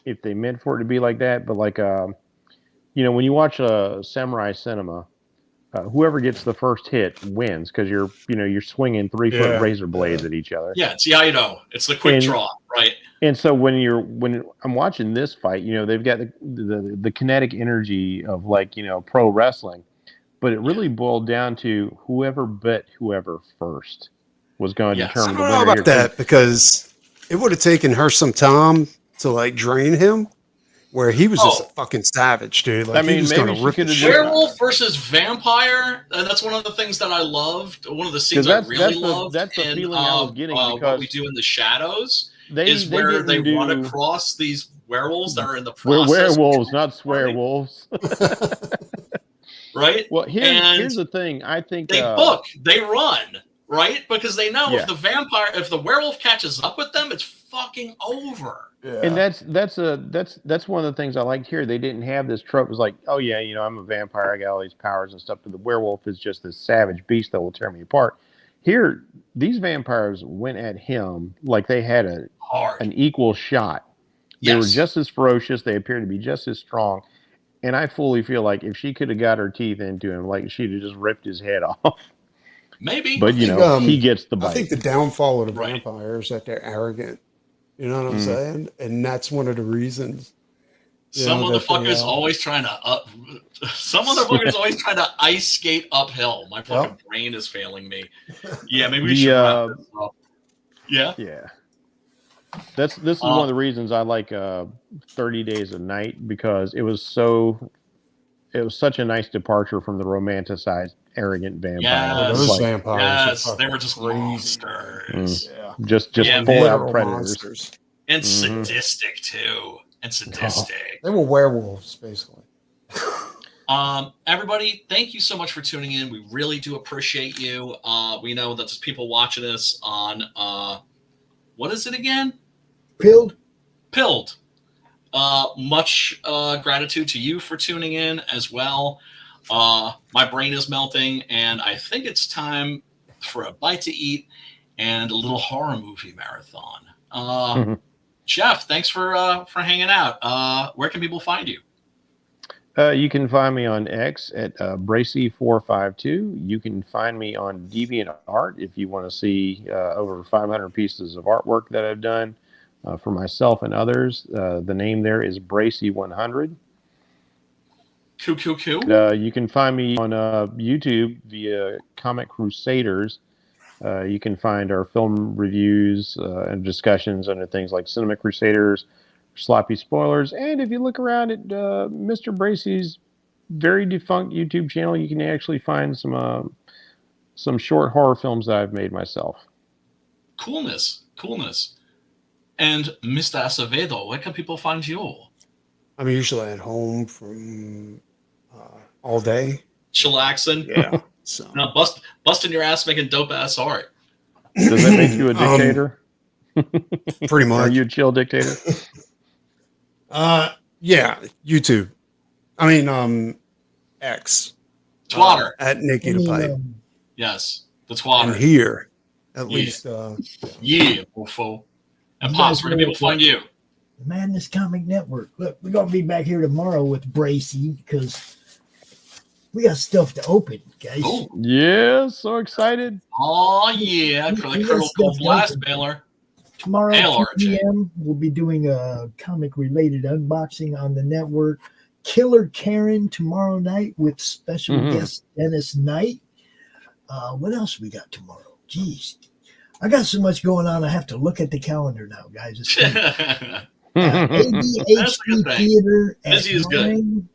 if they meant for it to be like that, but like, when you watch a samurai cinema, whoever gets the first hit wins because you're swinging 3-foot razor blades at each other. Yeah, it's Yaido. It's the quick draw, right? And so when I'm watching this fight, they've got the kinetic energy of pro wrestling, but it really boiled down to whoever bit whoever first was going to determine the winner. I don't know about that because it would have taken her some time to drain him. Where he was just a fucking savage, dude. Like, he was going to rip the shit. Werewolf versus vampire. That's one of the things that I loved. One of the scenes I really loved. That's the feeling I was getting because What We Do in the Shadows is where they run across these werewolves that are in the process. We're werewolves, not swearwolves. Right? Well, here's the thing. I think they run, right? Because they know if the werewolf catches up with them, it's fucking over. Yeah. And that's one of the things I liked here. They didn't have this trope. It was like, oh yeah, I'm a vampire, I got all these powers and stuff, but the werewolf is just this savage beast that will tear me apart. Here, these vampires went at him like they had an equal shot. They were just as ferocious, they appeared to be just as strong. And I fully feel like if she could have got her teeth into him, like she'd have just ripped his head off. Maybe. But he gets the bite. I think the downfall of the vampires is that they're arrogant. You know what I'm saying? And that's one of the reasons. Some motherfuckers always trying to ice skate uphill. My fucking brain is failing me. Yeah, maybe we should wrap this up. Yeah. Yeah. This is one of the reasons I like 30 Days of Night, because it was such a nice departure from the romanticized arrogant vampire. Those vampires. Yes, they were just monsters. Yeah. Just full out predators. Monsters. And sadistic too. They were werewolves, basically. Everybody, thank you so much for tuning in. We really do appreciate you. We know that there's people watching us on what is it again? Pilled. Much gratitude to you for tuning in as well. My brain is melting, and I think it's time for a bite to eat and a little horror movie marathon. Jeff, thanks for hanging out. Where can people find you? You can find me on X at Bracey452. You can find me on DeviantArt if you want to see over 500 pieces of artwork that I've done for myself and others. The name there is Bracey100. Cool. You can find me on YouTube via Comic Crusaders. You can find our film reviews and discussions under things like Cinema Crusaders, Sloppy Spoilers, and if you look around at Mr. Bracey's very defunct YouTube channel, you can actually find some short horror films that I've made myself. Coolness. And Mr. Acevedo, where can people find you? I'm usually at home from all day. Chillaxing. Yeah. So. No, busting your ass making dope ass art. Does that make you a dictator? Pretty much. Are you a chill dictator? Yeah, YouTube. I mean, X. Twatter. At Nikki the Pipe. Yes, the Twatter. And here, at least. Yeah, mofo. And Pops, where can people find you? Madness Comic Network. Look, we're going to be back here tomorrow with Bracey because we got stuff to open, guys. Oh. Yeah, so excited. Oh, yeah. Critical Blast Baylor. Tomorrow at 2 p.m., we'll be doing a comic-related unboxing on the network. Killer Karen tomorrow night with special guest Dennis Knight. What else we got tomorrow? Jeez. I got so much going on, I have to look at the calendar now, guys. ADHD Theater at Busy is good. 9.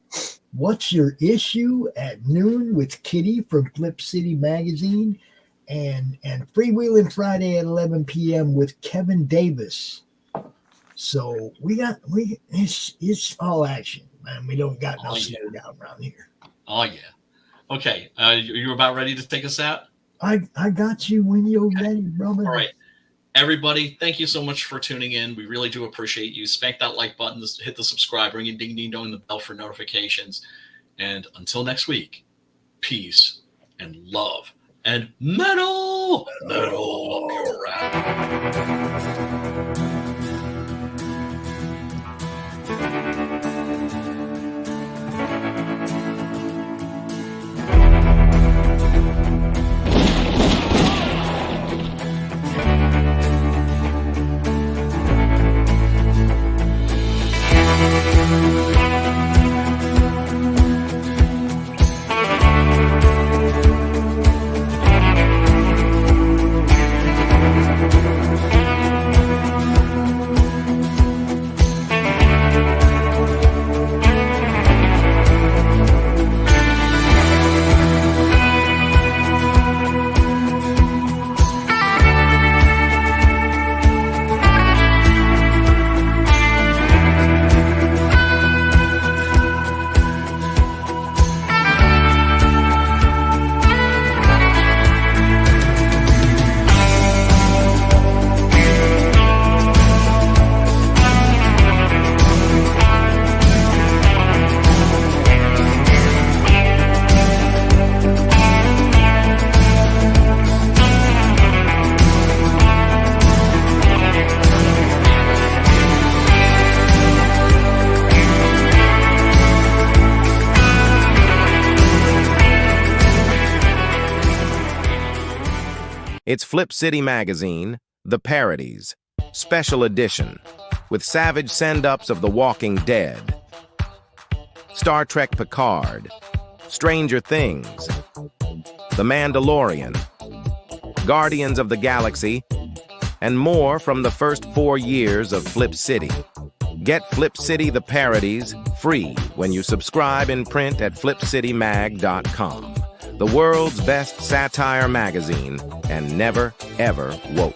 What's Your Issue at noon with Kitty from Flip City Magazine, and Freewheeling Friday at 11 p.m. with Kevin Davis. So it's all action, man. We don't got no slow down around here. Oh yeah. Okay. You about ready to take us out? I got you when you're ready, brother. All right. Everybody, thank you so much for tuning in. We really do appreciate you. Spank that like button, hit the subscribe, ring your ding ding dong the bell for notifications. And until next week, peace and love and metal pure rap. It's Flip City Magazine, The Parodies, Special Edition, with savage send-ups of The Walking Dead, Star Trek Picard, Stranger Things, The Mandalorian, Guardians of the Galaxy, and more from the first 4 years of Flip City. Get Flip City The Parodies free when you subscribe in print at flipcitymag.com. The world's best satire magazine, and never, ever woke.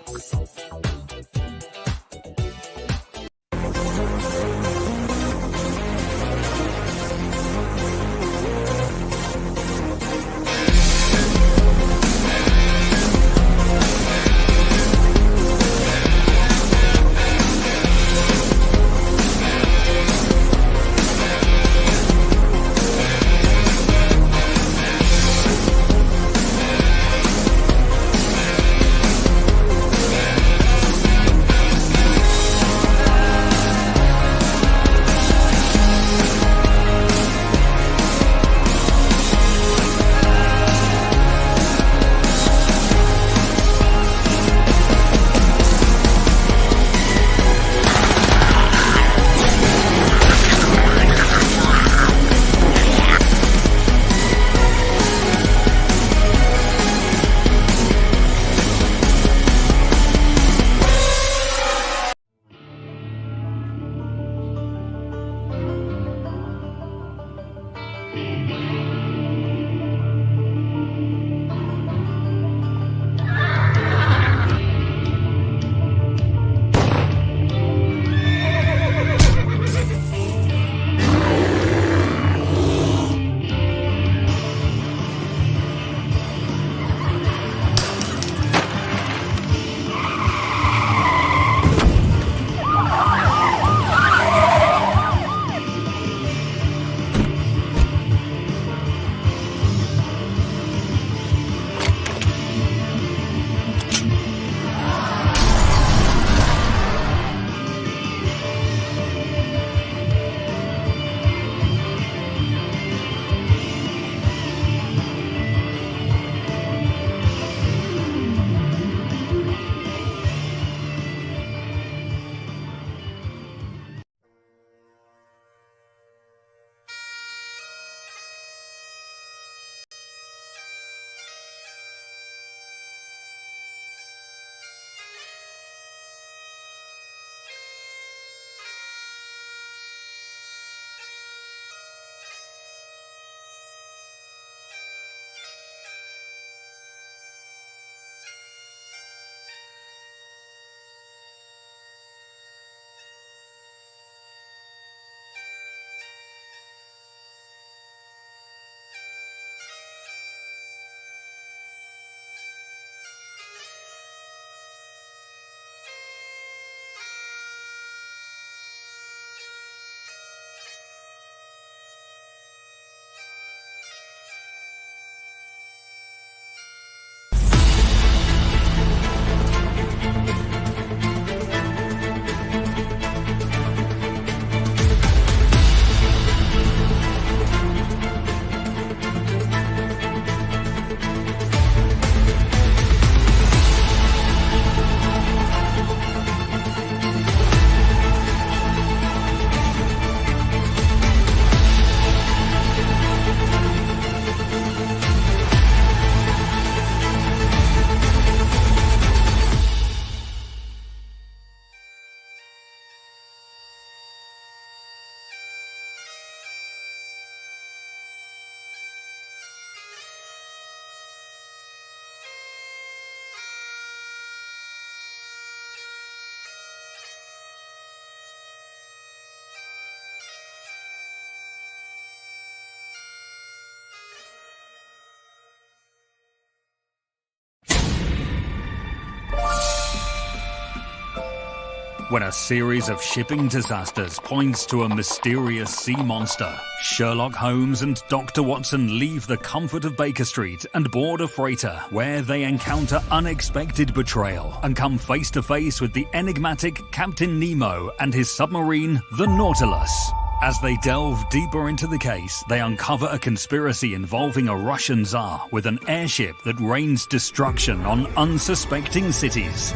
when a series of shipping disasters points to a mysterious sea monster. Sherlock Holmes and Dr. Watson leave the comfort of Baker Street and board a freighter where they encounter unexpected betrayal and come face to face with the enigmatic Captain Nemo and his submarine, the Nautilus. As they delve deeper into the case, they uncover a conspiracy involving a Russian Tsar with an airship that rains destruction on unsuspecting cities.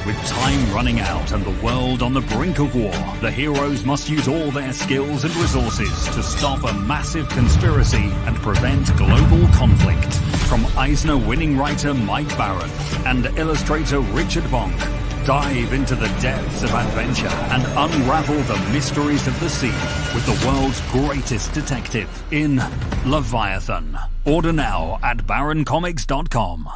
With time running out and the world on the brink of war, the heroes must use all their skills and resources to stop a massive conspiracy and prevent global conflict. From Eisner-winning writer Mike Baron and illustrator Richard Bonk, dive into the depths of adventure and unravel the mysteries of the sea with the world's greatest detective in Leviathan. Order now at baroncomics.com.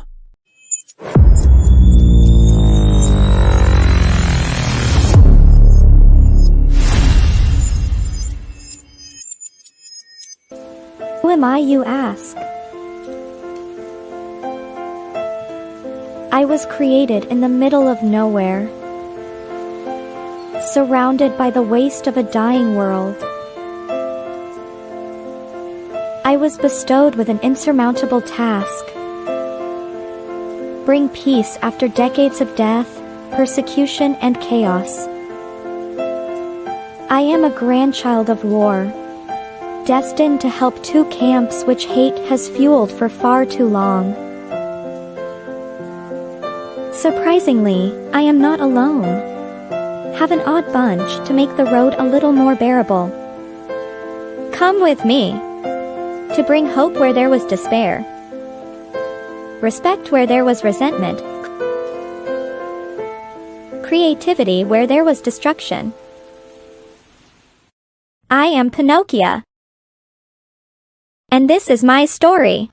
Who am I, you ask? I was created in the middle of nowhere, surrounded by the waste of a dying world. I was bestowed with an insurmountable task: bring peace after decades of death, persecution, and chaos. I am a grandchild of war, destined to help two camps which hate has fueled for far too long. Surprisingly, I am not alone. Have an odd bunch to make the road a little more bearable. Come with me to bring hope where there was despair, respect where there was resentment, creativity where there was destruction. I am Pinocchio, and this is my story.